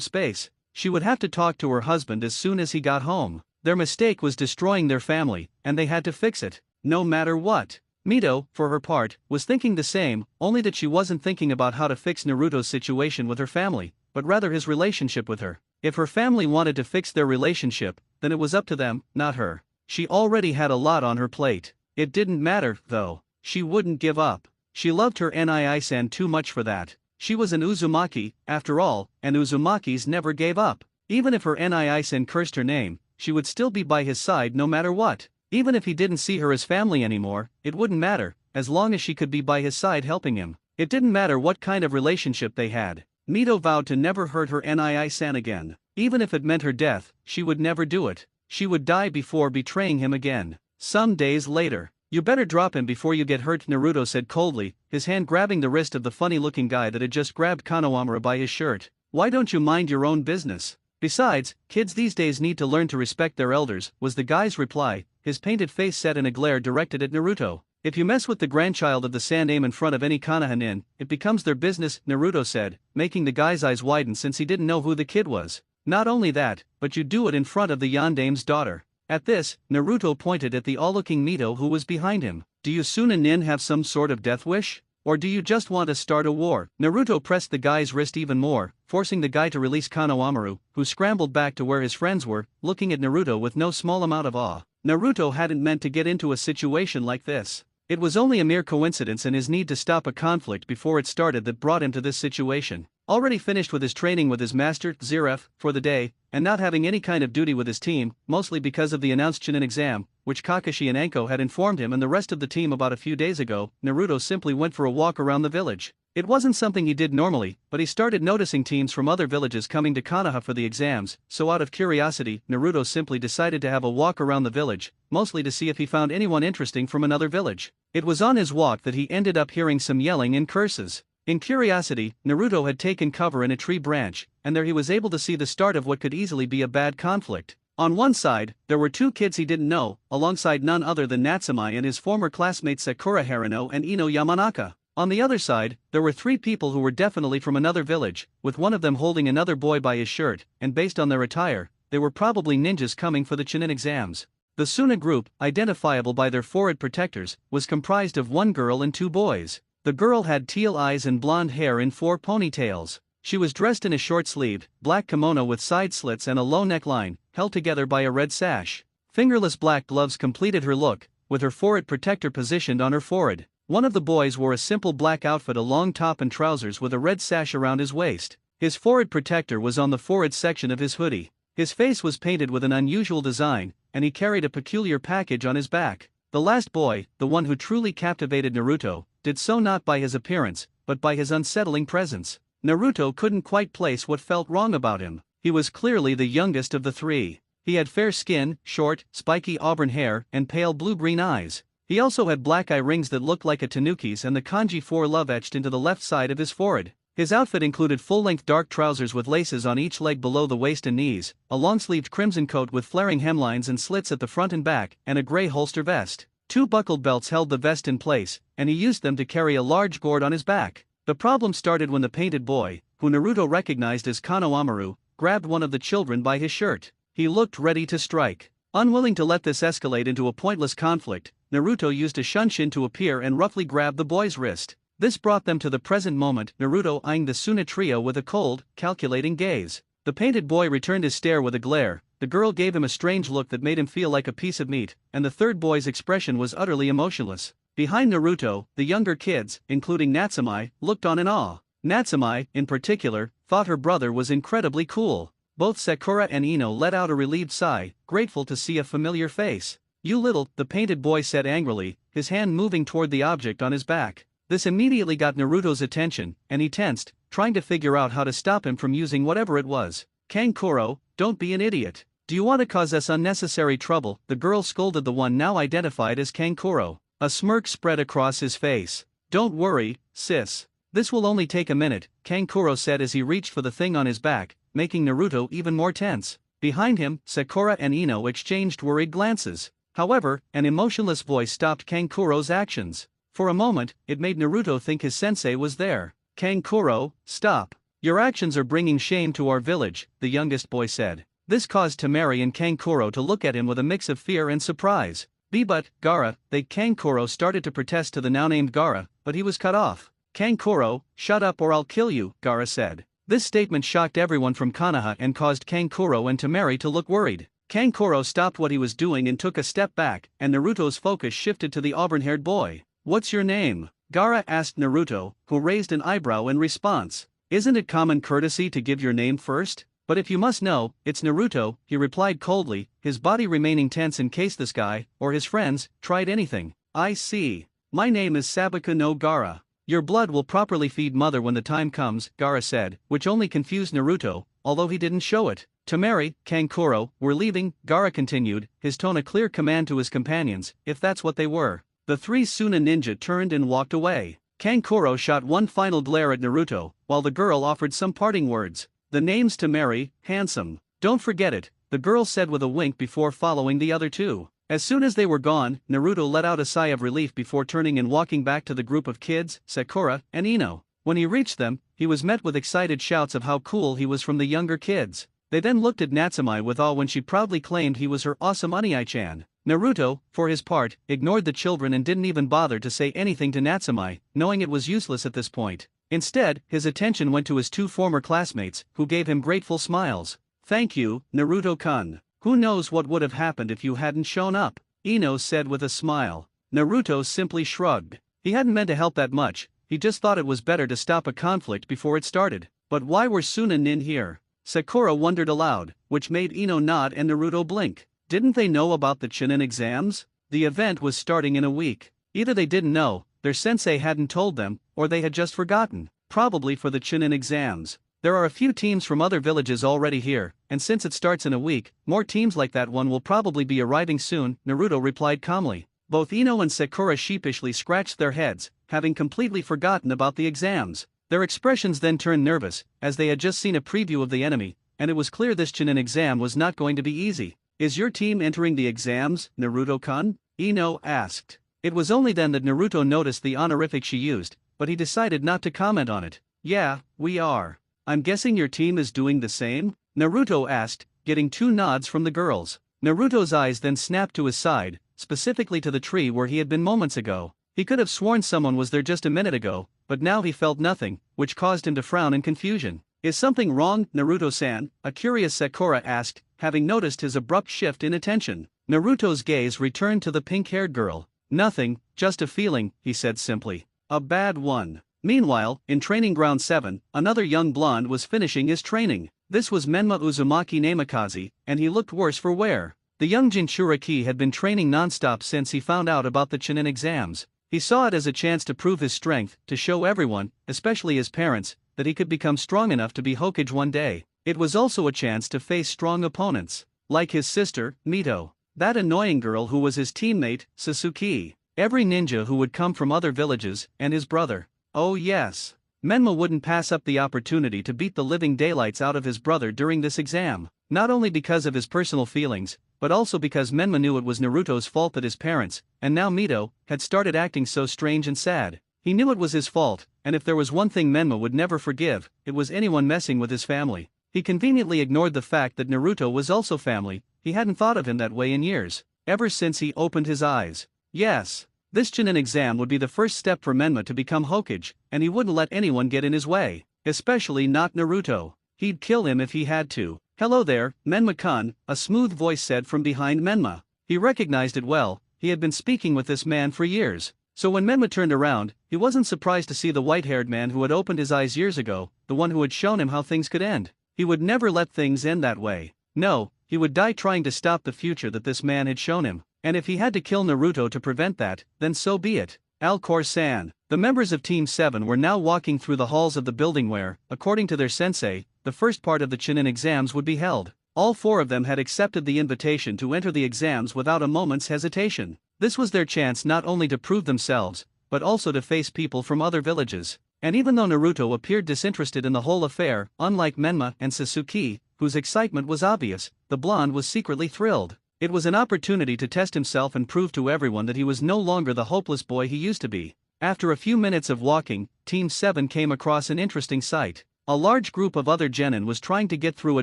space. She would have to talk to her husband as soon as he got home. Their mistake was destroying their family, and they had to fix it, no matter what. Mito, for her part, was thinking the same, only that she wasn't thinking about how to fix Naruto's situation with her family, but rather his relationship with her. If her family wanted to fix their relationship, then it was up to them, not her. She already had a lot on her plate. It didn't matter, though. She wouldn't give up. She loved her Nii-san too much for that. She was an Uzumaki, after all, and Uzumakis never gave up. Even if her Nii-san cursed her name, she would still be by his side no matter what. Even if he didn't see her as family anymore, it wouldn't matter, as long as she could be by his side helping him. It didn't matter what kind of relationship they had. Mito vowed to never hurt her Nii-san again. Even if it meant her death, she would never do it. She would die before betraying him again. Some days later. You better drop him before you get hurt, Naruto said coldly, his hand grabbing the wrist of the funny-looking guy that had just grabbed Konohamaru by his shirt. Why don't you mind your own business? Besides, kids these days need to learn to respect their elders, was the guy's reply, his painted face set in a glare directed at Naruto. If you mess with the grandchild of the Sandaime in front of any Konoha, it becomes their business, Naruto said, making the guy's eyes widen since he didn't know who the kid was. Not only that, but you do it in front of the Yandaime's daughter. At this, Naruto pointed at the all-looking Mito who was behind him. Do you Sunanin have some sort of death wish? Or do you just want to start a war? Naruto pressed the guy's wrist even more, forcing the guy to release Konohamaru, who scrambled back to where his friends were, looking at Naruto with no small amount of awe. Naruto hadn't meant to get into a situation like this. It was only a mere coincidence and his need to stop a conflict before it started that brought him to this situation. Already finished with his training with his master, Zeref, for the day, and not having any kind of duty with his team, mostly because of the announced Chunin exam, which Kakashi and Anko had informed him and the rest of the team about a few days ago, Naruto simply went for a walk around the village. It wasn't something he did normally, but he started noticing teams from other villages coming to Konoha for the exams, so out of curiosity, Naruto simply decided to have a walk around the village, mostly to see if he found anyone interesting from another village. It was on his walk that he ended up hearing some yelling and curses. In curiosity, Naruto had taken cover in a tree branch, and there he was able to see the start of what could easily be a bad conflict. On one side, there were two kids he didn't know, alongside none other than Natsume and his former classmates Sakura Haruno and Ino Yamanaka. On the other side, there were three people who were definitely from another village, with one of them holding another boy by his shirt, and based on their attire, they were probably ninjas coming for the Chunin exams. The Suna group, identifiable by their forehead protectors, was comprised of one girl and two boys. The girl had teal eyes and blonde hair in 4 ponytails. She was dressed in a short-sleeved, black kimono with side slits and a low neckline, held together by a red sash. Fingerless black gloves completed her look, with her forehead protector positioned on her forehead. One of the boys wore a simple black outfit, a long top and trousers with a red sash around his waist. His forehead protector was on the forehead section of his hoodie. His face was painted with an unusual design, and he carried a peculiar package on his back. The last boy, the one who truly captivated Naruto, did so not by his appearance, but by his unsettling presence. Naruto couldn't quite place what felt wrong about him. He was clearly the youngest of the three. He had fair skin, short, spiky auburn hair, and pale blue-green eyes. He also had black eye rings that looked like a tanuki's and the kanji 4 love etched into the left side of his forehead. His outfit included full-length dark trousers with laces on each leg below the waist and knees, a long-sleeved crimson coat with flaring hemlines and slits at the front and back, and a gray holster vest. 2 buckled belts held the vest in place, and he used them to carry a large gourd on his back. The problem started when the painted boy, who Naruto recognized as Konohamaru, grabbed one of the children by his shirt. He looked ready to strike. Unwilling to let this escalate into a pointless conflict, Naruto used a shunshin to appear and roughly grab the boy's wrist. This brought them to the present moment, Naruto eyeing the Suna trio with a cold, calculating gaze. The painted boy returned his stare with a glare, the girl gave him a strange look that made him feel like a piece of meat, and the third boy's expression was utterly emotionless. Behind Naruto, the younger kids, including Natsume, looked on in awe. Natsume, in particular, thought her brother was incredibly cool. Both Sakura and Ino let out a relieved sigh, grateful to see a familiar face. "You little," the painted boy said angrily, his hand moving toward the object on his back. This immediately got Naruto's attention, and he tensed, trying to figure out how to stop him from using whatever it was. "Kankuro, don't be an idiot. Do you want to cause us unnecessary trouble? The girl scolded the one now identified as Kankuro. A smirk spread across his face. Don't worry, sis. This will only take a minute, Kankuro said as he reached for the thing on his back, making Naruto even more tense. Behind him, Sakura and Ino exchanged worried glances. However, an emotionless voice stopped Kankuro's actions. For a moment, it made Naruto think his sensei was there. Kankuro, stop. Your actions are bringing shame to our village, the youngest boy said. This caused Temari and Kankuro to look at him with a mix of fear and surprise. But, Gaara, Kankuro started to protest to the now-named Gaara, but he was cut off. Kankuro, shut up or I'll kill you, Gaara said. This statement shocked everyone from Konoha and caused Kankuro and Temari to look worried. Kankuro stopped what he was doing and took a step back, and Naruto's focus shifted to the auburn-haired boy. What's your name? Gaara asked Naruto, who raised an eyebrow in response. Isn't it common courtesy to give your name first? But if you must know, it's Naruto, he replied coldly, his body remaining tense in case this guy, or his friends, tried anything. I see. My name is Sabaku no Gaara. Your blood will properly feed mother when the time comes, Gaara said, which only confused Naruto, although he didn't show it. Temari, Kankuro, we're leaving, Gaara continued, his tone a clear command to his companions, if that's what they were. The three Suna ninja turned and walked away. Kankuro shot one final glare at Naruto, while the girl offered some parting words. The name's Temari, handsome. Don't forget it, the girl said with a wink before following the other two. As soon as they were gone, Naruto let out a sigh of relief before turning and walking back to the group of kids, Sakura, and Ino. When he reached them, he was met with excited shouts of how cool he was from the younger kids. They then looked at Natsume with awe when she proudly claimed he was her awesome Unie-chan. Naruto, for his part, ignored the children and didn't even bother to say anything to Natsume, knowing it was useless at this point. Instead, his attention went to his two former classmates, who gave him grateful smiles. Thank you, Naruto-kun. Who knows what would have happened if you hadn't shown up? Ino said with a smile. Naruto simply shrugged. He hadn't meant to help that much, he just thought it was better to stop a conflict before it started. But why were Suna nin here? Sakura wondered aloud, which made Ino nod and Naruto blink. Didn't they know about the Chunin exams? The event was starting in a week. Either they didn't know, their sensei hadn't told them, or they had just forgotten. Probably for the Chunin exams. There are a few teams from other villages already here, and since it starts in a week, more teams like that one will probably be arriving soon, Naruto replied calmly. Both Ino and Sakura sheepishly scratched their heads, having completely forgotten about the exams. Their expressions then turned nervous, as they had just seen a preview of the enemy, and it was clear this Chunin exam was not going to be easy. Is your team entering the exams, Naruto-kun? Ino asked. It was only then that Naruto noticed the honorific she used, but he decided not to comment on it. Yeah, we are. I'm guessing your team is doing the same? Naruto asked, getting two nods from the girls. Naruto's eyes then snapped to his side, specifically to the tree where he had been moments ago. He could have sworn someone was there just a minute ago, but now he felt nothing, which caused him to frown in confusion. Is something wrong, Naruto-san? A curious Sakura asked, having noticed his abrupt shift in attention. Naruto's gaze returned to the pink-haired girl. Nothing, just a feeling, he said simply. A bad one. Meanwhile, in Training Ground 7, another young blonde was finishing his training. This was Menma Uzumaki Namikaze, and he looked worse for wear. The young Jinchuriki had been training non-stop since he found out about the Chunin exams. He saw it as a chance to prove his strength, to show everyone, especially his parents, that he could become strong enough to be Hokage one day. It was also a chance to face strong opponents, like his sister, Mito. That annoying girl who was his teammate, Sasuke. Every ninja who would come from other villages, and his brother. Oh yes. Menma wouldn't pass up the opportunity to beat the living daylights out of his brother during this exam, not only because of his personal feelings, but also because Menma knew it was Naruto's fault that his parents, and now Mito, had started acting so strange and sad. He knew it was his fault, and if there was one thing Menma would never forgive, it was anyone messing with his family. He conveniently ignored the fact that Naruto was also family. He hadn't thought of him that way in years, ever since he opened his eyes. Yes. This Chunin exam would be the first step for Menma to become Hokage, and he wouldn't let anyone get in his way, especially not Naruto. He'd kill him if he had to. Hello there, Menma-kun, a smooth voice said from behind Menma. He recognized it well, he had been speaking with this man for years. So when Menma turned around, he wasn't surprised to see the white-haired man who had opened his eyes years ago, the one who had shown him how things could end. He would never let things end that way. No, he would die trying to stop the future that this man had shown him. And if he had to kill Naruto to prevent that, then so be it. Alcor-san. The members of Team 7 were now walking through the halls of the building where, according to their sensei, the first part of the Chunin exams would be held. All four of them had accepted the invitation to enter the exams without a moment's hesitation. This was their chance not only to prove themselves, but also to face people from other villages. And even though Naruto appeared disinterested in the whole affair, unlike Menma and Sasuke, whose excitement was obvious, the blonde was secretly thrilled. It was an opportunity to test himself and prove to everyone that he was no longer the hopeless boy he used to be. After a few minutes of walking, Team 7 came across an interesting sight. A large group of other genin was trying to get through a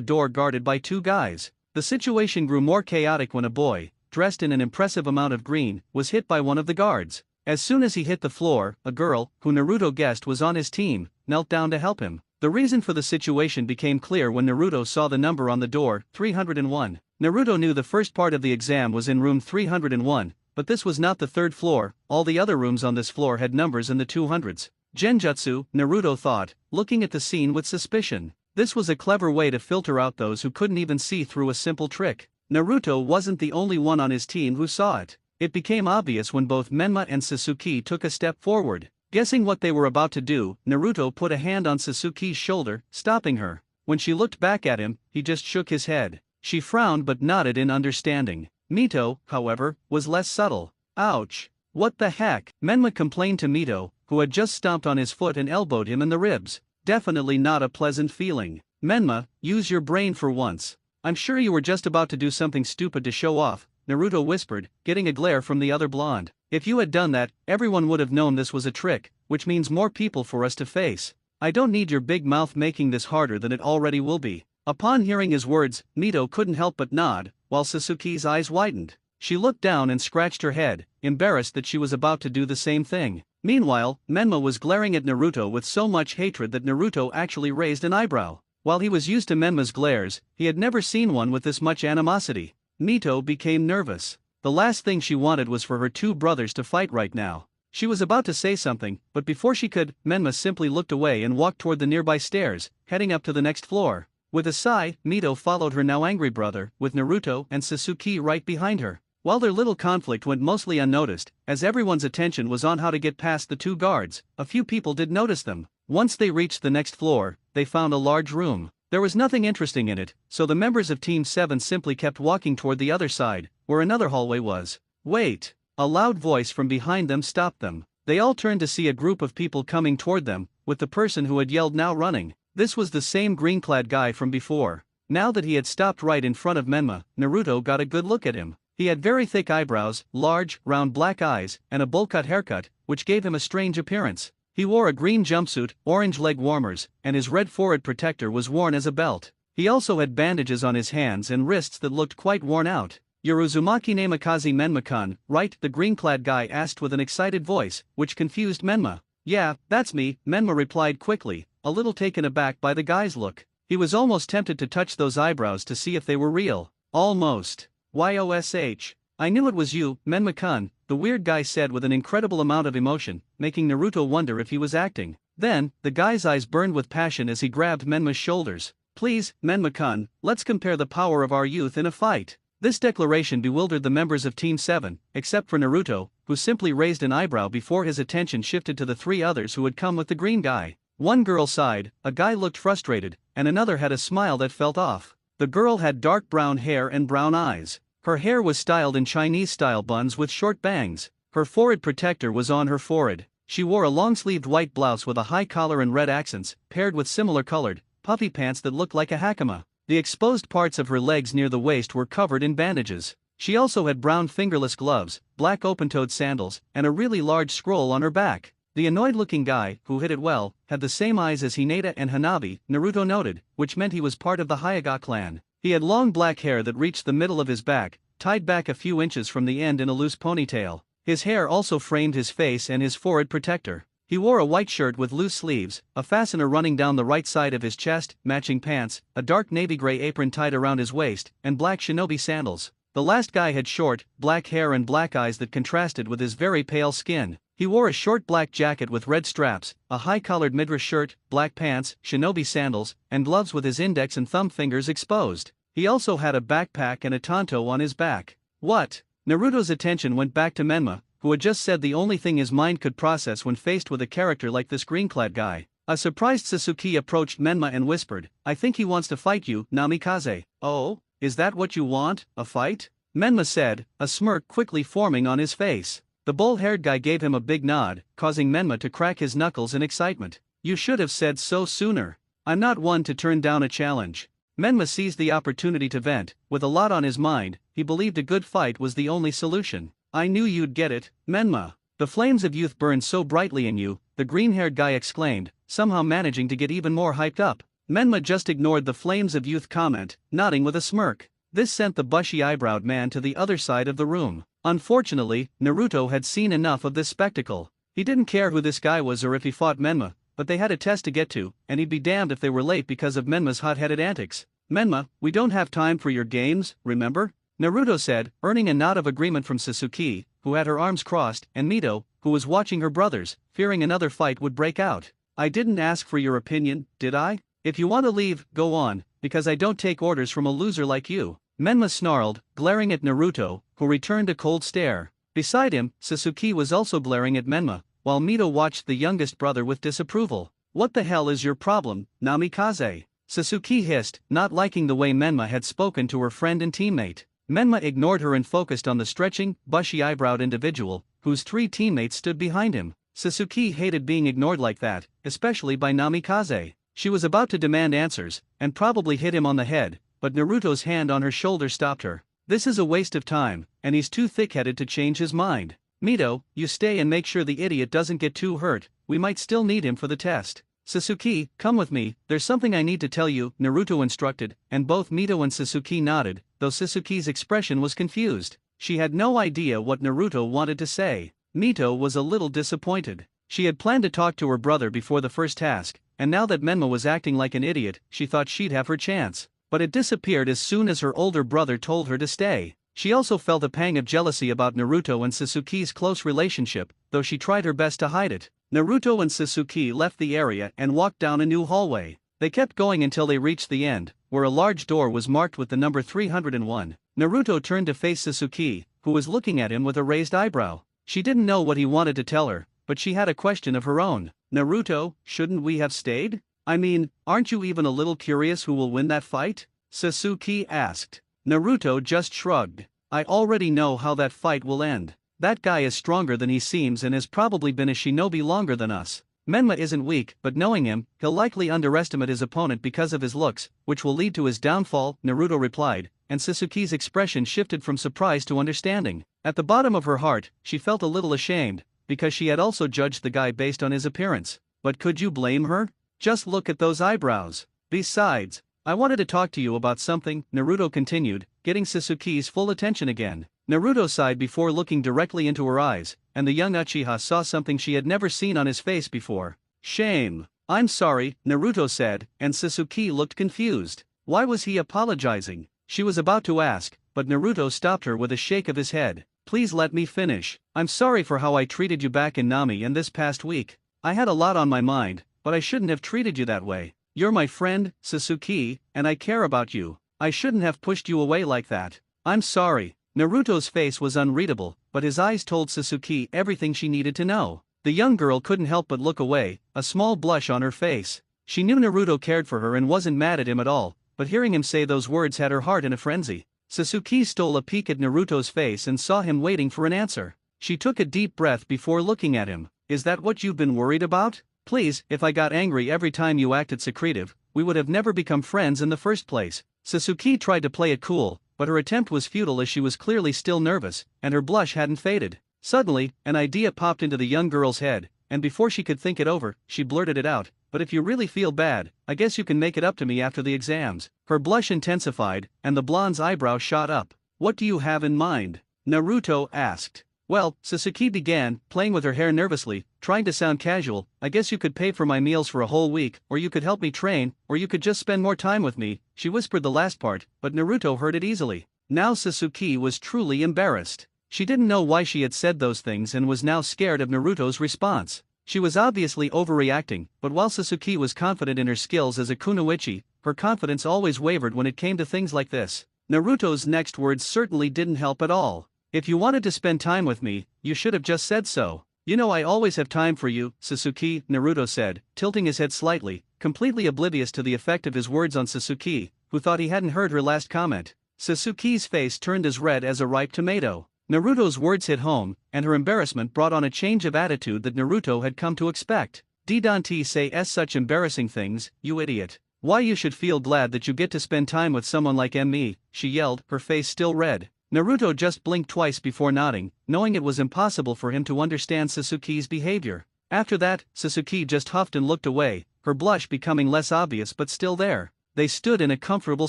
door guarded by two guys. The situation grew more chaotic when a boy, dressed in an impressive amount of green, was hit by one of the guards. As soon as he hit the floor, a girl, who Naruto guessed was on his team, knelt down to help him. The reason for the situation became clear when Naruto saw the number on the door, 301. Naruto knew the first part of the exam was in room 301, but this was not the third floor. All the other rooms on this floor had numbers in the 200s. Genjutsu, Naruto thought, looking at the scene with suspicion. This was a clever way to filter out those who couldn't even see through a simple trick. Naruto wasn't the only one on his team who saw it. It became obvious when both Menma and Sasuke took a step forward. Guessing what they were about to do, Naruto put a hand on Sasuke's shoulder, stopping her. When she looked back at him, he just shook his head. She frowned but nodded in understanding. Mito, however, was less subtle. Ouch. What the heck? Menma complained to Mito, who had just stomped on his foot and elbowed him in the ribs. Definitely not a pleasant feeling. Menma, use your brain for once. I'm sure you were just about to do something stupid to show off, Naruto whispered, getting a glare from the other blonde. If you had done that, everyone would have known this was a trick, which means more people for us to face. I don't need your big mouth making this harder than it already will be. Upon hearing his words, Mito couldn't help but nod, while Sasuke's eyes widened. She looked down and scratched her head, embarrassed that she was about to do the same thing. Meanwhile, Menma was glaring at Naruto with so much hatred that Naruto actually raised an eyebrow. While he was used to Menma's glares, he had never seen one with this much animosity. Mito became nervous. The last thing she wanted was for her two brothers to fight right now. She was about to say something, but before she could, Menma simply looked away and walked toward the nearby stairs, heading up to the next floor. With a sigh, Mito followed her now angry brother, with Naruto and Sasuke right behind her. While their little conflict went mostly unnoticed, as everyone's attention was on how to get past the two guards, a few people did notice them. Once they reached the next floor, they found a large room. There was nothing interesting in it, so the members of Team 7 simply kept walking toward the other side, where another hallway was. Wait! A loud voice from behind them stopped them. They all turned to see a group of people coming toward them, with the person who had yelled now running. This was the same green-clad guy from before. Now that he had stopped right in front of Menma, Naruto got a good look at him. He had very thick eyebrows, large, round black eyes, and a bowl-cut haircut, which gave him a strange appearance. He wore a green jumpsuit, orange leg warmers, and his red forehead protector was worn as a belt. He also had bandages on his hands and wrists that looked quite worn out. "Yorozumaki Namikaze Menma-kun, right?" the green-clad guy asked with an excited voice, which confused Menma. "Yeah, that's me," Menma replied quickly, a little taken aback by the guy's look. He was almost tempted to touch those eyebrows to see if they were real. Almost. "Yosh. I knew it was you, Menma-kun," the weird guy said with an incredible amount of emotion, making Naruto wonder if he was acting. Then, the guy's eyes burned with passion as he grabbed Menma's shoulders. "Please, Menma-kun, let's compare the power of our youth in a fight." This declaration bewildered the members of Team 7, except for Naruto, who simply raised an eyebrow before his attention shifted to the three others who had come with the green guy. One girl sighed, a guy looked frustrated, and another had a smile that felt off. The girl had dark brown hair and brown eyes. Her hair was styled in Chinese-style buns with short bangs. Her forehead protector was on her forehead. She wore a long-sleeved white blouse with a high collar and red accents, paired with similar-colored, puffy pants that looked like a hakama. The exposed parts of her legs near the waist were covered in bandages. She also had brown fingerless gloves, black open-toed sandals, and a really large scroll on her back. The annoyed-looking guy, who hid it well, had the same eyes as Hinata and Hanabi, Naruto noted, which meant he was part of the Hyuga clan. He had long black hair that reached the middle of his back, tied back a few inches from the end in a loose ponytail. His hair also framed his face and his forehead protector. He wore a white shirt with loose sleeves, a fastener running down the right side of his chest, matching pants, a dark navy gray apron tied around his waist, and black shinobi sandals. The last guy had short, black hair and black eyes that contrasted with his very pale skin. He wore a short black jacket with red straps, a high-collared midriff shirt, black pants, shinobi sandals, and gloves with his index and thumb fingers exposed. He also had a backpack and a tanto on his back. What? Naruto's attention went back to Menma, who had just said the only thing his mind could process when faced with a character like this green-clad guy. A surprised Sasuke approached Menma and whispered, "I think he wants to fight you, Namikaze." "Oh?" is that what you want, a fight? Menma said, a smirk quickly forming on his face. The bull-haired guy gave him a big nod, causing Menma to crack his knuckles in excitement. You should have said so sooner. I'm not one to turn down a challenge. Menma seized the opportunity to vent. With a lot on his mind, he believed a good fight was the only solution. I knew you'd get it, Menma. The flames of youth burned so brightly in you, the green-haired guy exclaimed, somehow managing to get even more hyped up. Menma just ignored the flames of youth comment, nodding with a smirk. This sent the bushy-eyebrowed man to the other side of the room. Unfortunately, Naruto had seen enough of this spectacle. He didn't care who this guy was or if he fought Menma, but they had a test to get to, and he'd be damned if they were late because of Menma's hot-headed antics. Menma, we don't have time for your games, remember? Naruto said, earning a nod of agreement from Sasuke, who had her arms crossed, and Mito, who was watching her brothers, fearing another fight would break out. I didn't ask for your opinion, did I? If you want to leave, go on, because I don't take orders from a loser like you. Menma snarled, glaring at Naruto, who returned a cold stare. Beside him, Sasuke was also glaring at Menma, while Mito watched the youngest brother with disapproval. What the hell is your problem, Namikaze? Sasuke hissed, not liking the way Menma had spoken to her friend and teammate. Menma ignored her and focused on the stretching, bushy-eyebrowed individual, whose 3 teammates stood behind him. Sasuke hated being ignored like that, especially by Namikaze. She was about to demand answers, and probably hit him on the head, but Naruto's hand on her shoulder stopped her. This is a waste of time, and he's too thick-headed to change his mind. Mito, you stay and make sure the idiot doesn't get too hurt, we might still need him for the test. Sasuke, come with me, there's something I need to tell you, Naruto instructed, and both Mito and Sasuke nodded, though Sasuke's expression was confused. She had no idea what Naruto wanted to say. Mito was a little disappointed. She had planned to talk to her brother before the first task, and now that Menma was acting like an idiot, she thought she'd have her chance. But it disappeared as soon as her older brother told her to stay. She also felt a pang of jealousy about Naruto and Sasuke's close relationship, though she tried her best to hide it. Naruto and Sasuke left the area and walked down a new hallway. They kept going until they reached the end, where a large door was marked with the number 301. Naruto turned to face Sasuke, who was looking at him with a raised eyebrow. She didn't know what he wanted to tell her, but she had a question of her own. Naruto, shouldn't we have stayed? I mean, aren't you even a little curious who will win that fight? Sasuke asked. Naruto just shrugged. I already know how that fight will end. That guy is stronger than he seems and has probably been a shinobi longer than us. Menma isn't weak, but knowing him, he'll likely underestimate his opponent because of his looks, which will lead to his downfall, Naruto replied, and Sasuke's expression shifted from surprise to understanding. At the bottom of her heart, she felt a little ashamed, because she had also judged the guy based on his appearance. But could you blame her? Just look at those eyebrows. Besides, I wanted to talk to you about something, Naruto continued, getting Sasuke's full attention again. Naruto sighed before looking directly into her eyes, and the young Uchiha saw something she had never seen on his face before. Shame. I'm sorry, Naruto said, and Sasuke looked confused. Why was he apologizing? She was about to ask, but Naruto stopped her with a shake of his head. Please let me finish. I'm sorry for how I treated you back in Nami and this past week. I had a lot on my mind, but I shouldn't have treated you that way. You're my friend, Sasuke, and I care about you. I shouldn't have pushed you away like that. I'm sorry. Naruto's face was unreadable, but his eyes told Sasuke everything she needed to know. The young girl couldn't help but look away, a small blush on her face. She knew Naruto cared for her and wasn't mad at him at all, but hearing him say those words had her heart in a frenzy. Sasuke stole a peek at Naruto's face and saw him waiting for an answer. She took a deep breath before looking at him. Is that what you've been worried about? Please, if I got angry every time you acted secretive, we would have never become friends in the first place. Sasuke tried to play it cool, but her attempt was futile as she was clearly still nervous, and her blush hadn't faded. Suddenly, an idea popped into the young girl's head, and before she could think it over, she blurted it out. But if you really feel bad, I guess you can make it up to me after the exams. Her blush intensified, and the blonde's eyebrow shot up. What do you have in mind? Naruto asked. Well, Sasuke began, playing with her hair nervously, trying to sound casual. I guess you could pay for my meals for a whole week, or you could help me train, or you could just spend more time with me. She whispered the last part, but Naruto heard it easily. Now Sasuke was truly embarrassed. She didn't know why she had said those things and was now scared of Naruto's response. She was obviously overreacting, but while Sasuke was confident in her skills as a kunoichi, her confidence always wavered when it came to things like this. Naruto's next words certainly didn't help at all. If you wanted to spend time with me, you should have just said so. You know I always have time for you, Sasuke, Naruto said, tilting his head slightly, completely oblivious to the effect of his words on Sasuke, who thought he hadn't heard her last comment. Sasuke's face turned as red as a ripe tomato. Naruto's words hit home, and her embarrassment brought on a change of attitude that Naruto had come to expect. Didn't say such embarrassing things, you idiot. Why you should feel glad that you get to spend time with someone like me, she yelled, her face still red. Naruto just blinked twice before nodding, knowing it was impossible for him to understand Sasuke's behavior. After that, Sasuke just huffed and looked away, her blush becoming less obvious but still there. They stood in a comfortable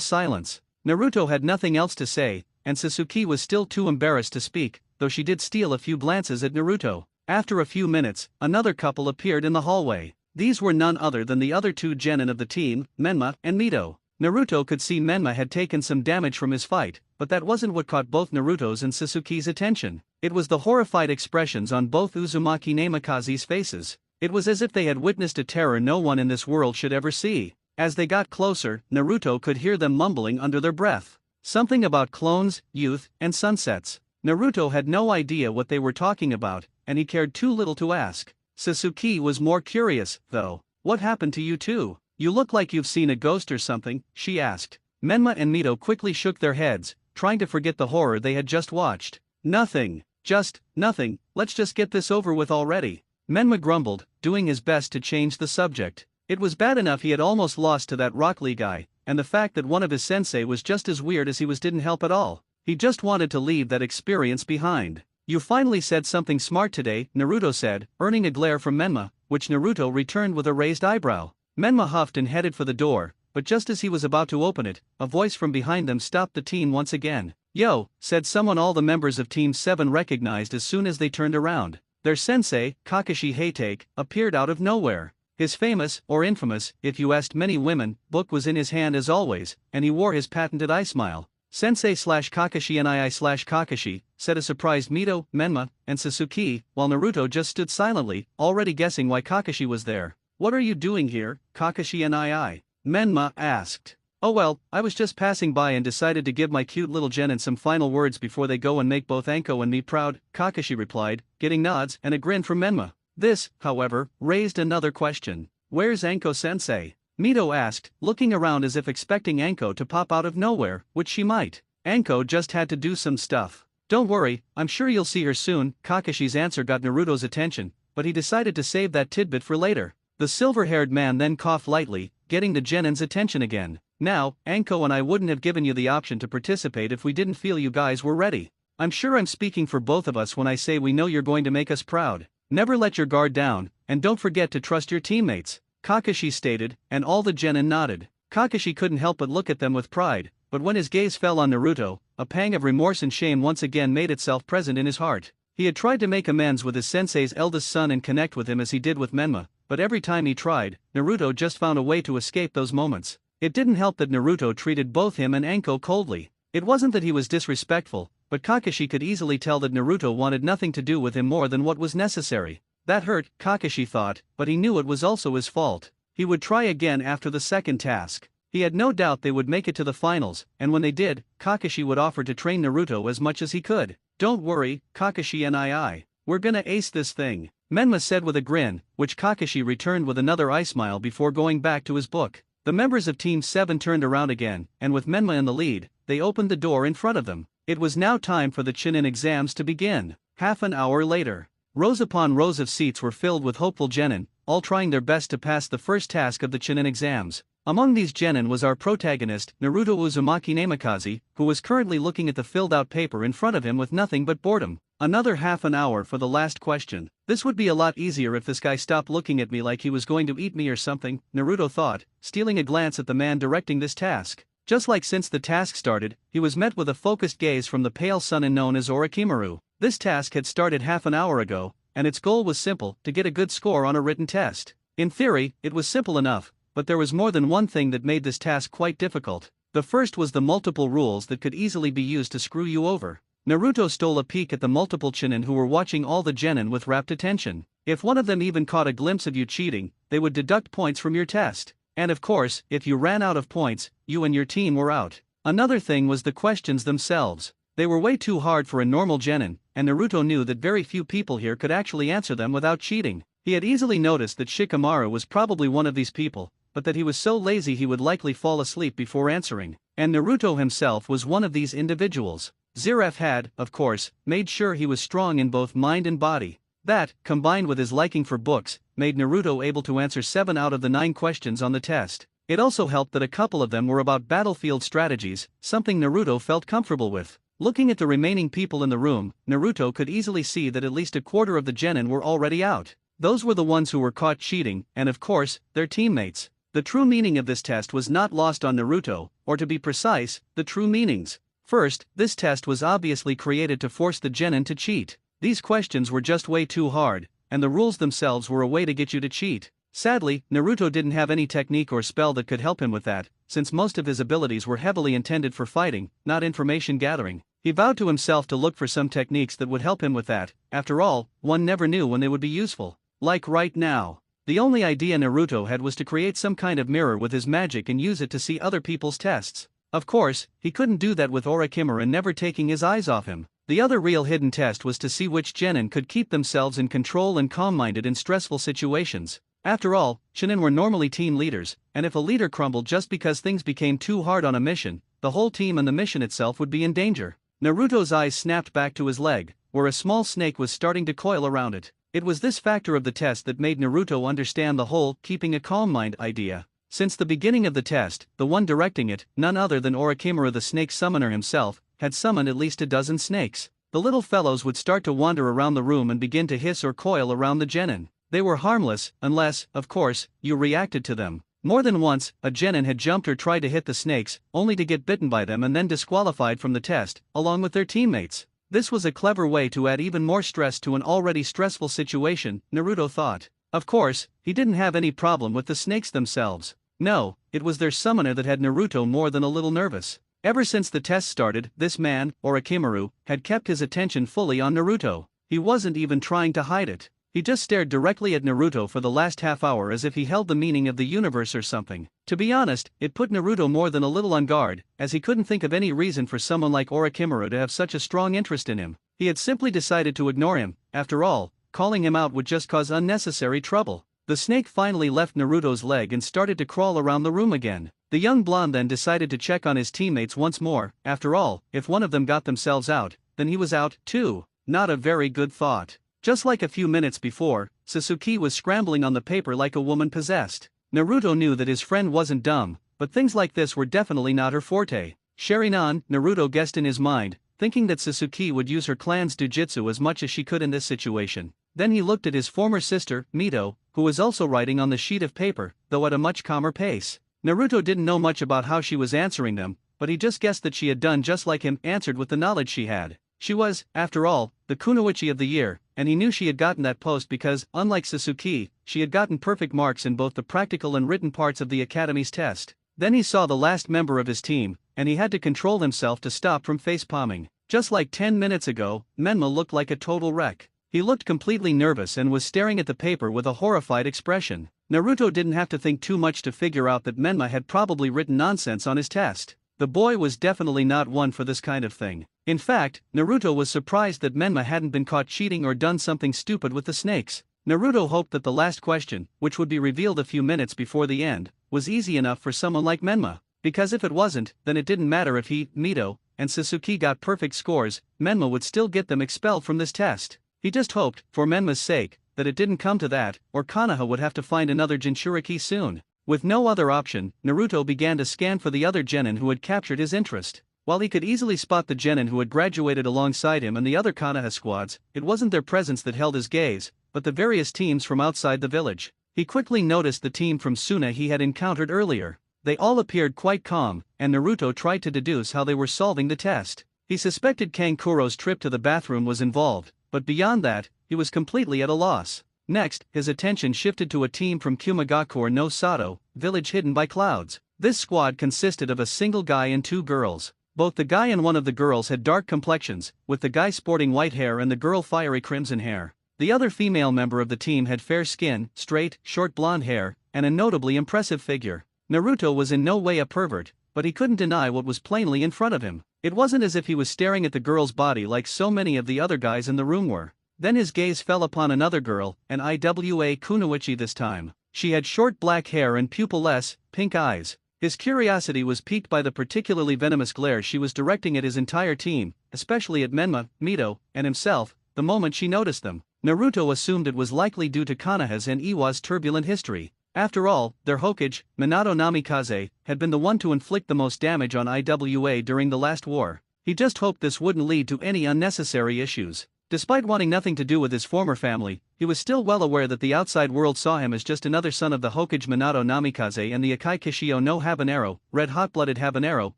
silence. Naruto had nothing else to say, and Sasuke was still too embarrassed to speak, though she did steal a few glances at Naruto. After a few minutes, another couple appeared in the hallway. These were none other than the other two genin of the team, Menma and Mito. Naruto could see Menma had taken some damage from his fight, but that wasn't what caught both Naruto's and Sasuke's attention. It was the horrified expressions on both Uzumaki Namikaze's faces. It was as if they had witnessed a terror no one in this world should ever see. As they got closer, Naruto could hear them mumbling under their breath. Something about clones, youth, and sunsets. Naruto had no idea what they were talking about, and he cared too little to ask. Sasuke was more curious, though. What happened to you two? You look like you've seen a ghost or something, she asked. Menma and Mito quickly shook their heads, trying to forget the horror they had just watched. Nothing. Just, nothing, let's just get this over with already. Menma grumbled, doing his best to change the subject. It was bad enough he had almost lost to that Rock Lee guy, and the fact that one of his sensei was just as weird as he was didn't help at all. He just wanted to leave that experience behind. You finally said something smart today, Naruto said, earning a glare from Menma, which Naruto returned with a raised eyebrow. Menma huffed and headed for the door, but just as he was about to open it, a voice from behind them stopped the team once again. Yo, said someone all the members of Team 7 recognized as soon as they turned around. Their sensei, Kakashi Hatake, appeared out of nowhere. His famous, or infamous, if you asked many women, book was in his hand as always, and he wore his patented eye smile. Sensei/Kakashi and I/Kakashi, said a surprised Mito, Menma, and Sasuke, while Naruto just stood silently, already guessing why Kakashi was there. What are you doing here, Kakashi and I? Menma asked. Oh well, I was just passing by and decided to give my cute little genin some final words before they go and make both Anko and me proud, Kakashi replied, getting nods and a grin from Menma. This, however, raised another question. Where's Anko-sensei? Mito asked, looking around as if expecting Anko to pop out of nowhere, which she might. Anko just had to do some stuff. Don't worry, I'm sure you'll see her soon. Kakashi's answer got Naruto's attention, but he decided to save that tidbit for later. The silver-haired man then coughed lightly, getting the genin's attention again. Now, Anko and I wouldn't have given you the option to participate if we didn't feel you guys were ready. I'm sure I'm speaking for both of us when I say we know you're going to make us proud. Never let your guard down, and don't forget to trust your teammates, Kakashi stated, and all the genin nodded. Kakashi couldn't help but look at them with pride, but when his gaze fell on Naruto, a pang of remorse and shame once again made itself present in his heart. He had tried to make amends with his sensei's eldest son and connect with him as he did with Menma, but every time he tried, Naruto just found a way to escape those moments. It didn't help that Naruto treated both him and Anko coldly. It wasn't that he was disrespectful, but Kakashi could easily tell that Naruto wanted nothing to do with him more than what was necessary. That hurt, Kakashi thought, but he knew it was also his fault. He would try again after the second task. He had no doubt they would make it to the finals, and when they did, Kakashi would offer to train Naruto as much as he could. Don't worry, Kakashi and I. We're gonna ace this thing, Menma said with a grin, which Kakashi returned with another eye smile before going back to his book. The members of Team 7 turned around again, and with Menma in the lead, they opened the door in front of them. It was now time for the Chunin exams to begin. Half an hour later, rows upon rows of seats were filled with hopeful genin, all trying their best to pass the first task of the Chunin exams. Among these genin was our protagonist, Naruto Uzumaki Namikaze, who was currently looking at the filled-out paper in front of him with nothing but boredom. Another half an hour for the last question. This would be a lot easier if this guy stopped looking at me like he was going to eat me or something, Naruto thought, stealing a glance at the man directing this task. Just like since the task started, he was met with a focused gaze from the pale Sunin known as Orochimaru. This task had started half an hour ago, and its goal was simple, to get a good score on a written test. In theory, it was simple enough, but there was more than one thing that made this task quite difficult. The first was the multiple rules that could easily be used to screw you over. Naruto stole a peek at the multiple Chunin who were watching all the genin with rapt attention. If one of them even caught a glimpse of you cheating, they would deduct points from your test. And of course, if you ran out of points, you and your team were out. Another thing was the questions themselves. They were way too hard for a normal genin, and Naruto knew that very few people here could actually answer them without cheating. He had easily noticed that Shikamaru was probably one of these people, but that he was so lazy he would likely fall asleep before answering. And Naruto himself was one of these individuals. Zeref had, of course, made sure he was strong in both mind and body. That, combined with his liking for books, made Naruto able to answer 7 out of the 9 questions on the test. It also helped that a couple of them were about battlefield strategies, something Naruto felt comfortable with. Looking at the remaining people in the room, Naruto could easily see that at least a quarter of the genin were already out. Those were the ones who were caught cheating, and of course, their teammates. The true meaning of this test was not lost on Naruto, or to be precise, the true meanings. First, this test was obviously created to force the genin to cheat. These questions were just way too hard, and the rules themselves were a way to get you to cheat. Sadly, Naruto didn't have any technique or spell that could help him with that, since most of his abilities were heavily intended for fighting, not information gathering. He vowed to himself to look for some techniques that would help him with that. After all, one never knew when they would be useful. Like right now. The only idea Naruto had was to create some kind of mirror with his magic and use it to see other people's tests. Of course, he couldn't do that with Orochimaru never taking his eyes off him. The other real hidden test was to see which genin could keep themselves in control and calm-minded in stressful situations. After all, Chunin were normally team leaders, and if a leader crumbled just because things became too hard on a mission, the whole team and the mission itself would be in danger. Naruto's eyes snapped back to his leg, where a small snake was starting to coil around it. It was this factor of the test that made Naruto understand the whole keeping a calm mind idea. Since the beginning of the test, the one directing it, none other than Orochimaru the snake summoner himself, had summoned at least a dozen snakes. The little fellows would start to wander around the room and begin to hiss or coil around the genin. They were harmless, unless, of course, you reacted to them. More than once, a genin had jumped or tried to hit the snakes, only to get bitten by them and then disqualified from the test, along with their teammates. This was a clever way to add even more stress to an already stressful situation, Naruto thought. Of course, he didn't have any problem with the snakes themselves. No, it was their summoner that had Naruto more than a little nervous. Ever since the test started, this man, Orochimaru, had kept his attention fully on Naruto. He wasn't even trying to hide it. He just stared directly at Naruto for the last half hour as if he held the meaning of the universe or something. To be honest, it put Naruto more than a little on guard, as he couldn't think of any reason for someone like Orochimaru to have such a strong interest in him. He had simply decided to ignore him. After all, calling him out would just cause unnecessary trouble. The snake finally left Naruto's leg and started to crawl around the room again. The young blonde then decided to check on his teammates once more. After all, if one of them got themselves out, then he was out, too. Not a very good thought. Just like a few minutes before, Sasuke was scrambling on the paper like a woman possessed. Naruto knew that his friend wasn't dumb, but things like this were definitely not her forte. Sharingan, Naruto guessed in his mind, thinking that Sasuke would use her clan's jujutsu as much as she could in this situation. Then he looked at his former sister, Mito, who was also writing on the sheet of paper, though at a much calmer pace. Naruto didn't know much about how she was answering them, but he just guessed that she had done just like him, answered with the knowledge she had. She was, after all, the kunoichi of the year, and he knew she had gotten that post because, unlike Sasuke, she had gotten perfect marks in both the practical and written parts of the academy's test. Then he saw the last member of his team, and he had to control himself to stop from face-palming. Just like 10 minutes ago, Menma looked like a total wreck. He looked completely nervous and was staring at the paper with a horrified expression. Naruto didn't have to think too much to figure out that Menma had probably written nonsense on his test. The boy was definitely not one for this kind of thing. In fact, Naruto was surprised that Menma hadn't been caught cheating or done something stupid with the snakes. Naruto hoped that the last question, which would be revealed a few minutes before the end, was easy enough for someone like Menma. Because if it wasn't, then it didn't matter if he, Mito, and Sasuke got perfect scores, Menma would still get them expelled from this test. He just hoped, for Menma's sake, that it didn't come to that, or Konoha would have to find another Jinchuriki soon. With no other option, Naruto began to scan for the other genin who had captured his interest. While he could easily spot the genin who had graduated alongside him and the other Konoha squads, it wasn't their presence that held his gaze, but the various teams from outside the village. He quickly noticed the team from Suna he had encountered earlier. They all appeared quite calm, and Naruto tried to deduce how they were solving the test. He suspected Kankuro's trip to the bathroom was involved, but beyond that, he was completely at a loss. Next, his attention shifted to a team from Kumagakure no Sato, village hidden by clouds. This squad consisted of a single guy and 2 girls. Both the guy and one of the girls had dark complexions, with the guy sporting white hair and the girl fiery crimson hair. The other female member of the team had fair skin, straight, short blonde hair, and a notably impressive figure. Naruto was in no way a pervert, but he couldn't deny what was plainly in front of him. It wasn't as if he was staring at the girl's body like so many of the other guys in the room were. Then his gaze fell upon another girl, an Iwa Kunoichi this time. She had short black hair and pupilless, pink eyes. His curiosity was piqued by the particularly venomous glare she was directing at his entire team, especially at Menma, Mito, and himself, the moment she noticed them. Naruto assumed it was likely due to Konoha's and Iwa's turbulent history. After all, their Hokage, Minato Namikaze, had been the one to inflict the most damage on IWA during the last war. He just hoped this wouldn't lead to any unnecessary issues. Despite wanting nothing to do with his former family, he was still well aware that the outside world saw him as just another son of the Hokage Minato Namikaze and the Akai Kishio no Habanero, red hot-blooded Habanero,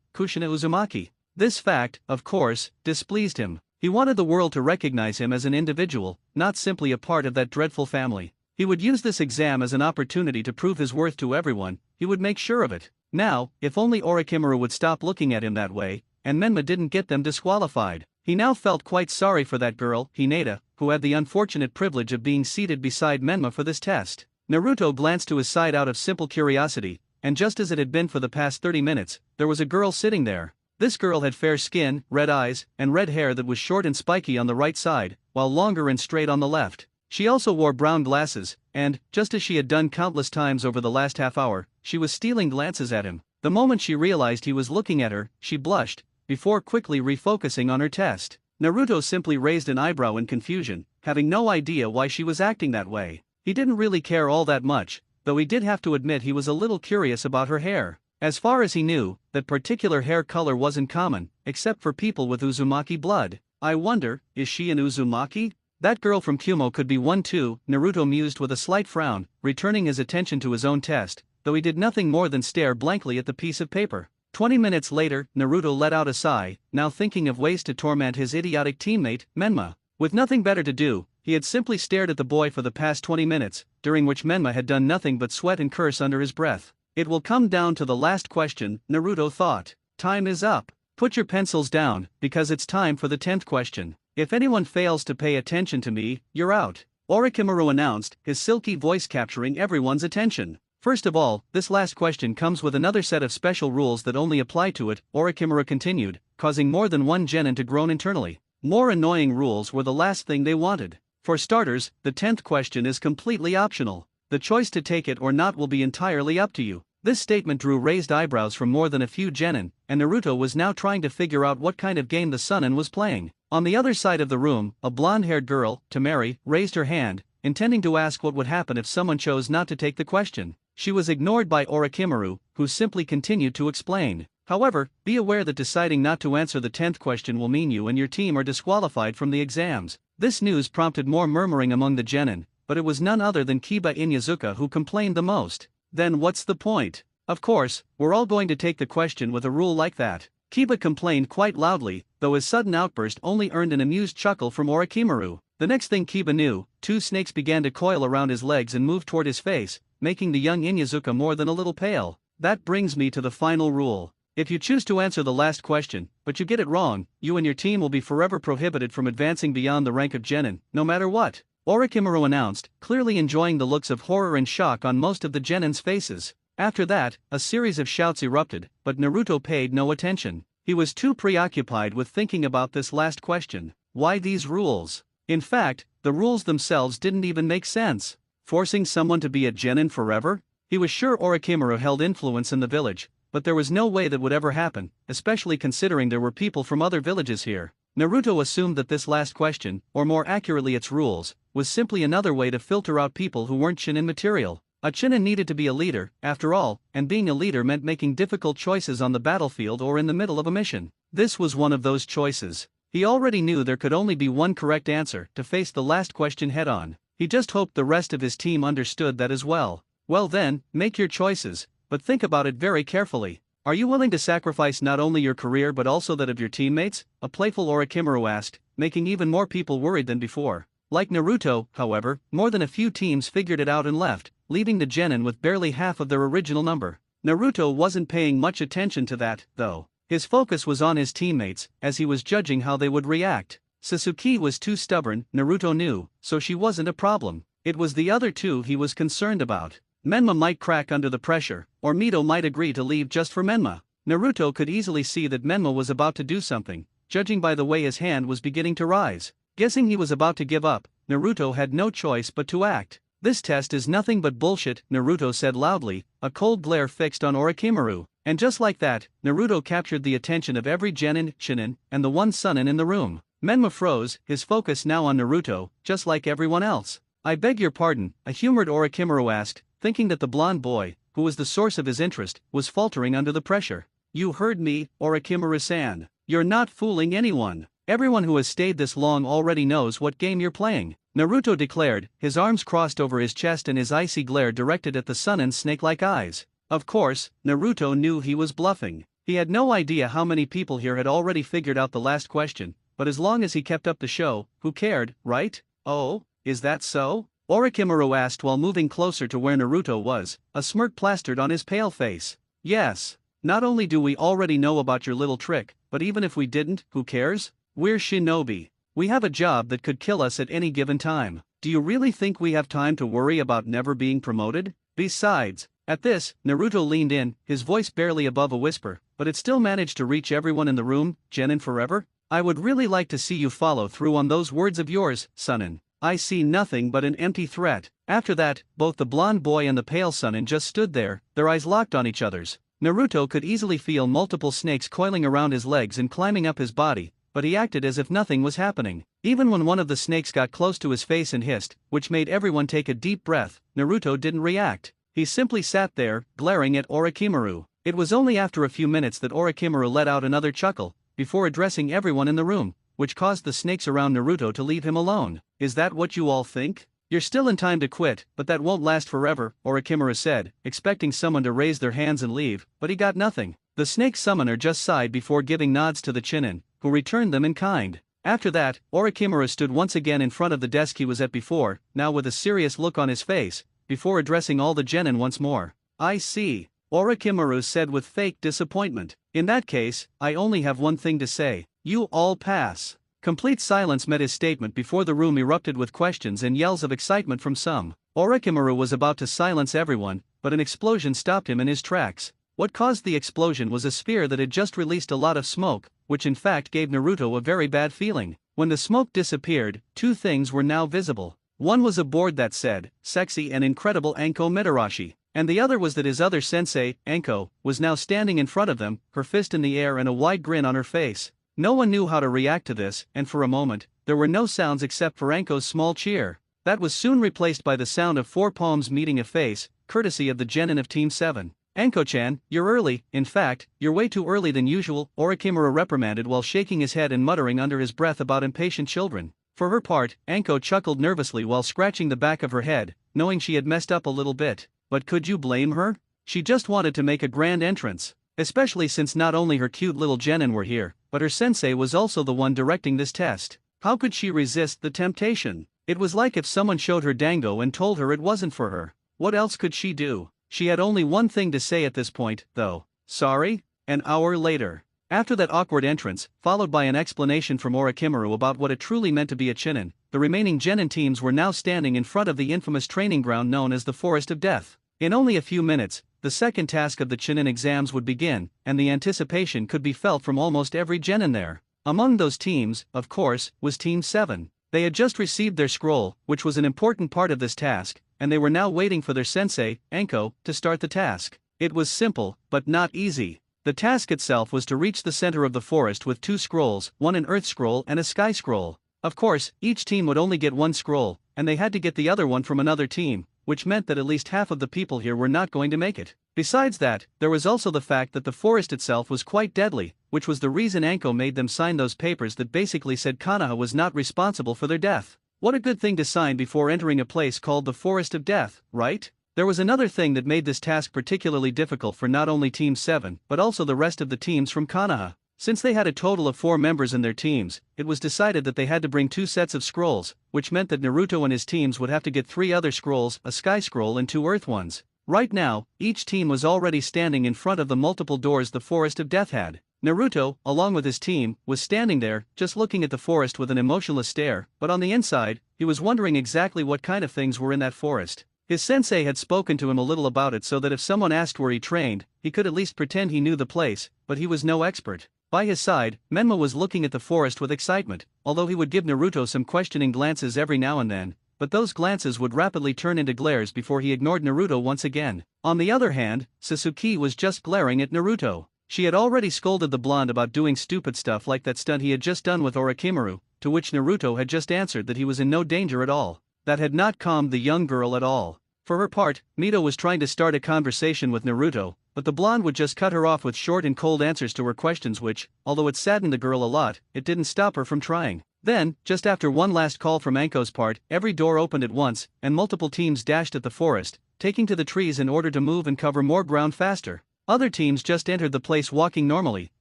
Kushina Uzumaki. This fact, of course, displeased him. He wanted the world to recognize him as an individual, not simply a part of that dreadful family. He would use this exam as an opportunity to prove his worth to everyone, he would make sure of it. Now, if only Orochimaru would stop looking at him that way, and Menma didn't get them disqualified. He now felt quite sorry for that girl, Hinata, who had the unfortunate privilege of being seated beside Menma for this test. Naruto glanced to his side out of simple curiosity, and just as it had been for the past 30 minutes, there was a girl sitting there. This girl had fair skin, red eyes, and red hair that was short and spiky on the right side, while longer and straight on the left. She also wore brown glasses, and, just as she had done countless times over the last half hour, she was stealing glances at him. The moment she realized he was looking at her, she blushed, before quickly refocusing on her test. Naruto simply raised an eyebrow in confusion, having no idea why she was acting that way. He didn't really care all that much, though he did have to admit he was a little curious about her hair. As far as he knew, that particular hair color wasn't common, except for people with Uzumaki blood. I wonder, is she an Uzumaki? That girl from Kumo could be one too, Naruto mused with a slight frown, returning his attention to his own test, though he did nothing more than stare blankly at the piece of paper. 20 minutes later, Naruto let out a sigh, now thinking of ways to torment his idiotic teammate, Menma. With nothing better to do, he had simply stared at the boy for the past 20 minutes, during which Menma had done nothing but sweat and curse under his breath. It will come down to the last question, Naruto thought. Time is up. Put your pencils down, because it's time for the 10th question. If anyone fails to pay attention to me, you're out, Orochimaru announced, his silky voice capturing everyone's attention. First of all, this last question comes with another set of special rules that only apply to it, Orochimaru continued, causing more than one genin to groan internally. More annoying rules were the last thing they wanted. For starters, the 10th question is completely optional. The choice to take it or not will be entirely up to you. This statement drew raised eyebrows from more than a few genin, and Naruto was now trying to figure out what kind of game the Sannin was playing. On the other side of the room, a blonde-haired girl, Temari, raised her hand, intending to ask what would happen if someone chose not to take the question. She was ignored by Orochimaru, who simply continued to explain. However, be aware that deciding not to answer the 10th question will mean you and your team are disqualified from the exams. This news prompted more murmuring among the genin, but it was none other than Kiba Inyazuka who complained the most. Then what's the point? Of course, we're all going to take the question with a rule like that. Kiba complained quite loudly, though his sudden outburst only earned an amused chuckle from Orochimaru. The next thing Kiba knew, two snakes began to coil around his legs and move toward his face, making the young Inyazuka more than a little pale. That brings me to the final rule. If you choose to answer the last question, but you get it wrong, you and your team will be forever prohibited from advancing beyond the rank of genin, no matter what, Orochimaru announced, clearly enjoying the looks of horror and shock on most of the genin's faces. After that, a series of shouts erupted, but Naruto paid no attention. He was too preoccupied with thinking about this last question. Why these rules? In fact, the rules themselves didn't even make sense. Forcing someone to be a genin forever? He was sure Orochimaru held influence in the village, but there was no way that would ever happen, especially considering there were people from other villages here. Naruto assumed that this last question, or more accurately its rules, was simply another way to filter out people who weren't Chunin material. A Chunin needed to be a leader, after all, and being a leader meant making difficult choices on the battlefield or in the middle of a mission. This was one of those choices. He already knew there could only be one correct answer to face the last question head-on. He just hoped the rest of his team understood that as well. Well then, make your choices, but think about it very carefully. Are you willing to sacrifice not only your career but also that of your teammates? A playful Orochimaru asked, making even more people worried than before. Like Naruto, however, more than a few teams figured it out and left, leaving the genin with barely half of their original number. Naruto wasn't paying much attention to that, though. His focus was on his teammates, as he was judging how they would react. Sasuke was too stubborn, Naruto knew, so she wasn't a problem. It was the other two he was concerned about. Menma might crack under the pressure, or Mito might agree to leave just for Menma. Naruto could easily see that Menma was about to do something, judging by the way his hand was beginning to rise. Guessing he was about to give up, Naruto had no choice but to act. This test is nothing but bullshit, Naruto said loudly, a cold glare fixed on Orochimaru. And just like that, Naruto captured the attention of every genin, shinin, and the one Sunin in the room. Menma froze, his focus now on Naruto, just like everyone else. I beg your pardon, a humored Orochimaru asked, thinking that the blonde boy, who was the source of his interest, was faltering under the pressure. You heard me, Orochimaru-san. You're not fooling anyone. Everyone who has stayed this long already knows what game you're playing, Naruto declared, his arms crossed over his chest and his icy glare directed at the Sunin's snake-like eyes. Of course, Naruto knew he was bluffing. He had no idea how many people here had already figured out the last question, but as long as he kept up the show, who cared, right? Oh, is that so? Orochimaru asked while moving closer to where Naruto was, a smirk plastered on his pale face. Yes. Not only do we already know about your little trick, but even if we didn't, who cares? We're shinobi. We have a job that could kill us at any given time. Do you really think we have time to worry about never being promoted? Besides, at this, Naruto leaned in, his voice barely above a whisper, but it still managed to reach everyone in the room. Genin forever? I would really like to see you follow through on those words of yours, Sunin. I see nothing but an empty threat. After that, both the blonde boy and the pale Sunin just stood there, their eyes locked on each other's. Naruto could easily feel multiple snakes coiling around his legs and climbing up his body, but he acted as if nothing was happening. Even when one of the snakes got close to his face and hissed, which made everyone take a deep breath, Naruto didn't react. He simply sat there, glaring at Orochimaru. It was only after a few minutes that Orochimaru let out another chuckle, before addressing everyone in the room, which caused the snakes around Naruto to leave him alone. Is that what you all think? You're still in time to quit, but that won't last forever, Orochimaru said, expecting someone to raise their hands and leave, but he got nothing. The snake summoner just sighed before giving nods to the Chunin, who returned them in kind. After that, Orochimaru stood once again in front of the desk he was at before, now with a serious look on his face, before addressing all the genin once more. I see, Orochimaru said with fake disappointment. In that case, I only have one thing to say. You all pass. Complete silence met his statement before the room erupted with questions and yells of excitement from some. Orochimaru was about to silence everyone, but an explosion stopped him in his tracks. What caused the explosion was a sphere that had just released a lot of smoke, which in fact gave Naruto a very bad feeling. When the smoke disappeared, two things were now visible. One was a board that said, Sexy and Incredible Anko Mitarashi, and the other was that his other sensei, Anko, was now standing in front of them, her fist in the air and a wide grin on her face. No one knew how to react to this, and for a moment, there were no sounds except for Anko's small cheer. That was soon replaced by the sound of four palms meeting a face, courtesy of the genin of Team 7. Anko-chan, you're early, in fact, you're way too early than usual, Orochimaru reprimanded while shaking his head and muttering under his breath about impatient children. For her part, Anko chuckled nervously while scratching the back of her head, knowing she had messed up a little bit. But could you blame her? She just wanted to make a grand entrance. Especially since not only her cute little genin were here, but her sensei was also the one directing this test. How could she resist the temptation? It was like if someone showed her dango and told her it wasn't for her. What else could she do? She had only one thing to say at this point, though. Sorry? An hour later. After that awkward entrance, followed by an explanation from Orochimaru about what it truly meant to be a Chunin, the remaining genin teams were now standing in front of the infamous training ground known as the Forest of Death. In only a few minutes, the second task of the Chunin exams would begin, and the anticipation could be felt from almost every genin there. Among those teams, of course, was Team 7. They had just received their scroll, which was an important part of this task, and they were now waiting for their sensei, Anko, to start the task. It was simple, but not easy. The task itself was to reach the center of the forest with two scrolls, one an earth scroll and a sky scroll. Of course, each team would only get one scroll, and they had to get the other one from another team, which meant that at least half of the people here were not going to make it. Besides that, there was also the fact that the forest itself was quite deadly, which was the reason Anko made them sign those papers that basically said Konoha was not responsible for their death. What a good thing to sign before entering a place called the Forest of Death, right? There was another thing that made this task particularly difficult for not only Team 7 but also the rest of the teams from Konoha. Since they had a total of 4 members in their teams, it was decided that they had to bring 2 sets of scrolls, which meant that Naruto and his teams would have to get 3 other scrolls, a sky scroll and 2 earth ones. Right now, each team was already standing in front of the multiple doors the Forest of Death had. Naruto, along with his team, was standing there, just looking at the forest with an emotionless stare, but on the inside, he was wondering exactly what kind of things were in that forest. His sensei had spoken to him a little about it so that if someone asked where he trained, he could at least pretend he knew the place, but he was no expert. By his side, Menma was looking at the forest with excitement, although he would give Naruto some questioning glances every now and then, but those glances would rapidly turn into glares before he ignored Naruto once again. On the other hand, Sasuke was just glaring at Naruto. She had already scolded the blonde about doing stupid stuff like that stunt he had just done with Orochimaru, to which Naruto had just answered that he was in no danger at all. That had not calmed the young girl at all. For her part, Mito was trying to start a conversation with Naruto, but the blonde would just cut her off with short and cold answers to her questions which, although it saddened the girl a lot, it didn't stop her from trying. Then, just after one last call from Anko's part, every door opened at once, and multiple teams dashed at the forest, taking to the trees in order to move and cover more ground faster. Other teams just entered the place walking normally,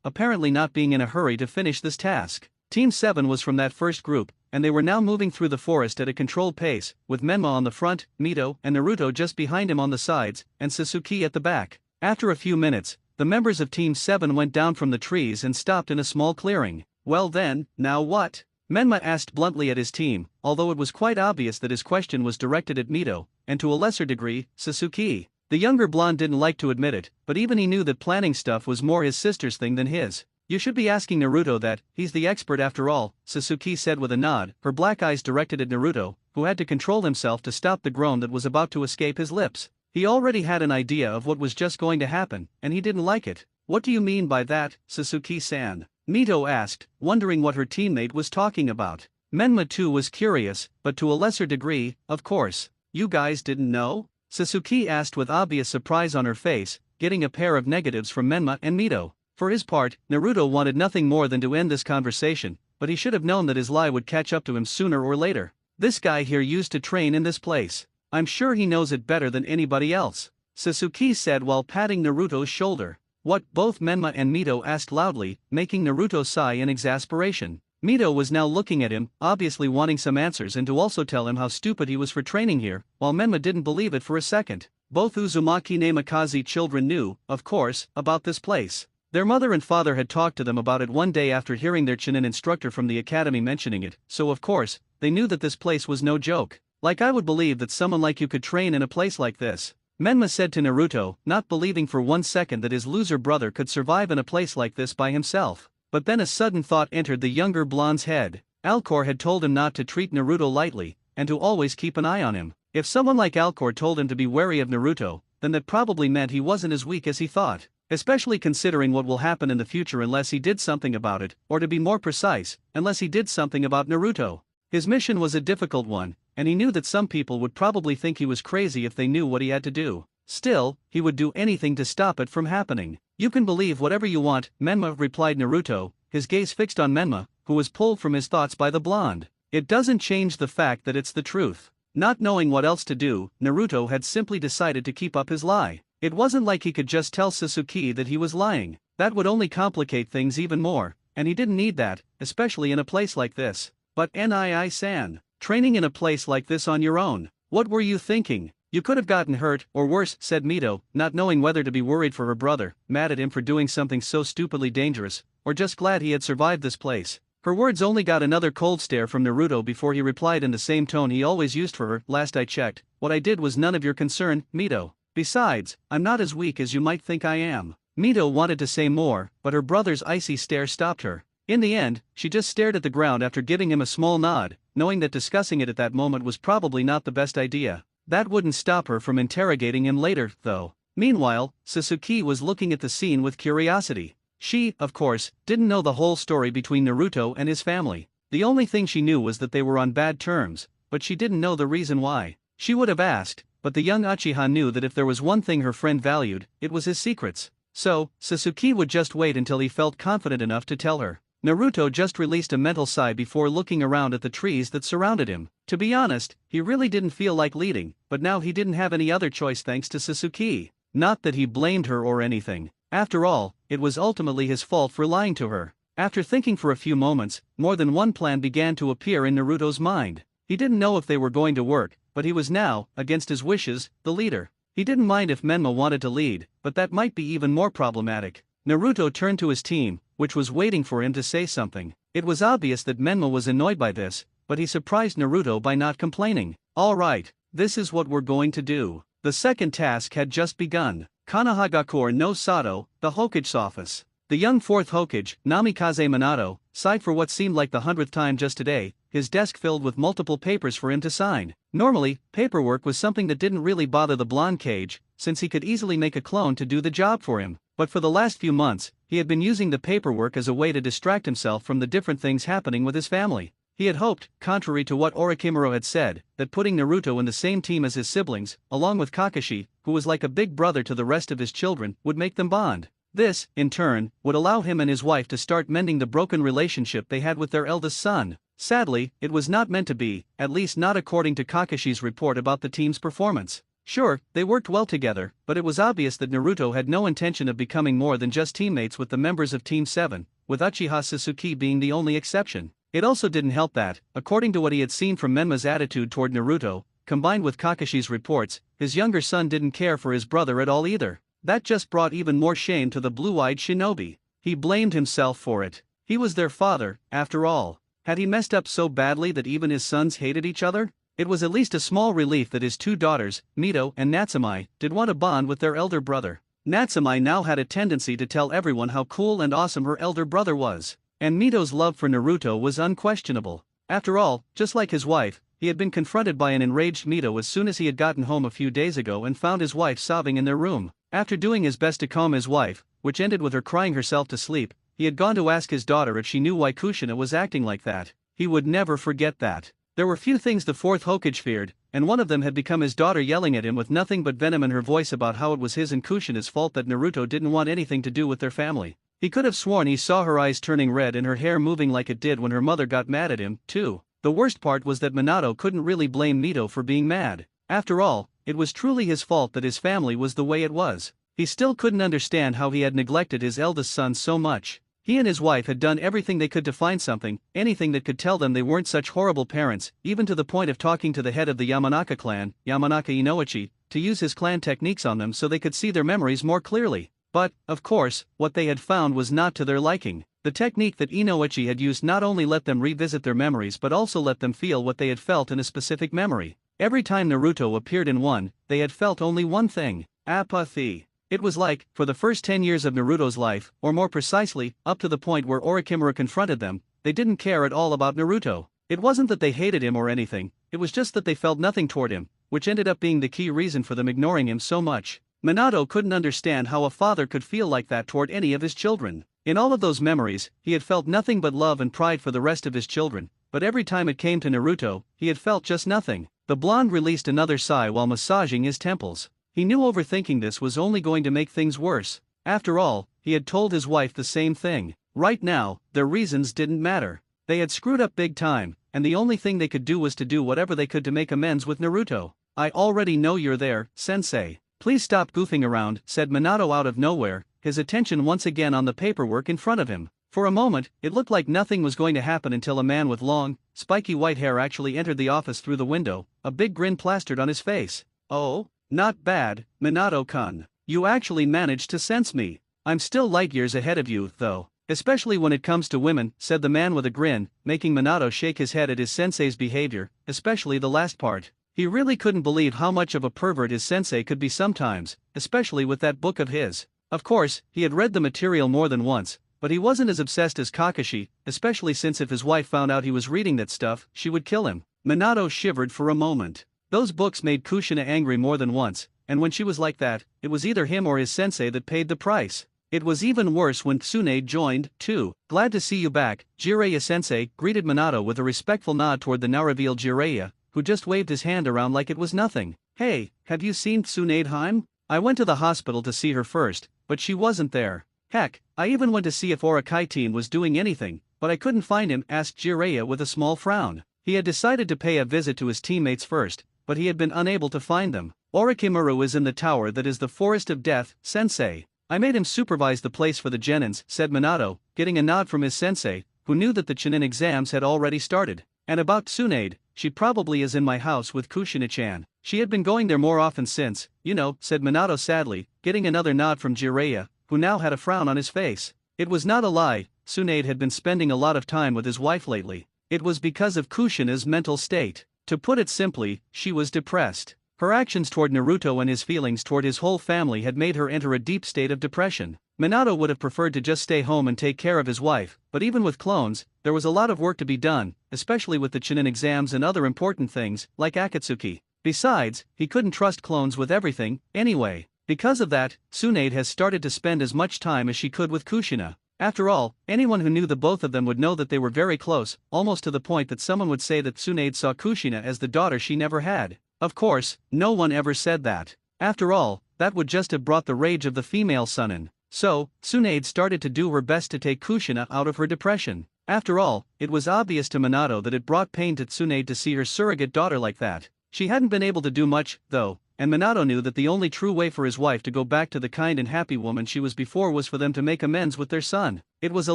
apparently not being in a hurry to finish this task. Team 7 was from that first group, and they were now moving through the forest at a controlled pace, with Menma on the front, Mito and Naruto just behind him on the sides, and Sasuke at the back. After a few minutes, the members of Team 7 went down from the trees and stopped in a small clearing. Well then, now what? Menma asked bluntly at his team, although it was quite obvious that his question was directed at Mito, and to a lesser degree, Sasuke. The younger blonde didn't like to admit it, but even he knew that planning stuff was more his sister's thing than his. You should be asking Naruto that, he's the expert after all, Sasuke said with a nod, her black eyes directed at Naruto, who had to control himself to stop the groan that was about to escape his lips. He already had an idea of what was just going to happen, and he didn't like it. What do you mean by that, Sasuke-san? Mito asked, wondering what her teammate was talking about. Menma too was curious, but to a lesser degree, of course. You guys didn't know? Sasuke asked with obvious surprise on her face, getting a pair of negatives from Menma and Mito. For his part, Naruto wanted nothing more than to end this conversation, but he should have known that his lie would catch up to him sooner or later. This guy here used to train in this place. I'm sure he knows it better than anybody else, Sasuke said while patting Naruto's shoulder. What? Both Menma and Mito asked loudly, making Naruto sigh in exasperation. Mito was now looking at him, obviously wanting some answers and to also tell him how stupid he was for training here, while Menma didn't believe it for a second. Both Uzumaki Namikaze children knew, of course, about this place. Their mother and father had talked to them about it one day after hearing their Chunin instructor from the academy mentioning it, so of course, they knew that this place was no joke. Like I would believe that someone like you could train in a place like this, Menma said to Naruto, not believing for one second that his loser brother could survive in a place like this by himself. But then a sudden thought entered the younger blonde's head. Alcor had told him not to treat Naruto lightly, and to always keep an eye on him. If someone like Alcor told him to be wary of Naruto, then that probably meant he wasn't as weak as he thought. Especially considering what will happen in the future unless he did something about it, or to be more precise, unless he did something about Naruto. His mission was a difficult one, and he knew that some people would probably think he was crazy if they knew what he had to do. Still, he would do anything to stop it from happening. You can believe whatever you want, Menma replied Naruto, his gaze fixed on Menma, who was pulled from his thoughts by the blonde. It doesn't change the fact that it's the truth. Not knowing what else to do, Naruto had simply decided to keep up his lie. It wasn't like he could just tell Sasuke that he was lying. That would only complicate things even more, and he didn't need that, especially in a place like this. But Nii-san, training in a place like this on your own, what were you thinking? You could have gotten hurt, or worse, said Mito, not knowing whether to be worried for her brother, mad at him for doing something so stupidly dangerous, or just glad he had survived this place. Her words only got another cold stare from Naruto before he replied in the same tone he always used for her, last I checked, what I did was none of your concern, Mito. Besides, I'm not as weak as you might think I am. Mito wanted to say more, but her brother's icy stare stopped her. In the end, she just stared at the ground after giving him a small nod, knowing that discussing it at that moment was probably not the best idea. That wouldn't stop her from interrogating him later, though. Meanwhile, Sasuke was looking at the scene with curiosity. She, of course, didn't know the whole story between Naruto and his family. The only thing she knew was that they were on bad terms, but she didn't know the reason why. She would have asked, but the young Uchiha knew that if there was one thing her friend valued, it was his secrets. So, Sasuke would just wait until he felt confident enough to tell her. Naruto just released a mental sigh before looking around at the trees that surrounded him. To be honest, he really didn't feel like leading, but now he didn't have any other choice thanks to Sasuke. Not that he blamed her or anything. After all, it was ultimately his fault for lying to her. After thinking for a few moments, more than one plan began to appear in Naruto's mind. He didn't know if they were going to work, but he was now, against his wishes, the leader. He didn't mind if Menma wanted to lead, but that might be even more problematic. Naruto turned to his team, which was waiting for him to say something. It was obvious that Menma was annoyed by this, but he surprised Naruto by not complaining. Alright, this is what we're going to do. The second task had just begun. Konohagakure no Sato, the Hokage's office. The young fourth Hokage, Namikaze Minato, sighed for what seemed like the 100th time just today, his desk filled with multiple papers for him to sign. Normally, paperwork was something that didn't really bother the blonde Cage, since he could easily make a clone to do the job for him. But for the last few months, he had been using the paperwork as a way to distract himself from the different things happening with his family. He had hoped, contrary to what Orochimaru had said, that putting Naruto in the same team as his siblings, along with Kakashi, who was like a big brother to the rest of his children, would make them bond. This, in turn, would allow him and his wife to start mending the broken relationship they had with their eldest son. Sadly, it was not meant to be, at least not according to Kakashi's report about the team's performance. Sure, they worked well together, but it was obvious that Naruto had no intention of becoming more than just teammates with the members of Team 7, with Uchiha Sasuke being the only exception. It also didn't help that, according to what he had seen from Menma's attitude toward Naruto, combined with Kakashi's reports, his younger son didn't care for his brother at all either. That just brought even more shame to the blue-eyed shinobi. He blamed himself for it. He was their father, after all. Had he messed up so badly that even his sons hated each other? It was at least a small relief that his two daughters, Mito and Natsumi, did want to bond with their elder brother. Natsumi now had a tendency to tell everyone how cool and awesome her elder brother was. And Mito's love for Naruto was unquestionable. After all, just like his wife, he had been confronted by an enraged Mito as soon as he had gotten home a few days ago and found his wife sobbing in their room. After doing his best to calm his wife, which ended with her crying herself to sleep, he had gone to ask his daughter if she knew why Kushina was acting like that. He would never forget that. There were few things the fourth Hokage feared, and one of them had become his daughter yelling at him with nothing but venom in her voice about how it was his and Kushina's fault that Naruto didn't want anything to do with their family. He could have sworn he saw her eyes turning red and her hair moving like it did when her mother got mad at him, too. The worst part was that Minato couldn't really blame Mito for being mad. After all, it was truly his fault that his family was the way it was. He still couldn't understand how he had neglected his eldest son so much. He and his wife had done everything they could to find something, anything that could tell them they weren't such horrible parents, even to the point of talking to the head of the Yamanaka clan, Yamanaka Inoichi, to use his clan techniques on them so they could see their memories more clearly. But, of course, what they had found was not to their liking. The technique that Inoichi had used not only let them revisit their memories but also let them feel what they had felt in a specific memory. Every time Naruto appeared in one, they had felt only one thing: apathy. It was like, for the first 10 years of Naruto's life, or more precisely, up to the point where Orochimaru confronted them, they didn't care at all about Naruto. It wasn't that they hated him or anything, it was just that they felt nothing toward him, which ended up being the key reason for them ignoring him so much. Minato couldn't understand how a father could feel like that toward any of his children. In all of those memories, he had felt nothing but love and pride for the rest of his children, but every time it came to Naruto, he had felt just nothing. The blonde released another sigh while massaging his temples. He knew overthinking this was only going to make things worse. After all, he had told his wife the same thing. Right now, their reasons didn't matter. They had screwed up big time, and the only thing they could do was to do whatever they could to make amends with Naruto. "I already know you're there, sensei. Please stop goofing around," said Minato out of nowhere, his attention once again on the paperwork in front of him. For a moment, it looked like nothing was going to happen until a man with long, spiky white hair actually entered the office through the window, a big grin plastered on his face. "Oh? Not bad, Minato-kun. You actually managed to sense me. I'm still light years ahead of you, though. Especially when it comes to women," said the man with a grin, making Minato shake his head at his sensei's behavior, especially the last part. He really couldn't believe how much of a pervert his sensei could be sometimes, especially with that book of his. Of course, he had read the material more than once, but he wasn't as obsessed as Kakashi, especially since if his wife found out he was reading that stuff, she would kill him. Minato shivered for a moment. Those books made Kushina angry more than once, and when she was like that, it was either him or his sensei that paid the price. It was even worse when Tsunade joined, too. "Glad to see you back, Jiraiya-sensei," greeted Minato with a respectful nod toward the now revealed Jiraiya, who just waved his hand around like it was nothing. "Hey, have you seen Tsunade-heim? I went to the hospital to see her first, but she wasn't there. Heck, I even went to see if Orakaiten was doing anything, but I couldn't find him," asked Jiraiya with a small frown. He had decided to pay a visit to his teammates first, but he had been unable to find them. "Orochimaru is in the tower that is the Forest of Death, sensei. I made him supervise the place for the genins," said Minato, getting a nod from his sensei, who knew that the Chunin exams had already started. "And about Tsunade, she probably is in my house with Kushina-chan. She had been going there more often since, said Minato sadly, getting another nod from Jiraiya, who now had a frown on his face. It was not a lie, Tsunade had been spending a lot of time with his wife lately. It was because of Kushina's mental state. To put it simply, she was depressed. Her actions toward Naruto and his feelings toward his whole family had made her enter a deep state of depression. Minato would have preferred to just stay home and take care of his wife, but even with clones, there was a lot of work to be done, especially with the Chunin exams and other important things, like Akatsuki. Besides, he couldn't trust clones with everything, anyway. Because of that, Tsunade has started to spend as much time as she could with Kushina. After all, anyone who knew the both of them would know that they were very close, almost to the point that someone would say that Tsunade saw Kushina as the daughter she never had. Of course, no one ever said that. After all, that would just have brought the rage of the female Sunin. So, Tsunade started to do her best to take Kushina out of her depression. After all, it was obvious to Minato that it brought pain to Tsunade to see her surrogate daughter like that. She hadn't been able to do much, though, and Minato knew that the only true way for his wife to go back to the kind and happy woman she was before was for them to make amends with their son. It was a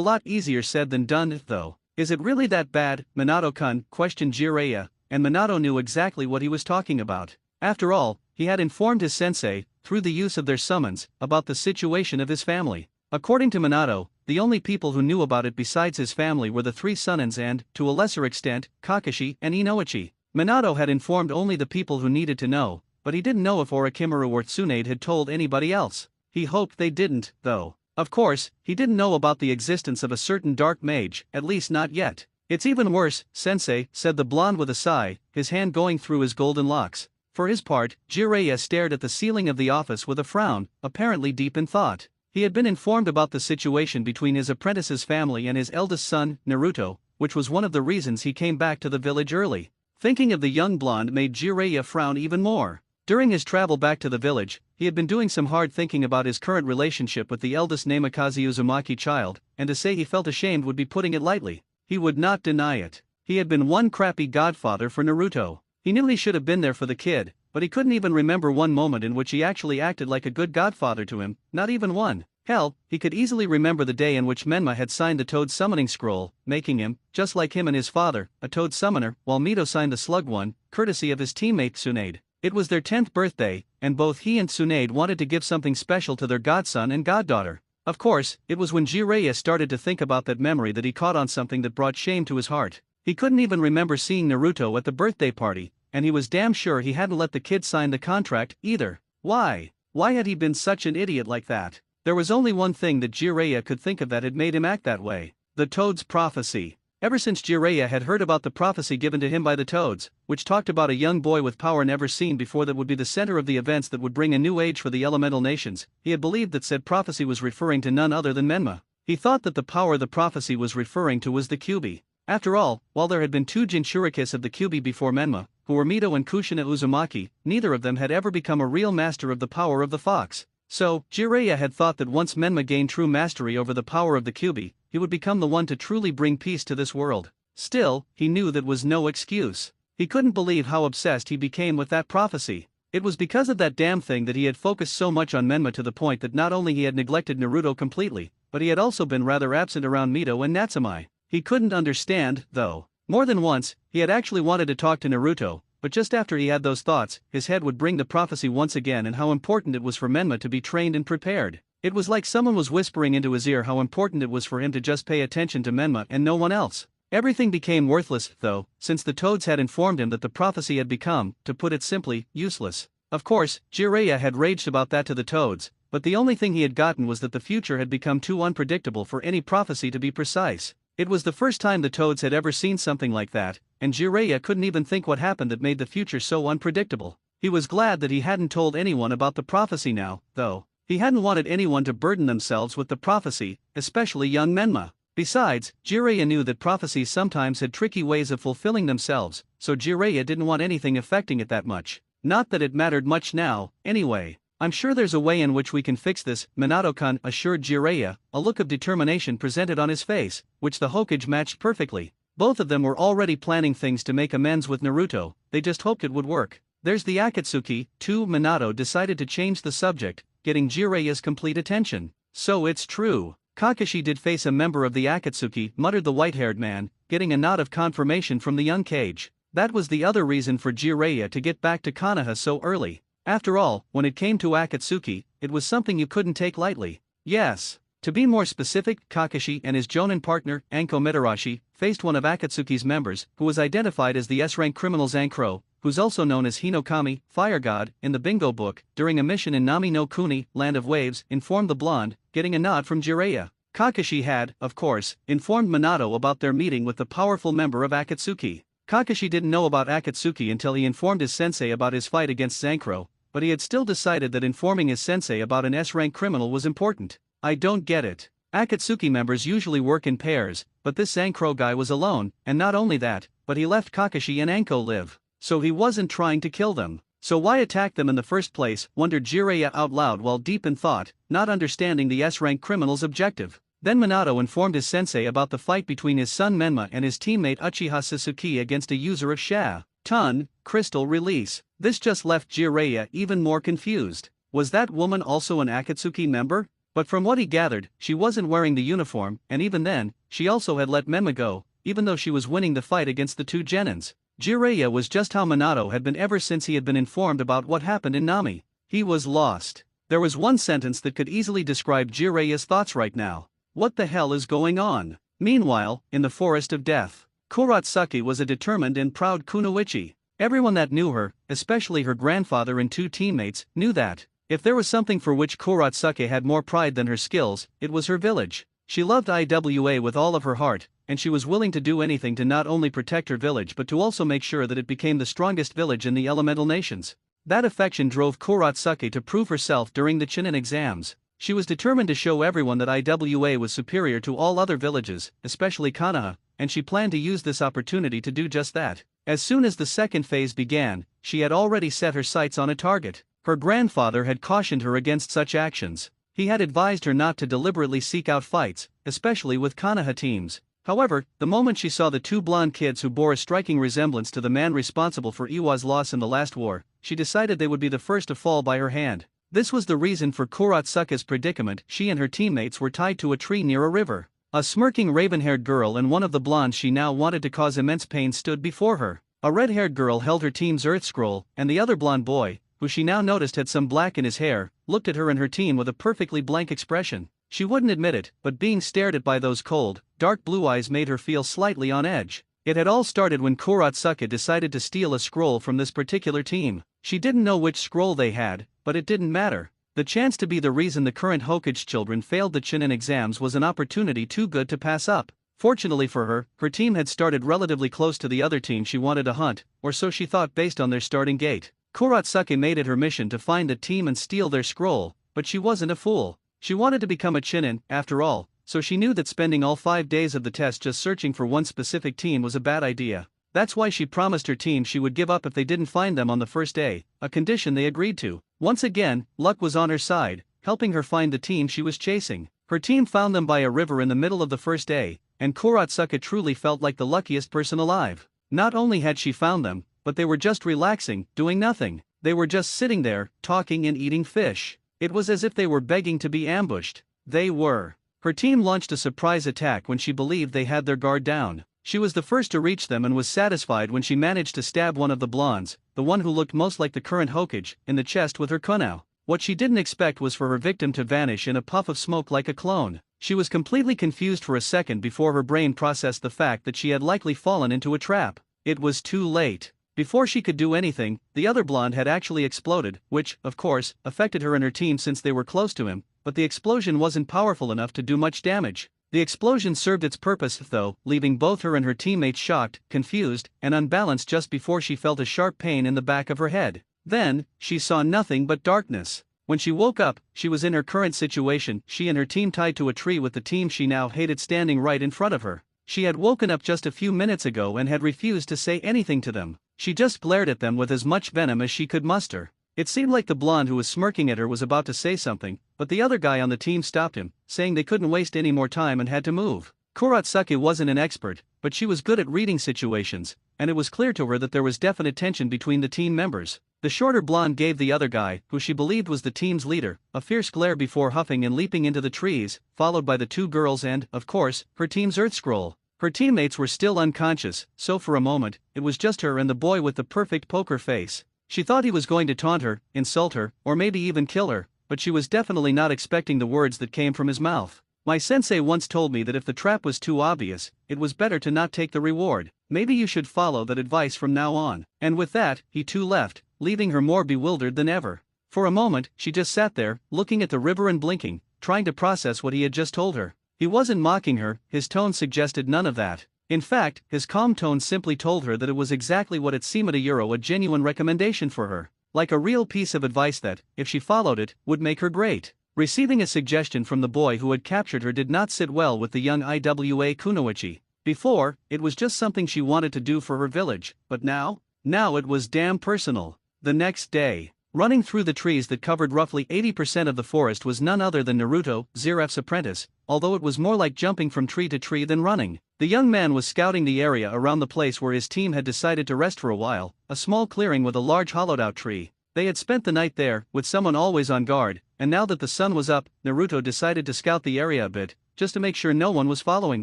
lot easier said than done, though. Is it really that bad, Minato-kun? Questioned Jiraiya, and Minato knew exactly what he was talking about. After all, he had informed his sensei, through the use of their summons, about the situation of his family. According to Minato, the only people who knew about it besides his family were the three Sunins and, to a lesser extent, Kakashi and Inoichi. Minato had informed only the people who needed to know, but he didn't know if Orochimaru or Tsunade had told anybody else. He hoped they didn't, though. Of course, he didn't know about the existence of a certain dark mage, at least not yet. It's even worse, sensei, said the blonde with a sigh, his hand going through his golden locks. For his part, Jiraiya stared at the ceiling of the office with a frown, apparently deep in thought. He had been informed about the situation between his apprentice's family and his eldest son, Naruto, which was one of the reasons he came back to the village early. Thinking of the young blonde made Jiraiya frown even more. During his travel back to the village, he had been doing some hard thinking about his current relationship with the eldest Namikaze Uzumaki child, and to say he felt ashamed would be putting it lightly. He would not deny it. He had been one crappy godfather for Naruto. He knew he should have been there for the kid, but he couldn't even remember one moment in which he actually acted like a good godfather to him, not even one. Hell, he could easily remember the day in which Menma had signed the Toad summoning scroll, making him, just like him and his father, a Toad summoner, while Mito signed the Slug one, courtesy of his teammate Tsunade. It was their 10th birthday, and both he and Tsunade wanted to give something special to their godson and goddaughter. Of course, it was when Jiraiya started to think about that memory that he caught on something that brought shame to his heart. He couldn't even remember seeing Naruto at the birthday party, and he was damn sure he hadn't let the kid sign the contract, either. Why? Why had he been such an idiot like that? There was only one thing that Jiraiya could think of that had made him act that way. The Toad's prophecy. Ever since Jiraiya had heard about the prophecy given to him by the Toads, which talked about a young boy with power never seen before that would be the center of the events that would bring a new age for the elemental nations, he had believed that said prophecy was referring to none other than Menma. He thought that the power the prophecy was referring to was the Kyuubi. After all, while there had been two Jinchurikis of the Kyuubi before Menma, who were Mito and Kushina Uzumaki, neither of them had ever become a real master of the power of the fox. So, Jiraiya had thought that once Menma gained true mastery over the power of the Kyuubi, he would become the one to truly bring peace to this world. Still, he knew that was no excuse. He couldn't believe how obsessed he became with that prophecy. It was because of that damn thing that he had focused so much on Menma to the point that not only he had neglected Naruto completely, but he had also been rather absent around Mito and Natsumai. He couldn't understand, though. More than once, he had actually wanted to talk to Naruto, but just after he had those thoughts, his head would bring the prophecy once again and how important it was for Menma to be trained and prepared. It was like someone was whispering into his ear how important it was for him to just pay attention to Menma and no one else. Everything became worthless, though, since the Toads had informed him that the prophecy had become, to put it simply, useless. Of course, Jiraiya had raged about that to the Toads, but the only thing he had gotten was that the future had become too unpredictable for any prophecy to be precise. It was the first time the Toads had ever seen something like that, and Jiraiya couldn't even think what happened that made the future so unpredictable. He was glad that he hadn't told anyone about the prophecy now, though. He hadn't wanted anyone to burden themselves with the prophecy, especially young Menma. Besides, Jiraiya knew that prophecies sometimes had tricky ways of fulfilling themselves, so Jiraiya didn't want anything affecting it that much. Not that it mattered much now, anyway. I'm sure there's a way in which we can fix this, Minato-kun assured Jiraiya, a look of determination presented on his face, which the Hokage matched perfectly. Both of them were already planning things to make amends with Naruto, they just hoped it would work. There's the Akatsuki, too. Minato decided to change the subject, getting Jiraiya's complete attention. So it's true. Kakashi did face a member of the Akatsuki, muttered the white-haired man, getting a nod of confirmation from the young Kage. That was the other reason for Jiraiya to get back to Konoha so early. After all, when it came to Akatsuki, it was something you couldn't take lightly. Yes. To be more specific, Kakashi and his Jonin partner, Anko Mitarashi, faced one of Akatsuki's members, who was identified as the S-rank criminal Zankro, who's also known as Hinokami, Fire God, in the Bingo book, during a mission in Nami no Kuni, Land of Waves, informed the blonde, getting a nod from Jiraiya. Kakashi had, of course, informed Minato about their meeting with the powerful member of Akatsuki. Kakashi didn't know about Akatsuki until he informed his sensei about his fight against Zankro, but he had still decided that informing his sensei about an S-rank criminal was important. I don't get it. Akatsuki members usually work in pairs, but this Zankro guy was alone, and not only that, but he left Kakashi and Anko live. So he wasn't trying to kill them. So why attack them in the first place, wondered Jiraiya out loud while deep in thought, not understanding the S-rank criminal's objective. Then Minato informed his sensei about the fight between his son Menma and his teammate Uchiha Sasuke against a user of Sha-Tun crystal release. This just left Jiraiya even more confused. Was that woman also an Akatsuki member? But from what he gathered, she wasn't wearing the uniform, and even then, she also had let Menma go, even though she was winning the fight against the two Genins. Jiraiya was just how Minato had been ever since he had been informed about what happened in Nami. He was lost. There was one sentence that could easily describe Jiraiya's thoughts right now. What the hell is going on? Meanwhile, in the Forest of Death, Kurotsuki was a determined and proud kunoichi. Everyone that knew her, especially her grandfather and two teammates, knew that. If there was something for which Kurotsuki had more pride than her skills, it was her village. She loved IWA with all of her heart, and she was willing to do anything to not only protect her village but to also make sure that it became the strongest village in the elemental nations. That affection drove Kurotsuki to prove herself during the Chunin exams. She was determined to show everyone that IWA was superior to all other villages, especially Konoha, and she planned to use this opportunity to do just that. As soon as the second phase began, she had already set her sights on a target. Her grandfather had cautioned her against such actions. He had advised her not to deliberately seek out fights, especially with Konoha teams. However, the moment she saw the two blonde kids who bore a striking resemblance to the man responsible for Iwa's loss in the last war, she decided they would be the first to fall by her hand. This was the reason for Kurotsuki's predicament. She and her teammates were tied to a tree near a river. A smirking raven-haired girl and one of the blondes she now wanted to cause immense pain stood before her. A red-haired girl held her team's Earth Scroll, and the other blonde boy, who she now noticed had some black in his hair, looked at her and her team with a perfectly blank expression. She wouldn't admit it, but being stared at by those cold, dark blue eyes made her feel slightly on edge. It had all started when Kurotsuki decided to steal a scroll from this particular team. She didn't know which scroll they had, but it didn't matter. The chance to be the reason the current Hokage children failed the Chunin exams was an opportunity too good to pass up. Fortunately for her, her team had started relatively close to the other team she wanted to hunt, or so she thought based on their starting gate. Kurotsuki made it her mission to find the team and steal their scroll, but she wasn't a fool. She wanted to become a Chunin, after all, so she knew that spending all 5 days of the test just searching for one specific team was a bad idea. That's why she promised her team she would give up if they didn't find them on the first day, a condition they agreed to. Once again, luck was on her side, helping her find the team she was chasing. Her team found them by a river in the middle of the first day, and Kurotsuki truly felt like the luckiest person alive. Not only had she found them, but they were just relaxing, doing nothing. They were just sitting there, talking and eating fish. It was as if they were begging to be ambushed. They were. Her team launched a surprise attack when she believed they had their guard down. She was the first to reach them and was satisfied when she managed to stab one of the blondes, the one who looked most like the current Hokage, in the chest with her kunao. What she didn't expect was for her victim to vanish in a puff of smoke like a clone. She was completely confused for a second before her brain processed the fact that she had likely fallen into a trap. It was too late. Before she could do anything, the other blonde had actually exploded, which, of course, affected her and her team since they were close to him, but the explosion wasn't powerful enough to do much damage. The explosion served its purpose though, leaving both her and her teammates shocked, confused, and unbalanced just before she felt a sharp pain in the back of her head. Then, she saw nothing but darkness. When she woke up, she was in her current situation, she and her team tied to a tree with the team she now hated standing right in front of her. She had woken up just a few minutes ago and had refused to say anything to them. She just glared at them with as much venom as she could muster. It seemed like the blonde who was smirking at her was about to say something, but the other guy on the team stopped him, saying they couldn't waste any more time and had to move. Kurotsuki wasn't an expert, but she was good at reading situations, and it was clear to her that there was definite tension between the team members. The shorter blonde gave the other guy, who she believed was the team's leader, a fierce glare before huffing and leaping into the trees, followed by the two girls and, of course, her team's Earth Scroll. Her teammates were still unconscious, so for a moment, it was just her and the boy with the perfect poker face. She thought he was going to taunt her, insult her, or maybe even kill her, but she was definitely not expecting the words that came from his mouth. My sensei once told me that if the trap was too obvious, it was better to not take the reward. Maybe you should follow that advice from now on. And with that, he too left, leaving her more bewildered than ever. For a moment, she just sat there, looking at the river and blinking, trying to process what he had just told her. He wasn't mocking her, his tone suggested none of that. In fact, his calm tone simply told her that it was exactly what it seemed a genuine recommendation for her. Like a real piece of advice that, if she followed it, would make her great. Receiving a suggestion from the boy who had captured her did not sit well with the young Iwa Kunoichi. Before, it was just something she wanted to do for her village, but now? Now it was damn personal. The next day, running through the trees that covered roughly 80% of the forest was none other than Naruto, Zeref's apprentice, although it was more like jumping from tree to tree than running. The young man was scouting the area around the place where his team had decided to rest for a while, a small clearing with a large hollowed-out tree. They had spent the night there, with someone always on guard, and now that the sun was up, Naruto decided to scout the area a bit, just to make sure no one was following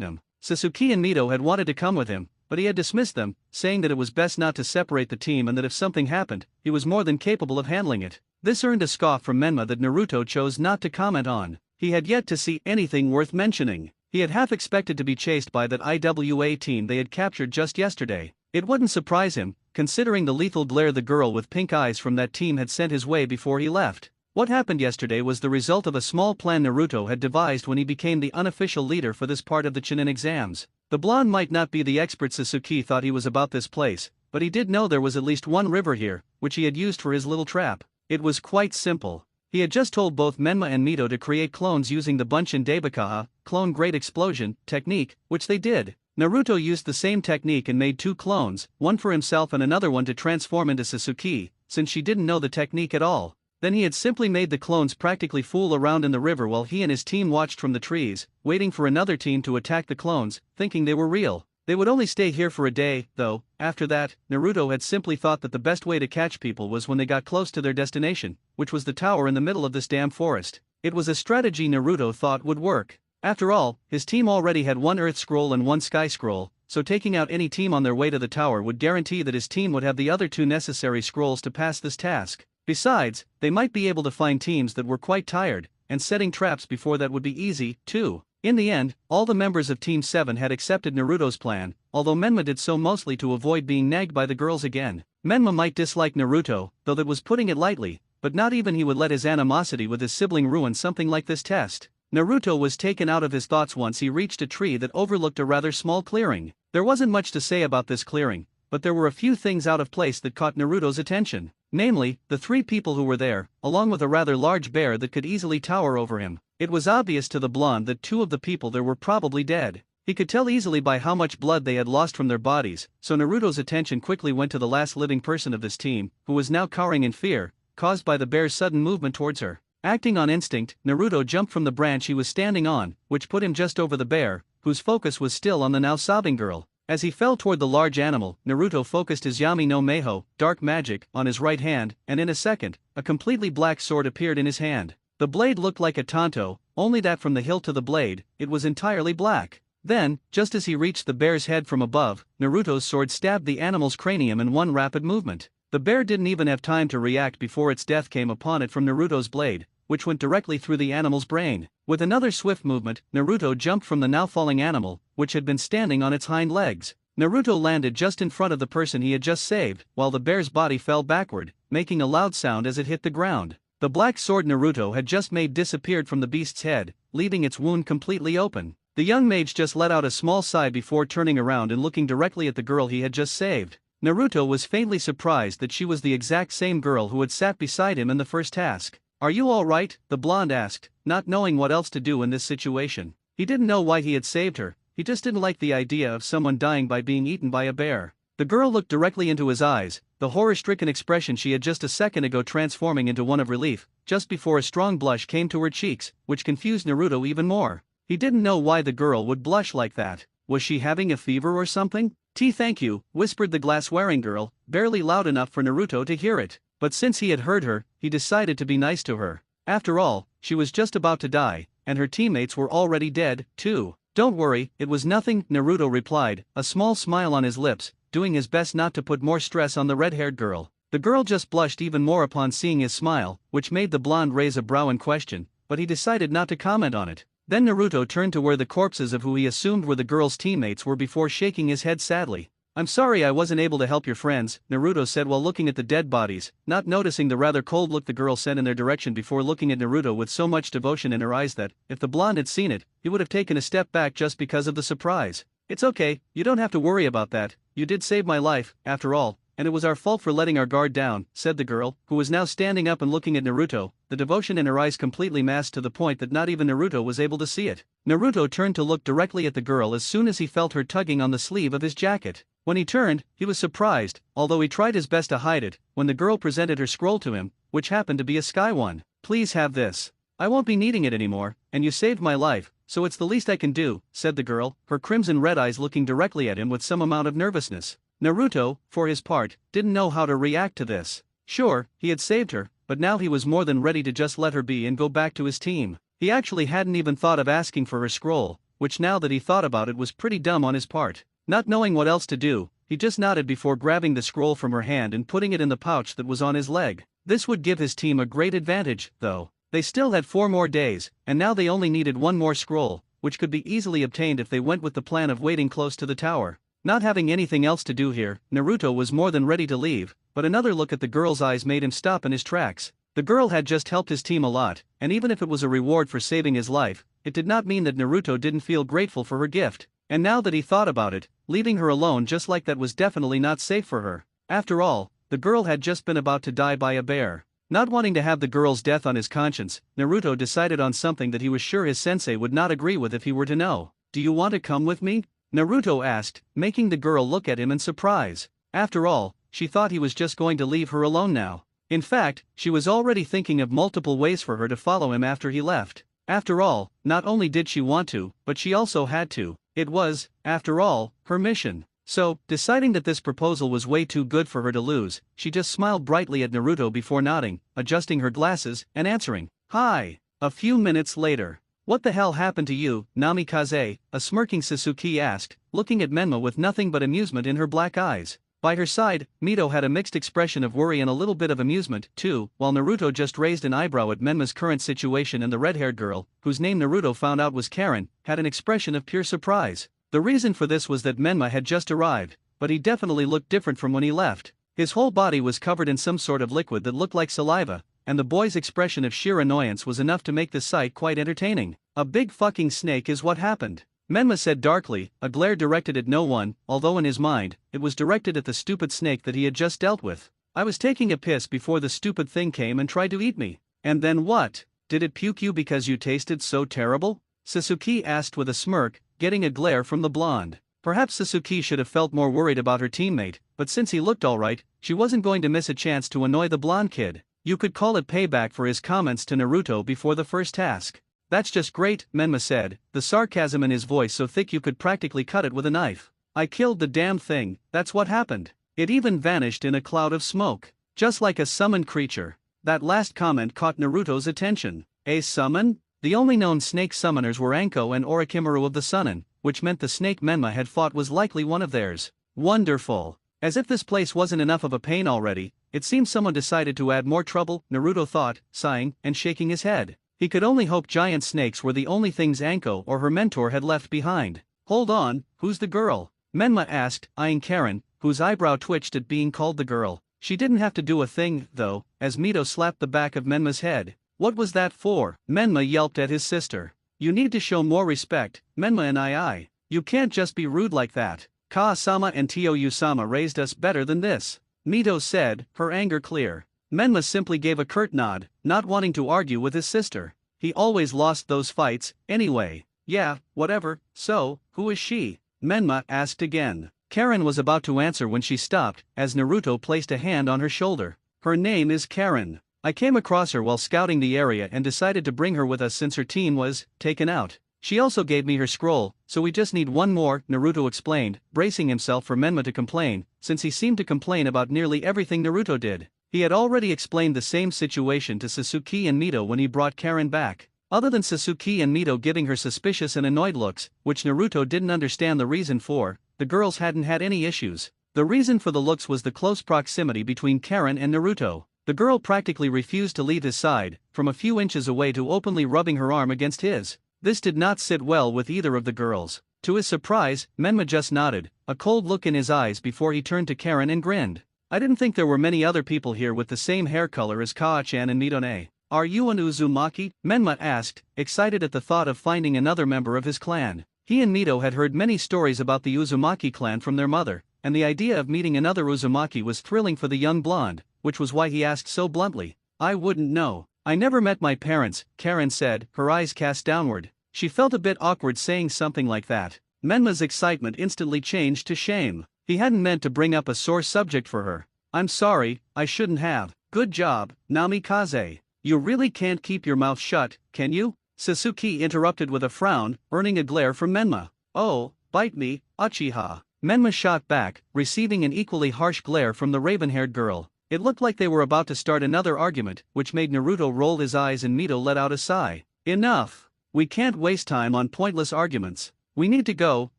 them. Sasuke and Mito had wanted to come with him, but he had dismissed them, saying that it was best not to separate the team and that if something happened, he was more than capable of handling it. This earned a scoff from Menma that Naruto chose not to comment on. He had yet to see anything worth mentioning. He had half expected to be chased by that Iwa team they had captured just yesterday. It wouldn't surprise him, considering the lethal glare the girl with pink eyes from that team had sent his way before he left. What happened yesterday was the result of a small plan Naruto had devised when he became the unofficial leader for this part of the Chunin exams. The blonde might not be the expert Sasuke thought he was about this place, but he did know there was at least one river here, which he had used for his little trap. It was quite simple. He had just told both Menma and Mito to create clones using the Bunshin Daibakaha, clone great explosion, technique, which they did. Naruto used the same technique and made 2 clones, one for himself and another one to transform into Sasuke, since she didn't know the technique at all. Then he had simply made the clones practically fool around in the river while he and his team watched from the trees, waiting for another team to attack the clones, thinking they were real. They would only stay here for a day, though. After that, Naruto had simply thought that the best way to catch people was when they got close to their destination, which was the tower in the middle of this damn forest. It was a strategy Naruto thought would work. After all, his team already had 1 Earth Scroll and 1 Sky Scroll, so taking out any team on their way to the tower would guarantee that his team would have the other 2 necessary scrolls to pass this task. Besides, they might be able to find teams that were quite tired, and setting traps before that would be easy, too. In the end, all the members of Team 7 had accepted Naruto's plan, although Menma did so mostly to avoid being nagged by the girls again. Menma might dislike Naruto, though that was putting it lightly, but not even he would let his animosity with his sibling ruin something like this test. Naruto was taken out of his thoughts once he reached a tree that overlooked a rather small clearing. There wasn't much to say about this clearing, but there were a few things out of place that caught Naruto's attention. Namely, the 3 people who were there, along with a rather large bear that could easily tower over him. It was obvious to the blonde that 2 of the people there were probably dead. He could tell easily by how much blood they had lost from their bodies, so Naruto's attention quickly went to the last living person of this team, who was now cowering in fear, caused by the bear's sudden movement towards her. Acting on instinct, Naruto jumped from the branch he was standing on, which put him just over the bear, whose focus was still on the now sobbing girl. As he fell toward the large animal, Naruto focused his Yami no Meiho, dark magic, on his right hand, and in a second, a completely black sword appeared in his hand. The blade looked like a tanto, only that from the hilt to the blade, it was entirely black. Then, just as he reached the bear's head from above, Naruto's sword stabbed the animal's cranium in one rapid movement. The bear didn't even have time to react before its death came upon it from Naruto's blade, which went directly through the animal's brain. With another swift movement, Naruto jumped from the now falling animal, which had been standing on its hind legs. Naruto landed just in front of the person he had just saved, while the bear's body fell backward, making a loud sound as it hit the ground. The black sword Naruto had just made disappeared from the beast's head, leaving its wound completely open. The young mage just let out a small sigh before turning around and looking directly at the girl he had just saved. Naruto was faintly surprised that she was the exact same girl who had sat beside him in the first task. "Are you all right?" the blonde asked, not knowing what else to do in this situation. He didn't know why he had saved her, he just didn't like the idea of someone dying by being eaten by a bear. The girl looked directly into his eyes, the horror-stricken expression she had just a second ago transforming into one of relief, just before a strong blush came to her cheeks, which confused Naruto even more. He didn't know why the girl would blush like that. Was she having a fever or something? Thank you," whispered the glass-wearing girl, barely loud enough for Naruto to hear it. But since he had heard her, he decided to be nice to her. After all, she was just about to die, and her teammates were already dead, too. "Don't worry, it was nothing," Naruto replied, a small smile on his lips, doing his best not to put more stress on the red-haired girl. The girl just blushed even more upon seeing his smile, which made the blonde raise a brow in question, but he decided not to comment on it. Then Naruto turned to where the corpses of who he assumed were the girl's teammates were before shaking his head sadly. I'm sorry I wasn't able to help your friends, Naruto said while looking at the dead bodies, not noticing the rather cold look the girl sent in their direction before looking at Naruto with so much devotion in her eyes that, if the blonde had seen it, he would have taken a step back just because of the surprise. It's okay, you don't have to worry about that, you did save my life, after all, and it was our fault for letting our guard down, said the girl, who was now standing up and looking at Naruto, the devotion in her eyes completely masked to the point that not even Naruto was able to see it. Naruto turned to look directly at the girl as soon as he felt her tugging on the sleeve of his jacket. When he turned, he was surprised, although he tried his best to hide it, when the girl presented her scroll to him, which happened to be a sky one. Please have this. I won't be needing it anymore, and you saved my life, so it's the least I can do, said the girl, her crimson red eyes looking directly at him with some amount of nervousness. Naruto, for his part, didn't know how to react to this. Sure, he had saved her, but now he was more than ready to just let her be and go back to his team. He actually hadn't even thought of asking for her scroll, which now that he thought about it was pretty dumb on his part. Not knowing what else to do, he just nodded before grabbing the scroll from her hand and putting it in the pouch that was on his leg. This would give his team a great advantage, though. They still had 4 more days, and now they only needed 1 more scroll, which could be easily obtained if they went with the plan of waiting close to the tower. Not having anything else to do here, Naruto was more than ready to leave, but another look at the girl's eyes made him stop in his tracks. The girl had just helped his team a lot, and even if it was a reward for saving his life, it did not mean that Naruto didn't feel grateful for her gift. And now that he thought about it, leaving her alone just like that was definitely not safe for her. After all, the girl had just been about to die by a bear. Not wanting to have the girl's death on his conscience, Naruto decided on something that he was sure his sensei would not agree with if he were to know. Do you want to come with me? Naruto asked, making the girl look at him in surprise. After all, she thought he was just going to leave her alone now. In fact, she was already thinking of multiple ways for her to follow him after he left. After all, not only did she want to, but she also had to. It was, after all, her mission. So, deciding that this proposal was way too good for her to lose, she just smiled brightly at Naruto before nodding, adjusting her glasses, and answering, "Hi." A few minutes later. What the hell happened to you, Namikaze? A smirking Sasuke asked, looking at Menma with nothing but amusement in her black eyes. By her side, Mito had a mixed expression of worry and a little bit of amusement, too, while Naruto just raised an eyebrow at Menma's current situation, and the red-haired girl, whose name Naruto found out was Karen, had an expression of pure surprise. The reason for this was that Menma had just arrived, but he definitely looked different from when he left. His whole body was covered in some sort of liquid that looked like saliva, and the boy's expression of sheer annoyance was enough to make the sight quite entertaining. A big fucking snake is what happened, Menma said darkly, a glare directed at no one, although in his mind, it was directed at the stupid snake that he had just dealt with. I was taking a piss before the stupid thing came and tried to eat me. And then what? Did it puke you because you tasted so terrible? Sasuke asked with a smirk, getting a glare from the blonde. Perhaps Sasuke should have felt more worried about her teammate, but since he looked alright, she wasn't going to miss a chance to annoy the blonde kid. You could call it payback for his comments to Naruto before the first task. That's just great, Menma said, the sarcasm in his voice so thick you could practically cut it with a knife. I killed the damn thing, that's what happened. It even vanished in a cloud of smoke. Just like a summoned creature. That last comment caught Naruto's attention. A summon? The only known snake summoners were Anko and Orochimaru of the Sunin, which meant the snake Menma had fought was likely one of theirs. Wonderful. As if this place wasn't enough of a pain already, it seems someone decided to add more trouble, Naruto thought, sighing and shaking his head. He could only hope giant snakes were the only things Anko or her mentor had left behind. Hold on, who's the girl? Menma asked, eyeing Karen, whose eyebrow twitched at being called the girl. She didn't have to do a thing, though, as Mito slapped the back of Menma's head. What was that for? Menma yelped at his sister. You need to show more respect, Menma and I. You can't just be rude like that. Ka-sama and Toyu-sama raised us better than this. Mito said, her anger clear. Menma simply gave a curt nod, not wanting to argue with his sister. He always lost those fights, anyway. Yeah, whatever, so, who is she? Menma asked again. Karen was about to answer when she stopped, as Naruto placed a hand on her shoulder. Her name is Karen. I came across her while scouting the area and decided to bring her with us since her team was taken out. She also gave me her scroll, so we just need one more, Naruto explained, bracing himself for Menma to complain, since he seemed to complain about nearly everything Naruto did. He had already explained the same situation to Sasuke and Mito when he brought Karen back. Other than Sasuke and Mito giving her suspicious and annoyed looks, which Naruto didn't understand the reason for, the girls hadn't had any issues. The reason for the looks was the close proximity between Karen and Naruto. The girl practically refused to leave his side, from a few inches away to openly rubbing her arm against his. This did not sit well with either of the girls. To his surprise, Menma just nodded, a cold look in his eyes before he turned to Karen and grinned. I didn't think there were many other people here with the same hair color as Kaa-chan and Midone. Are you an Uzumaki? Menma asked, excited at the thought of finding another member of his clan. He and Mito had heard many stories about the Uzumaki clan from their mother, and the idea of meeting another Uzumaki was thrilling for the young blonde, which was why he asked so bluntly. I wouldn't know. I never met my parents, Karen said, her eyes cast downward. She felt a bit awkward saying something like that. Menma's excitement instantly changed to shame. He hadn't meant to bring up a sore subject for her. I'm sorry, I shouldn't have. Good job, Namikaze. You really can't keep your mouth shut, can you? Sasuke interrupted with a frown, earning a glare from Menma. Oh, bite me, Uchiha. Menma shot back, receiving an equally harsh glare from the raven-haired girl. It looked like they were about to start another argument, which made Naruto roll his eyes and Mito let out a sigh. Enough! We can't waste time on pointless arguments. We need to go,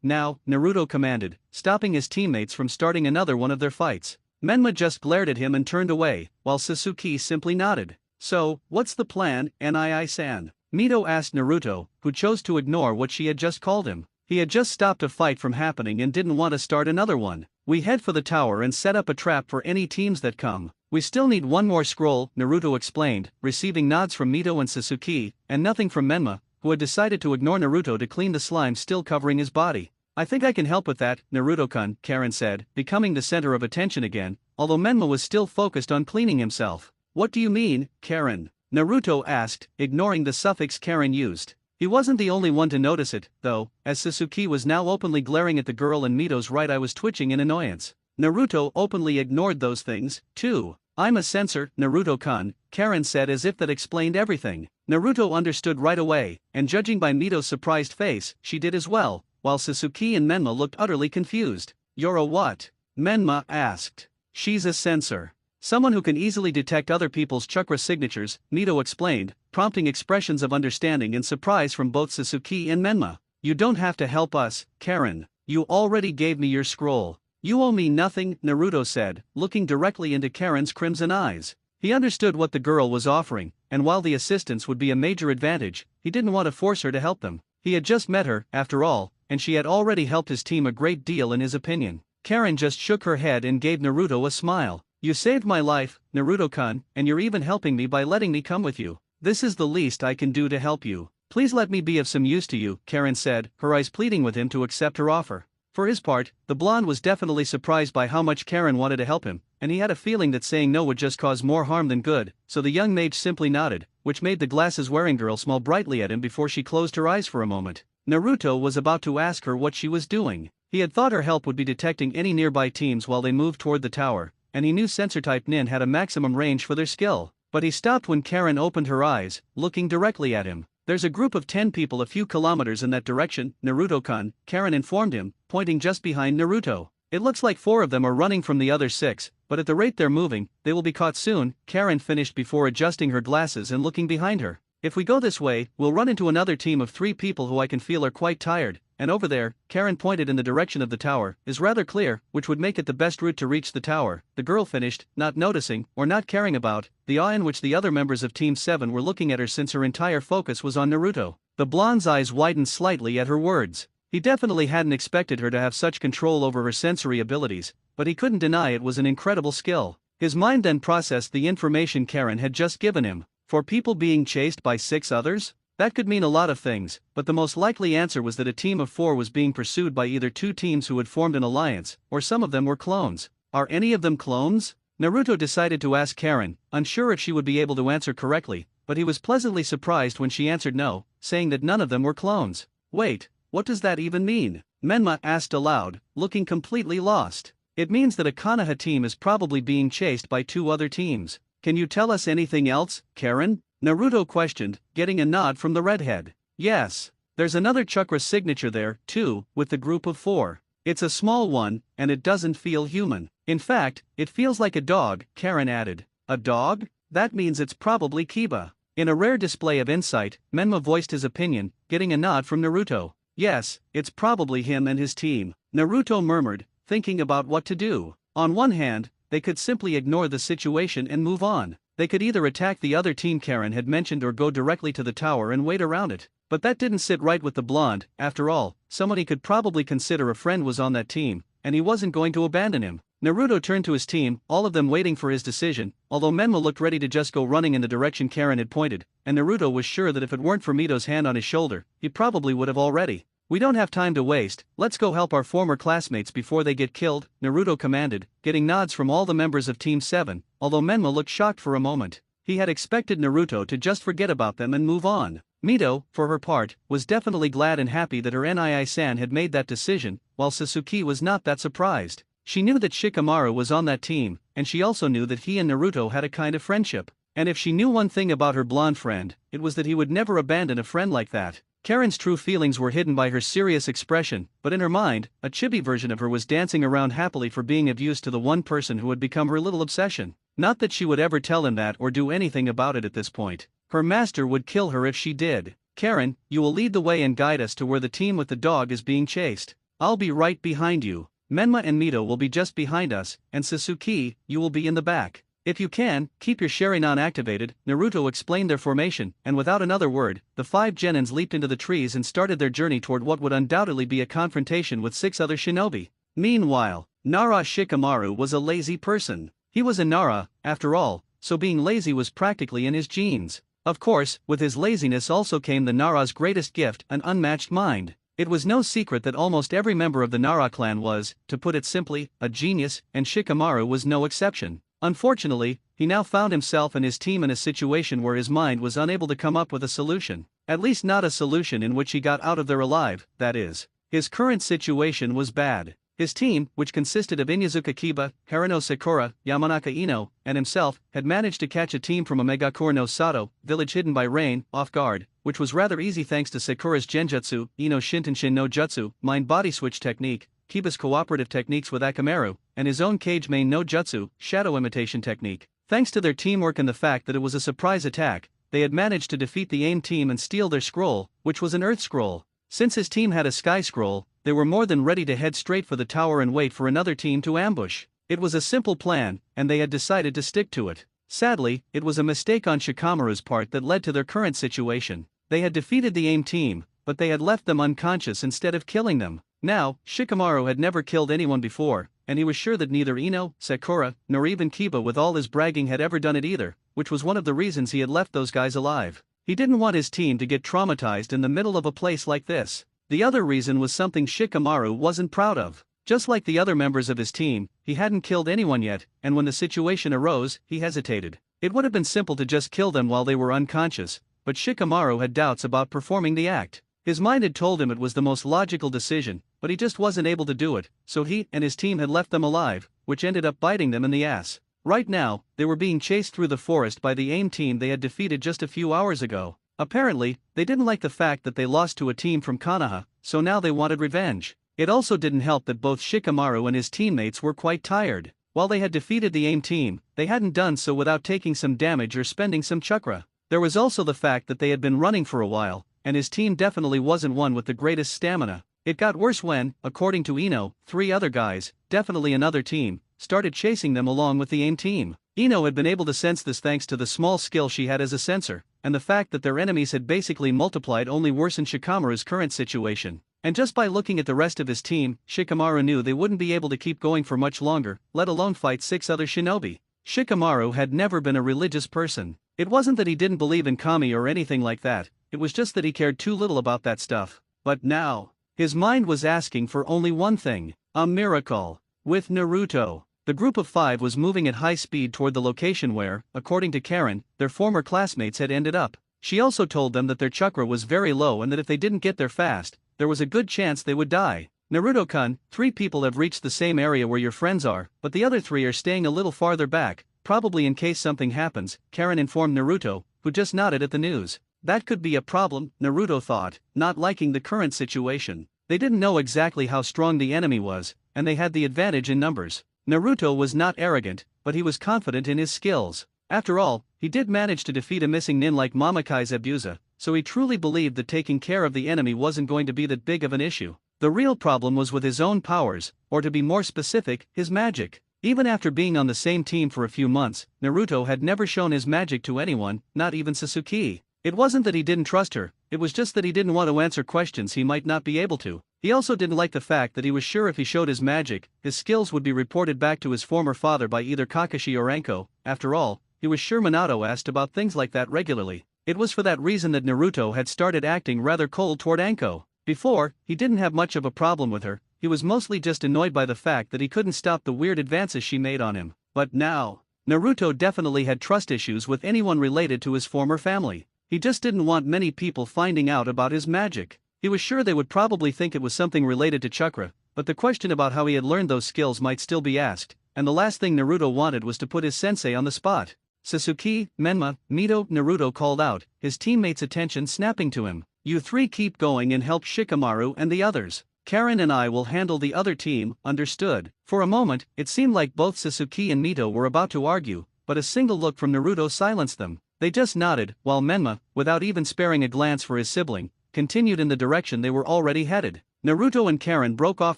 now, Naruto commanded, stopping his teammates from starting another one of their fights. Menma just glared at him and turned away, while Sasuke simply nodded. So, what's the plan, Nii-san? Mito asked Naruto, who chose to ignore what she had just called him. He had just stopped a fight from happening and didn't want to start another one. We head for the tower and set up a trap for any teams that come. We still need one more scroll, Naruto explained, receiving nods from Mito and Sasuke, and nothing from Menma, who had decided to ignore Naruto to clean the slime still covering his body. I think I can help with that, Naruto-kun, Karen said, becoming the center of attention again, although Menma was still focused on cleaning himself. What do you mean, Karen? Naruto asked, ignoring the suffix Karen used. He wasn't the only one to notice it, though, as Sasuke was now openly glaring at the girl and Mito's right eye was twitching in annoyance. Naruto openly ignored those things, too. I'm a censor, Naruto-kun, Karen said as if that explained everything. Naruto understood right away, and judging by Mito's surprised face, she did as well, while Sasuke and Menma looked utterly confused. You're a what? Menma asked. She's a censor. Someone who can easily detect other people's chakra signatures, Mito explained, prompting expressions of understanding and surprise from both Sasuke and Menma. You don't have to help us, Karen. You already gave me your scroll. You owe me nothing, Naruto said, looking directly into Karen's crimson eyes. He understood what the girl was offering, and while the assistance would be a major advantage, he didn't want to force her to help them. He had just met her, after all, and she had already helped his team a great deal in his opinion. Karen just shook her head and gave Naruto a smile. You saved my life, Naruto-kun, and you're even helping me by letting me come with you. This is the least I can do to help you. Please let me be of some use to you, Karen said, her eyes pleading with him to accept her offer. For his part, the blonde was definitely surprised by how much Karen wanted to help him, and he had a feeling that saying no would just cause more harm than good, so the young mage simply nodded, which made the glasses-wearing girl smile brightly at him before she closed her eyes for a moment. Naruto was about to ask her what she was doing. He had thought her help would be detecting any nearby teams while they moved toward the tower, and he knew Sensor-type Nin had a maximum range for their skill, but he stopped when Karen opened her eyes, looking directly at him. There's a group of 10 people a few kilometers in that direction, Naruto-kun, Karen informed him, pointing just behind Naruto. It looks like 4 of them are running from the other 6, but at the rate they're moving, they will be caught soon, Karen finished before adjusting her glasses and looking behind her. If we go this way, we'll run into another team of 3 people who I can feel are quite tired, and over there, Karen pointed in the direction of the tower, is rather clear, which would make it the best route to reach the tower, the girl finished, not noticing, or not caring about, the awe in which the other members of Team 7 were looking at her since her entire focus was on Naruto. The blonde's eyes widened slightly at her words. He definitely hadn't expected her to have such control over her sensory abilities, but he couldn't deny it was an incredible skill. His mind then processed the information Karen had just given him. 4 people being chased by 6 others? That could mean a lot of things, but the most likely answer was that a team of 4 was being pursued by either 2 teams who had formed an alliance, or some of them were clones. Are any of them clones? Naruto decided to ask Karen, unsure if she would be able to answer correctly, but he was pleasantly surprised when she answered no, saying that none of them were clones. Wait, what does that even mean? Menma asked aloud, looking completely lost. It means that a Konoha team is probably being chased by 2 other teams. Can you tell us anything else, Karen? Naruto questioned, getting a nod from the redhead. Yes. There's another chakra signature there, too, with the group of 4. It's a small one, and it doesn't feel human. In fact, it feels like a dog, Karen added. A dog? That means it's probably Kiba. In a rare display of insight, Menma voiced his opinion, getting a nod from Naruto. Yes, it's probably him and his team. Naruto murmured, thinking about what to do. On one hand, they could simply ignore the situation and move on. They could either attack the other team Karen had mentioned or go directly to the tower and wait around it. But that didn't sit right with the blonde. After all, someone he could probably consider a friend was on that team, and he wasn't going to abandon him. Naruto turned to his team, all of them waiting for his decision, although Menma looked ready to just go running in the direction Karen had pointed, and Naruto was sure that if it weren't for Mito's hand on his shoulder, he probably would have already. "We don't have time to waste, let's go help our former classmates before they get killed," Naruto commanded, getting nods from all the members of Team 7, although Menma looked shocked for a moment. He had expected Naruto to just forget about them and move on. Mito, for her part, was definitely glad and happy that her Nii-san had made that decision, while Sasuke was not that surprised. She knew that Shikamaru was on that team, and she also knew that he and Naruto had a kind of friendship. And if she knew one thing about her blonde friend, it was that he would never abandon a friend like that. Karen's true feelings were hidden by her serious expression, but in her mind, a chibi version of her was dancing around happily for being of use to the one person who had become her little obsession. Not that she would ever tell him that or do anything about it at this point. Her master would kill her if she did. "Karen, you will lead the way and guide us to where the team with the dog is being chased. I'll be right behind you. Menma and Mito will be just behind us, and Sasuke, you will be in the back. If you can, keep your Sharingan activated." Naruto explained their formation, and without another word, the 5 genins leaped into the trees and started their journey toward what would undoubtedly be a confrontation with 6 other shinobi. Meanwhile, Nara Shikamaru was a lazy person. He was a Nara, after all, so being lazy was practically in his genes. Of course, with his laziness also came the Nara's greatest gift, an unmatched mind. It was no secret that almost every member of the Nara clan was, to put it simply, a genius, and Shikamaru was no exception. Unfortunately, he now found himself and his team in a situation where his mind was unable to come up with a solution. At least not a solution in which he got out of there alive, that is. His current situation was bad. His team, which consisted of Inuzuka Kiba, Harano Sakura, Yamanaka Ino, and himself, had managed to catch a team from Omegakure no Sato, village hidden by rain, off guard, which was rather easy thanks to Sakura's Genjutsu, Ino's Shintenshin no Jutsu, mind-body switch technique, Kiba's cooperative techniques with Akamaru, and his own Cage Main no Jutsu, shadow imitation technique. Thanks to their teamwork and the fact that it was a surprise attack, they had managed to defeat the AIM team and steal their scroll, which was an Earth scroll. Since his team had a Sky scroll, they were more than ready to head straight for the tower and wait for another team to ambush. It was a simple plan, and they had decided to stick to it. Sadly, it was a mistake on Shikamaru's part that led to their current situation. They had defeated the AIM team, but they had left them unconscious instead of killing them. Now, Shikamaru had never killed anyone before, and he was sure that neither Ino, Sakura, nor even Kiba with all his bragging had ever done it either, which was one of the reasons he had left those guys alive. He didn't want his team to get traumatized in the middle of a place like this. The other reason was something Shikamaru wasn't proud of. Just like the other members of his team, he hadn't killed anyone yet, and when the situation arose, he hesitated. It would have been simple to just kill them while they were unconscious, but Shikamaru had doubts about performing the act. His mind had told him it was the most logical decision, but he just wasn't able to do it, so he and his team had left them alive, which ended up biting them in the ass. Right now, they were being chased through the forest by the AIM team they had defeated just a few hours ago. Apparently, they didn't like the fact that they lost to a team from Konoha, so now they wanted revenge. It also didn't help that both Shikamaru and his teammates were quite tired. While they had defeated the AIM team, they hadn't done so without taking some damage or spending some chakra. There was also the fact that they had been running for a while, and his team definitely wasn't one with the greatest stamina. It got worse when, according to Ino, 3 other guys, definitely another team, started chasing them along with the AIM team. Ino had been able to sense this thanks to the small skill she had as a sensor, and the fact that their enemies had basically multiplied only worsened Shikamaru's current situation. And just by looking at the rest of his team, Shikamaru knew they wouldn't be able to keep going for much longer, let alone fight 6 other shinobi. Shikamaru had never been a religious person. It wasn't that he didn't believe in kami or anything like that, it was just that he cared too little about that stuff. But now, his mind was asking for only one thing: a miracle. With Naruto, the group of 5 was moving at high speed toward the location where, according to Karen, their former classmates had ended up. She also told them that their chakra was very low and that if they didn't get there fast, there was a good chance they would die. Naruto-kun, 3 people have reached the same area where your friends are, but the other 3 are staying a little farther back, probably in case something happens, Karen informed Naruto, who just nodded at the news. That could be a problem, Naruto thought, not liking the current situation. They didn't know exactly how strong the enemy was, and they had the advantage in numbers. Naruto was not arrogant, but he was confident in his skills. After all, he did manage to defeat a missing nin like Mamakai Zabuza, so he truly believed that taking care of the enemy wasn't going to be that big of an issue. The real problem was with his own powers, or to be more specific, his magic. Even after being on the same team for a few months, Naruto had never shown his magic to anyone, not even Sasuke. It wasn't that he didn't trust her, it was just that he didn't want to answer questions he might not be able to. He also didn't like the fact that he was sure if he showed his magic, his skills would be reported back to his former father by either Kakashi or Anko. After all, he was sure Minato asked about things like that regularly. It was for that reason that Naruto had started acting rather cold toward Anko. Before, he didn't have much of a problem with her, he was mostly just annoyed by the fact that he couldn't stop the weird advances she made on him. But now, Naruto definitely had trust issues with anyone related to his former family. He just didn't want many people finding out about his magic. He was sure they would probably think it was something related to chakra, but the question about how he had learned those skills might still be asked, and the last thing Naruto wanted was to put his sensei on the spot. Sasuke, Menma, Mito, Naruto called out, his teammates' attention snapping to him. You three keep going and help Shikamaru and the others. Karen and I will handle the other team, understood. For a moment, it seemed like both Sasuke and Mito were about to argue, but a single look from Naruto silenced them. They just nodded, while Menma, without even sparing a glance for his sibling, continued in the direction they were already headed. Naruto and Karen broke off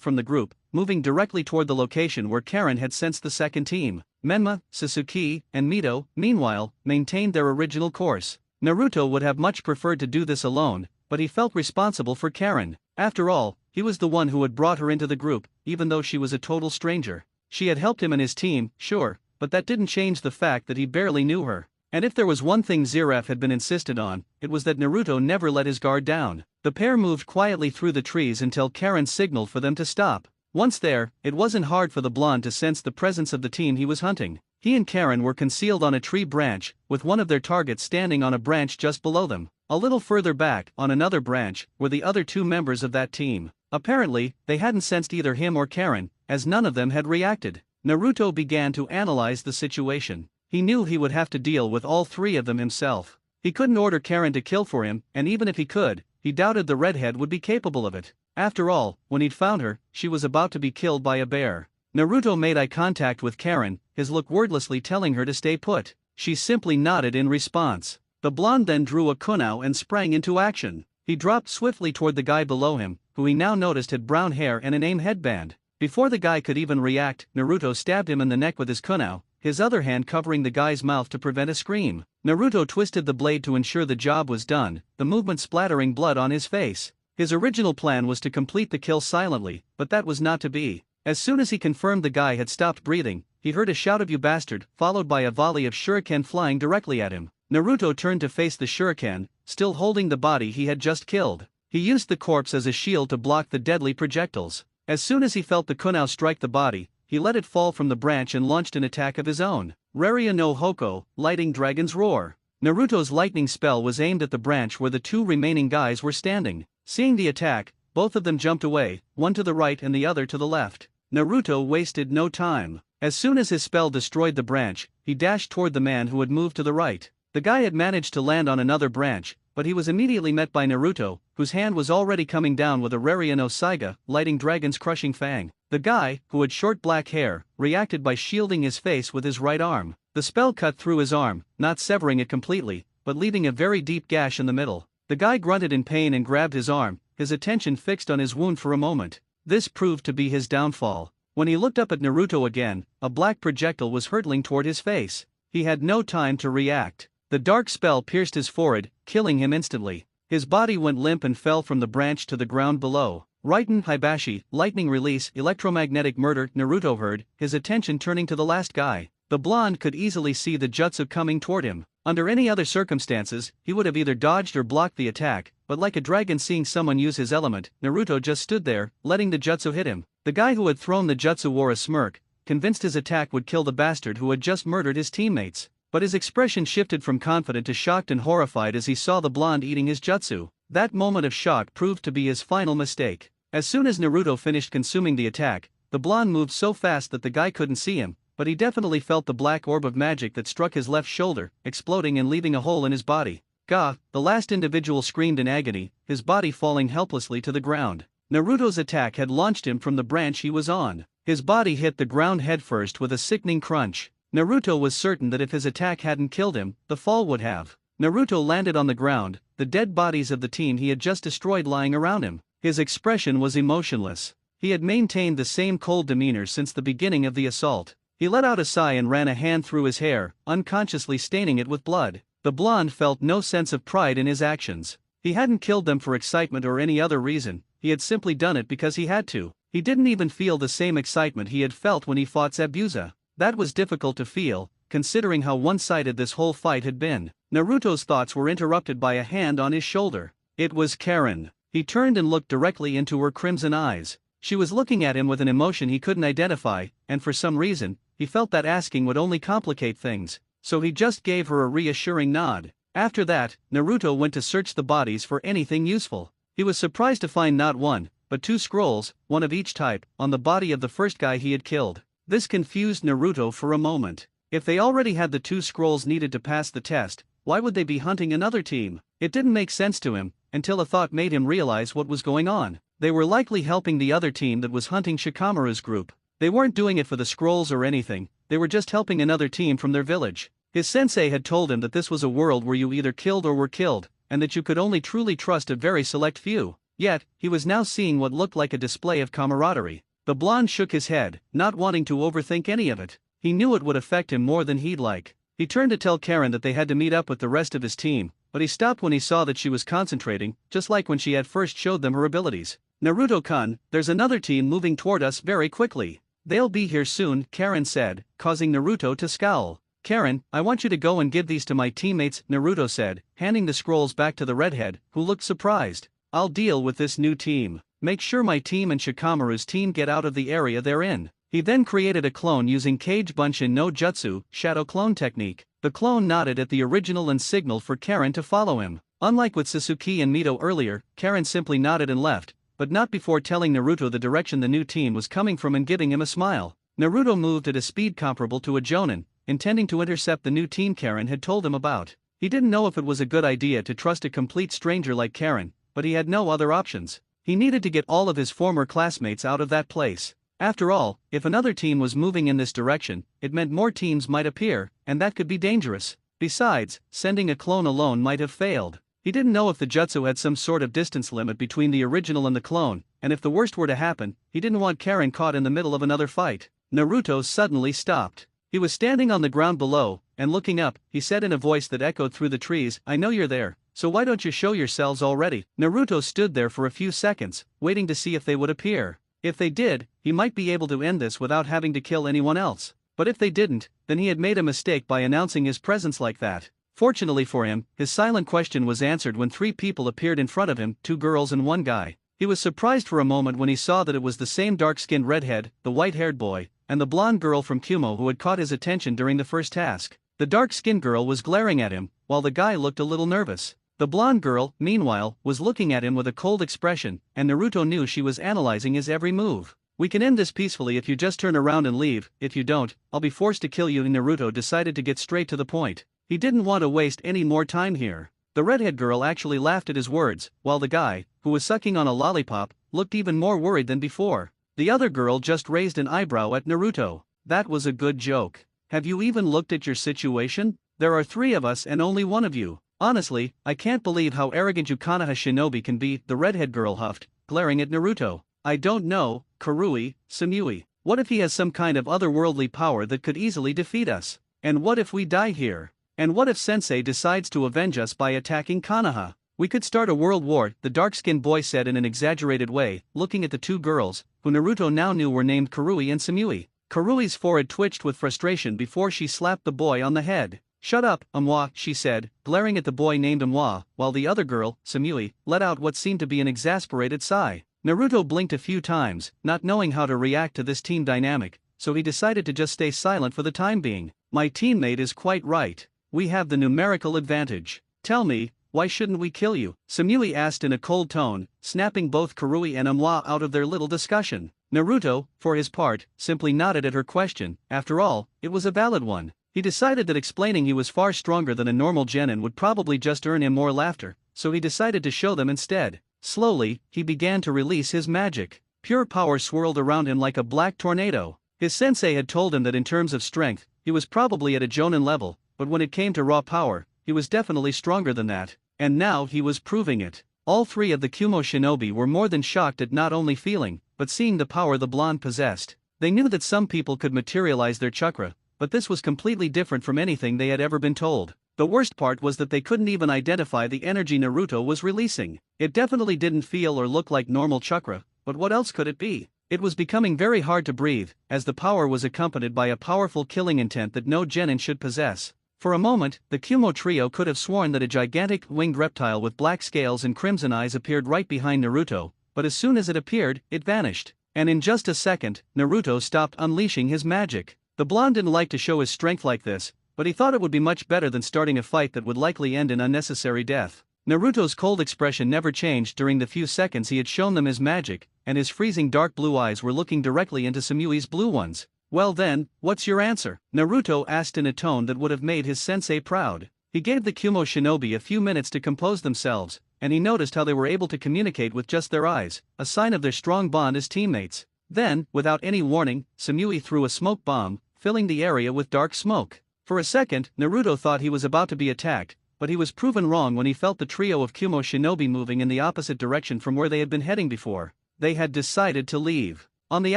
from the group, moving directly toward the location where Karen had sensed the second team. Menma, Sasuke, and Mito, meanwhile, maintained their original course. Naruto would have much preferred to do this alone, but he felt responsible for Karen. After all, he was the one who had brought her into the group, even though she was a total stranger. She had helped him and his team, sure, but that didn't change the fact that he barely knew her. And if there was one thing Zeref had been insisted on, it was that Naruto never let his guard down. The pair moved quietly through the trees until Karen signaled for them to stop. Once there, it wasn't hard for the blonde to sense the presence of the team he was hunting. He and Karen were concealed on a tree branch, with one of their targets standing on a branch just below them. A little further back, on another branch, were the other two members of that team. Apparently, they hadn't sensed either him or Karen, as none of them had reacted. Naruto began to analyze the situation. He knew he would have to deal with all three of them himself. He couldn't order Karen to kill for him, and even if he could, he doubted the redhead would be capable of it. After all, when he'd found her, she was about to be killed by a bear. Naruto made eye contact with Karen, his look wordlessly telling her to stay put. She simply nodded in response. The blonde then drew a kunai and sprang into action. He dropped swiftly toward the guy below him, who he now noticed had brown hair and an aim headband. Before the guy could even react, Naruto stabbed him in the neck with his kunai, his other hand covering the guy's mouth to prevent a scream. Naruto twisted the blade to ensure the job was done, the movement splattering blood on his face. His original plan was to complete the kill silently, but that was not to be. As soon as he confirmed the guy had stopped breathing, he heard a shout of "You bastard," followed by a volley of shuriken flying directly at him. Naruto turned to face the shuriken, still holding the body he had just killed. He used the corpse as a shield to block the deadly projectiles. As soon as he felt the kunai strike the body, he let it fall from the branch and launched an attack of his own. Raria no Hoko, Lighting Dragon's Roar. Naruto's lightning spell was aimed at the branch where the two remaining guys were standing. Seeing the attack, both of them jumped away, one to the right and the other to the left. Naruto wasted no time. As soon as his spell destroyed the branch, he dashed toward the man who had moved to the right. The guy had managed to land on another branch, but he was immediately met by Naruto, whose hand was already coming down with a Raria no Saiga, Lighting Dragon's Crushing Fang. The guy, who had short black hair, reacted by shielding his face with his right arm. The spell cut through his arm, not severing it completely, but leaving a very deep gash in the middle. The guy grunted in pain and grabbed his arm, his attention fixed on his wound for a moment. This proved to be his downfall. When he looked up at Naruto again, a black projectile was hurtling toward his face. He had no time to react. The dark spell pierced his forehead, killing him instantly. His body went limp and fell from the branch to the ground below. Raiten Hibashi, Lightning Release, Electromagnetic Murder, Naruto heard, his attention turning to the last guy. The blonde could easily see the jutsu coming toward him. Under any other circumstances, he would have either dodged or blocked the attack, but like a dragon seeing someone use his element, Naruto just stood there, letting the jutsu hit him. The guy who had thrown the jutsu wore a smirk, convinced his attack would kill the bastard who had just murdered his teammates. But his expression shifted from confident to shocked and horrified as he saw the blonde eating his jutsu. That moment of shock proved to be his final mistake. As soon as Naruto finished consuming the attack, the blonde moved so fast that the guy couldn't see him, but he definitely felt the black orb of magic that struck his left shoulder, exploding and leaving a hole in his body. Gah! The last individual screamed in agony, his body falling helplessly to the ground. Naruto's attack had launched him from the branch he was on. His body hit the ground headfirst with a sickening crunch. Naruto was certain that if his attack hadn't killed him, the fall would have. Naruto landed on the ground, the dead bodies of the team he had just destroyed lying around him. His expression was emotionless. He had maintained the same cold demeanor since the beginning of the assault. He let out a sigh and ran a hand through his hair, unconsciously staining it with blood. The blonde felt no sense of pride in his actions. He hadn't killed them for excitement or any other reason, he had simply done it because he had to. He didn't even feel the same excitement he had felt when he fought Zabuza. That was difficult to feel, considering how one-sided this whole fight had been. Naruto's thoughts were interrupted by a hand on his shoulder. It was Karen. He turned and looked directly into her crimson eyes. She was looking at him with an emotion he couldn't identify, and for some reason, he felt that asking would only complicate things, so he just gave her a reassuring nod. After that, Naruto went to search the bodies for anything useful. He was surprised to find not one, but two scrolls, one of each type, on the body of the first guy he had killed. This confused Naruto for a moment. If they already had the two scrolls needed to pass the test, why would they be hunting another team? It didn't make sense to him, until a thought made him realize what was going on. They were likely helping the other team that was hunting Shikamaru's group. They weren't doing it for the scrolls or anything, they were just helping another team from their village. His sensei had told him that this was a world where you either killed or were killed, and that you could only truly trust a very select few. Yet, he was now seeing what looked like a display of camaraderie. The blonde shook his head, not wanting to overthink any of it. He knew it would affect him more than he'd like. He turned to tell Karen that they had to meet up with the rest of his team, but he stopped when he saw that she was concentrating, just like when she had first showed them her abilities. Naruto-kun, there's another team moving toward us very quickly. They'll be here soon, Karen said, causing Naruto to scowl. Karen, I want you to go and give these to my teammates, Naruto said, handing the scrolls back to the redhead, who looked surprised. I'll deal with this new team. Make sure my team and Shikamaru's team get out of the area they're in. He then created a clone using Kage Bunshin no Jutsu, shadow clone technique. The clone nodded at the original and signaled for Karen to follow him. Unlike with Sasuke and Mito earlier, Karen simply nodded and left, but not before telling Naruto the direction the new team was coming from and giving him a smile. Naruto moved at a speed comparable to a jonin, intending to intercept the new team Karen had told him about. He didn't know if it was a good idea to trust a complete stranger like Karen, but he had no other options. He needed to get all of his former classmates out of that place. After all, if another team was moving in this direction, it meant more teams might appear, and that could be dangerous. Besides, sending a clone alone might have failed. He didn't know if the jutsu had some sort of distance limit between the original and the clone, and if the worst were to happen, he didn't want Karen caught in the middle of another fight. Naruto suddenly stopped. He was standing on the ground below, and looking up, he said in a voice that echoed through the trees, I know you're there, so why don't you show yourselves already? Naruto stood there for a few seconds, waiting to see if they would appear. If they did, he might be able to end this without having to kill anyone else. But if they didn't, then he had made a mistake by announcing his presence like that. Fortunately for him, his silent question was answered when three people appeared in front of him, two girls and one guy. He was surprised for a moment when he saw that it was the same dark-skinned redhead, the white-haired boy, and the blonde girl from Kumo who had caught his attention during the first task. The dark-skinned girl was glaring at him, while the guy looked a little nervous. The blonde girl, meanwhile, was looking at him with a cold expression, and Naruto knew she was analyzing his every move. We can end this peacefully if you just turn around and leave, if you don't, I'll be forced to kill you. Naruto decided to get straight to the point. He didn't want to waste any more time here. The redhead girl actually laughed at his words, while the guy, who was sucking on a lollipop, looked even more worried than before. The other girl just raised an eyebrow at Naruto. That was a good joke. Have you even looked at your situation? There are three of us and only one of you. Honestly, I can't believe how arrogant you Konoha shinobi can be, the redhead girl huffed, glaring at Naruto. I don't know, Karui, Samui. What if he has some kind of otherworldly power that could easily defeat us? And what if we die here? And what if Sensei decides to avenge us by attacking Konoha? We could start a world war, the dark-skinned boy said in an exaggerated way, looking at the two girls, who Naruto now knew were named Karui and Samui. Karui's forehead twitched with frustration before she slapped the boy on the head. Shut up, Amwa, she said, glaring at the boy named Amwa, while the other girl, Samui, let out what seemed to be an exasperated sigh. Naruto blinked a few times, not knowing how to react to this team dynamic, so he decided to just stay silent for the time being. My teammate is quite right. We have the numerical advantage. Tell me, why shouldn't we kill you? Samui asked in a cold tone, snapping both Karui and Amwa out of their little discussion. Naruto, for his part, simply nodded at her question. After all, it was a valid one. He decided that explaining he was far stronger than a normal genin would probably just earn him more laughter, so he decided to show them instead. Slowly, he began to release his magic. Pure power swirled around him like a black tornado. His sensei had told him that in terms of strength, he was probably at a jonin level, but when it came to raw power, he was definitely stronger than that, and now he was proving it. All three of the Kumo shinobi were more than shocked at not only feeling, but seeing the power the blonde possessed. They knew that some people could materialize their chakra, but this was completely different from anything they had ever been told. The worst part was that they couldn't even identify the energy Naruto was releasing. It definitely didn't feel or look like normal chakra, but what else could it be? It was becoming very hard to breathe, as the power was accompanied by a powerful killing intent that no genin should possess. For a moment, the Kumo trio could have sworn that a gigantic, winged reptile with black scales and crimson eyes appeared right behind Naruto, but as soon as it appeared, it vanished. And in just a second, Naruto stopped unleashing his magic. The blonde didn't like to show his strength like this, but he thought it would be much better than starting a fight that would likely end in unnecessary death. Naruto's cold expression never changed during the few seconds he had shown them his magic, and his freezing dark blue eyes were looking directly into Samui's blue ones. "Well then, what's your answer?" Naruto asked in a tone that would have made his sensei proud. He gave the Kumo shinobi a few minutes to compose themselves, and he noticed how they were able to communicate with just their eyes, a sign of their strong bond as teammates. Then, without any warning, Samui threw a smoke bomb, filling the area with dark smoke. For a second, Naruto thought he was about to be attacked, but he was proven wrong when he felt the trio of Kumo shinobi moving in the opposite direction from where they had been heading before. They had decided to leave. On the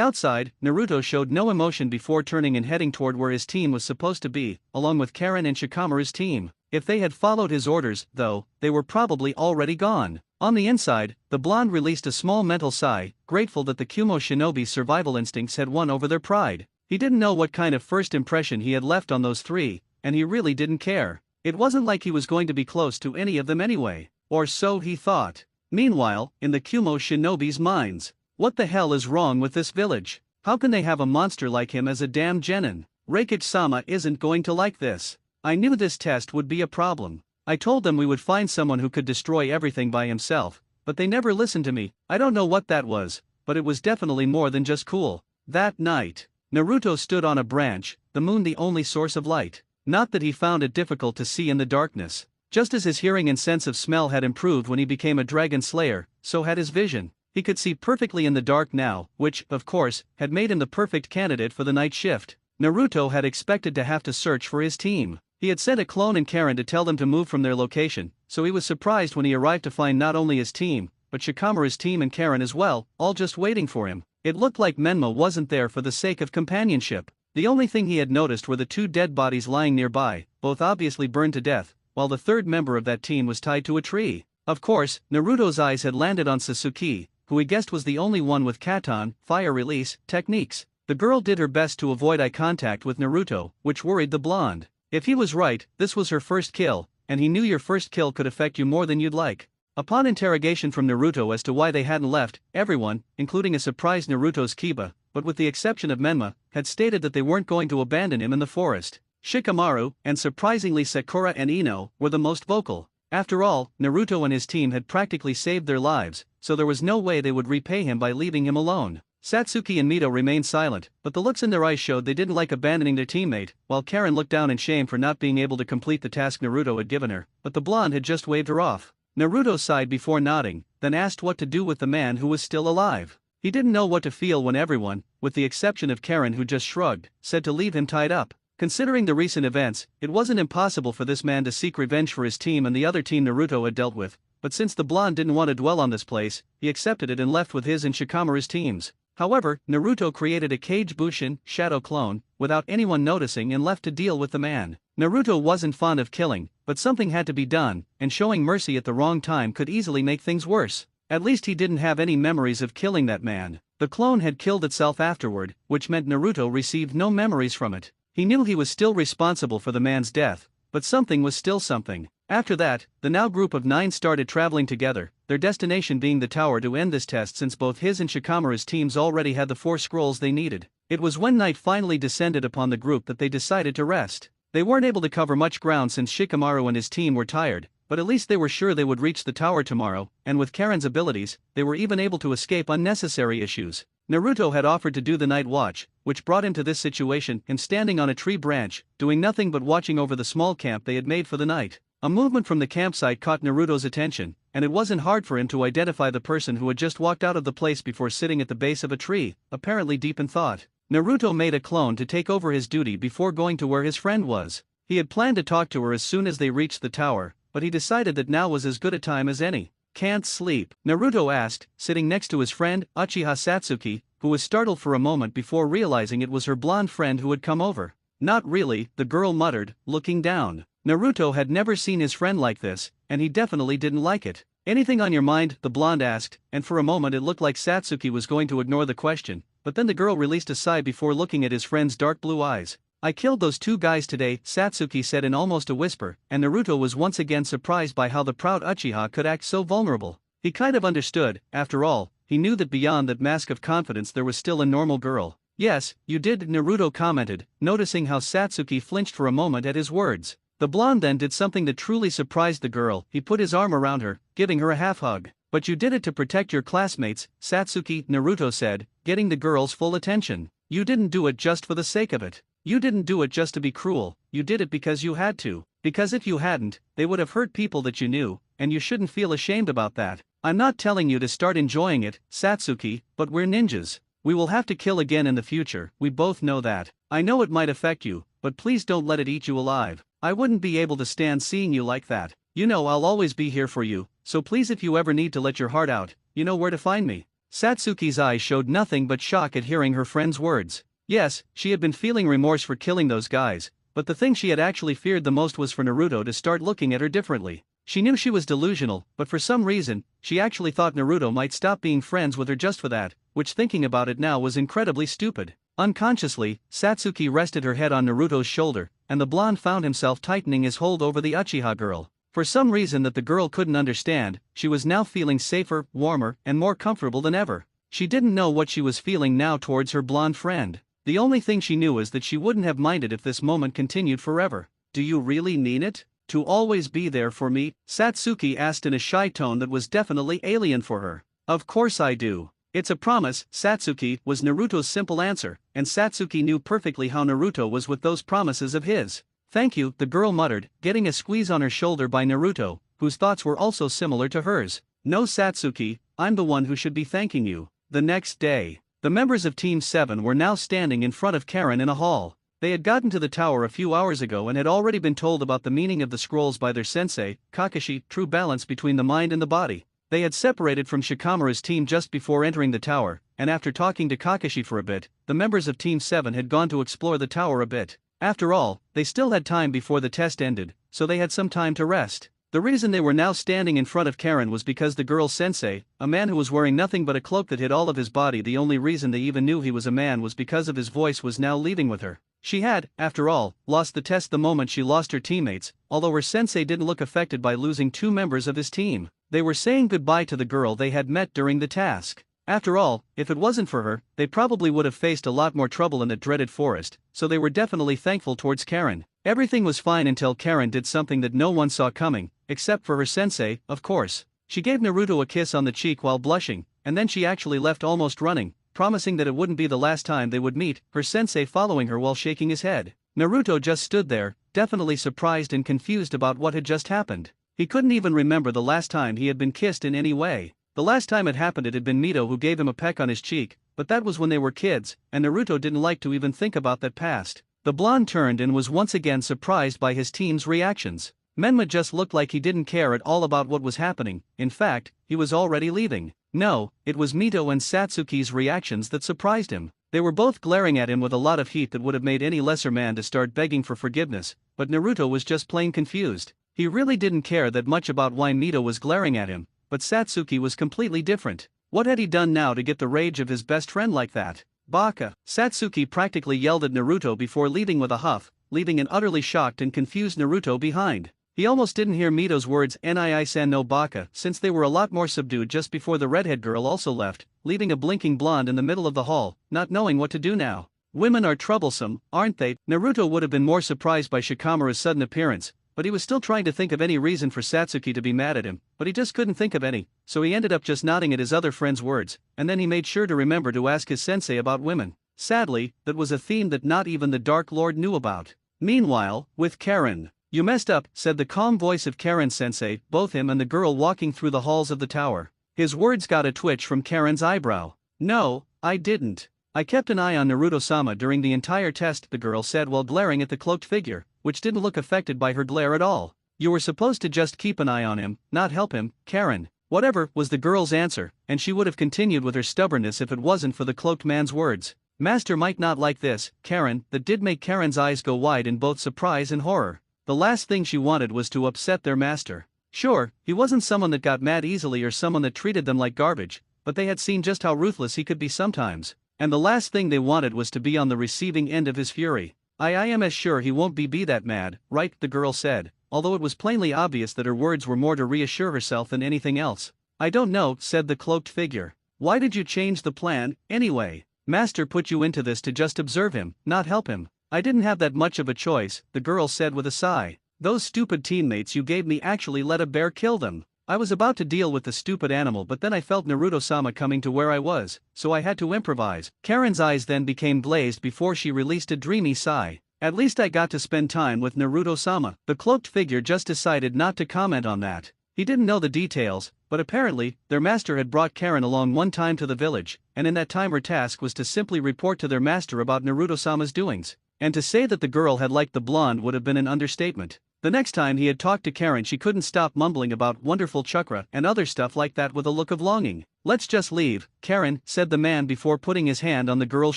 outside, Naruto showed no emotion before turning and heading toward where his team was supposed to be, along with Karen and Shikamaru's team. If they had followed his orders, though, they were probably already gone. On the inside, the blonde released a small mental sigh, grateful that the Kumo shinobi's survival instincts had won over their pride. He didn't know what kind of first impression he had left on those three, and he really didn't care. It wasn't like he was going to be close to any of them anyway, or so he thought. Meanwhile, in the Kumo shinobi's minds, what the hell is wrong with this village? How can they have a monster like him as a damn genin? Reikage-sama isn't going to like this. I knew this test would be a problem. I told them we would find someone who could destroy everything by himself, but they never listened to me. I don't know what that was, but it was definitely more than just cool. That night, Naruto stood on a branch, the moon the only source of light. Not that he found it difficult to see in the darkness. Just as his hearing and sense of smell had improved when he became a dragon slayer, so had his vision. He could see perfectly in the dark now, which, of course, had made him the perfect candidate for the night shift. Naruto had expected to have to search for his team. He had sent a clone and Karen to tell them to move from their location, so he was surprised when he arrived to find not only his team, but Shikamaru's team and Karen as well, all just waiting for him. It looked like Menma wasn't there for the sake of companionship. The only thing he had noticed were the two dead bodies lying nearby, both obviously burned to death, while the third member of that team was tied to a tree. Of course, Naruto's eyes had landed on Sasuke, who he guessed was the only one with Katon, fire release, techniques. The girl did her best to avoid eye contact with Naruto, which worried the blonde. If he was right, this was her first kill, and he knew your first kill could affect you more than you'd like. Upon interrogation from Naruto as to why they hadn't left, everyone, including a surprised Naruto's Kiba, but with the exception of Menma, had stated that they weren't going to abandon him in the forest. Shikamaru, and surprisingly Sakura and Ino, were the most vocal. After all, Naruto and his team had practically saved their lives, so there was no way they would repay him by leaving him alone. Satsuki and Mito remained silent, but the looks in their eyes showed they didn't like abandoning their teammate, while Karen looked down in shame for not being able to complete the task Naruto had given her, but the blonde had just waved her off. Naruto sighed before nodding, then asked what to do with the man who was still alive. He didn't know what to feel when everyone, with the exception of Karen who just shrugged, said to leave him tied up. Considering the recent events, it wasn't impossible for this man to seek revenge for his team and the other team Naruto had dealt with, but since the blonde didn't want to dwell on this place, he accepted it and left with his and Shikamaru's teams. However, Naruto created a Kage Bushin, shadow clone, without anyone noticing and left to deal with the man. Naruto wasn't fond of killing, but something had to be done, and showing mercy at the wrong time could easily make things worse. At least he didn't have any memories of killing that man. The clone had killed itself afterward, which meant Naruto received no memories from it. He knew he was still responsible for the man's death, but something was still something. After that, the now group of 9 started traveling together, their destination being the tower to end this test since both his and Shikamaru's teams already had the 4 scrolls they needed. It was when night finally descended upon the group that they decided to rest. They weren't able to cover much ground since Shikamaru and his team were tired, but at least they were sure they would reach the tower tomorrow, and with Karen's abilities, they were even able to escape unnecessary issues. Naruto had offered to do the night watch, which brought him to this situation, him standing on a tree branch, doing nothing but watching over the small camp they had made for the night. A movement from the campsite caught Naruto's attention, and it wasn't hard for him to identify the person who had just walked out of the place before sitting at the base of a tree, apparently deep in thought. Naruto made a clone to take over his duty before going to where his friend was. He had planned to talk to her as soon as they reached the tower, but he decided that now was as good a time as any. "Can't sleep?" Naruto asked, sitting next to his friend, Uchiha Satsuki, who was startled for a moment before realizing it was her blonde friend who had come over. Not really, the girl muttered, looking down. Naruto had never seen his friend like this, and he definitely didn't like it. Anything on your mind? The blonde asked, and for a moment it looked like Satsuki was going to ignore the question, but then the girl released a sigh before looking at his friend's dark blue eyes. I killed those two guys today, Satsuki said in almost a whisper, and Naruto was once again surprised by how the proud Uchiha could act so vulnerable. He kind of understood, after all, he knew that beyond that mask of confidence there was still a normal girl. Yes, you did, Naruto commented, noticing how Satsuki flinched for a moment at his words. The blonde then did something that truly surprised the girl. He put his arm around her, giving her a half hug. But you did it to protect your classmates, Satsuki, Naruto said, getting the girl's full attention. You didn't do it just for the sake of it. You didn't do it just to be cruel, you did it because you had to. Because if you hadn't, they would have hurt people that you knew, and you shouldn't feel ashamed about that. I'm not telling you to start enjoying it, Satsuki, but we're ninjas. We will have to kill again in the future, we both know that. I know it might affect you, but please don't let it eat you alive. I wouldn't be able to stand seeing you like that. You know I'll always be here for you, so please if you ever need to let your heart out, you know where to find me. Satsuki's eyes showed nothing but shock at hearing her friend's words. Yes, she had been feeling remorse for killing those guys, but the thing she had actually feared the most was for Naruto to start looking at her differently. She knew she was delusional, but for some reason, she actually thought Naruto might stop being friends with her just for that, which thinking about it now was incredibly stupid. Unconsciously, Satsuki rested her head on Naruto's shoulder, and the blonde found himself tightening his hold over the Uchiha girl. For some reason that the girl couldn't understand, she was now feeling safer, warmer, and more comfortable than ever. She didn't know what she was feeling now towards her blonde friend. The only thing she knew is that she wouldn't have minded if this moment continued forever. Do you really mean it? To always be there for me? Satsuki asked in a shy tone that was definitely alien for her. Of course I do. It's a promise, Satsuki, was Naruto's simple answer, and Satsuki knew perfectly how Naruto was with those promises of his. Thank you, the girl muttered, getting a squeeze on her shoulder by Naruto, whose thoughts were also similar to hers. No Satsuki, I'm the one who should be thanking you. The next day, the members of Team 7 were now standing in front of Karen in a hall. They had gotten to the tower a few hours ago and had already been told about the meaning of the scrolls by their sensei, Kakashi, true balance between the mind and the body. They had separated from Shikamaru's team just before entering the tower, and after talking to Kakashi for a bit, the members of Team 7 had gone to explore the tower a bit. After all, they still had time before the test ended, so they had some time to rest. The reason they were now standing in front of Karen was because the girl's sensei, a man who was wearing nothing but a cloak that hid all of his body, the only reason they even knew he was a man was because of his voice, was now leaving with her. She had, after all, lost the test the moment she lost her teammates, although her sensei didn't look affected by losing two members of his team. They were saying goodbye to the girl they had met during the task. After all, if it wasn't for her, they probably would have faced a lot more trouble in that dreaded forest, so they were definitely thankful towards Karen. Everything was fine until Karen did something that no one saw coming, except for her sensei, of course. She gave Naruto a kiss on the cheek while blushing, and then she actually left almost running, promising that it wouldn't be the last time they would meet, her sensei following her while shaking his head. Naruto just stood there, definitely surprised and confused about what had just happened. He couldn't even remember the last time he had been kissed in any way. The last time it happened it had been Mito who gave him a peck on his cheek, but that was when they were kids, and Naruto didn't like to even think about that past. The blonde turned and was once again surprised by his team's reactions. Menma just looked like he didn't care at all about what was happening. In fact, he was already leaving. No, it was Mito and Satsuki's reactions that surprised him. They were both glaring at him with a lot of heat that would have made any lesser man to start begging for forgiveness, but Naruto was just plain confused. He really didn't care that much about why Mito was glaring at him, but Satsuki was completely different. What had he done now to get the rage of his best friend like that? Baka! Satsuki practically yelled at Naruto before leaving with a huff, leaving an utterly shocked and confused Naruto behind. He almost didn't hear Mito's words "Nii-san no Baka" since they were a lot more subdued just before the redhead girl also left, leaving a blinking blonde in the middle of the hall, not knowing what to do now. Women are troublesome, aren't they? Naruto would have been more surprised by Shikamaru's sudden appearance, but he was still trying to think of any reason for Satsuki to be mad at him, but he just couldn't think of any, so he ended up just nodding at his other friend's words, and then he made sure to remember to ask his sensei about women. Sadly, that was a theme that not even the Dark Lord knew about. Meanwhile, with Karen. You messed up, said the calm voice of Karen's sensei, both him and the girl walking through the halls of the tower. His words got a twitch from Karen's eyebrow. No, I didn't. I kept an eye on Naruto-sama during the entire test, the girl said while glaring at the cloaked figure, which didn't look affected by her glare at all. You were supposed to just keep an eye on him, not help him, Karen. Whatever, was the girl's answer, and she would have continued with her stubbornness if it wasn't for the cloaked man's words. Master might not like this, Karen. That did make Karen's eyes go wide in both surprise and horror. The last thing she wanted was to upset their master. Sure, he wasn't someone that got mad easily or someone that treated them like garbage, but they had seen just how ruthless he could be sometimes, and the last thing they wanted was to be on the receiving end of his fury. I am as sure he won't be that mad, right? The girl said, although it was plainly obvious that her words were more to reassure herself than anything else. I don't know, said the cloaked figure. Why did you change the plan, anyway? Master put you into this to just observe him, not help him. I didn't have that much of a choice, the girl said with a sigh. Those stupid teammates you gave me actually let a bear kill them. I was about to deal with the stupid animal, but then I felt Naruto-sama coming to where I was, so I had to improvise. Karen's eyes then became glazed before she released a dreamy sigh. At least I got to spend time with Naruto-sama. The cloaked figure just decided not to comment on that. He didn't know the details, but apparently, their master had brought Karen along one time to the village, and in that time her task was to simply report to their master about Naruto-sama's doings. And to say that the girl had liked the blonde would have been an understatement. The next time he had talked to Karen, she couldn't stop mumbling about wonderful chakra and other stuff like that with a look of longing. Let's just leave, Karen, said the man before putting his hand on the girl's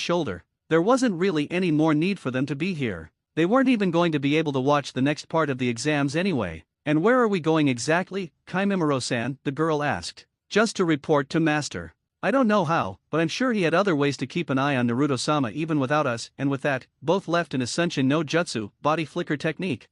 shoulder. There wasn't really any more need for them to be here. They weren't even going to be able to watch the next part of the exams anyway. And where are we going exactly, Kaimimaro-san? The girl asked. Just to report to master. I don't know how, but I'm sure he had other ways to keep an eye on Naruto-sama even without us, and with that, both left in Asuncion no Jutsu, body flicker technique.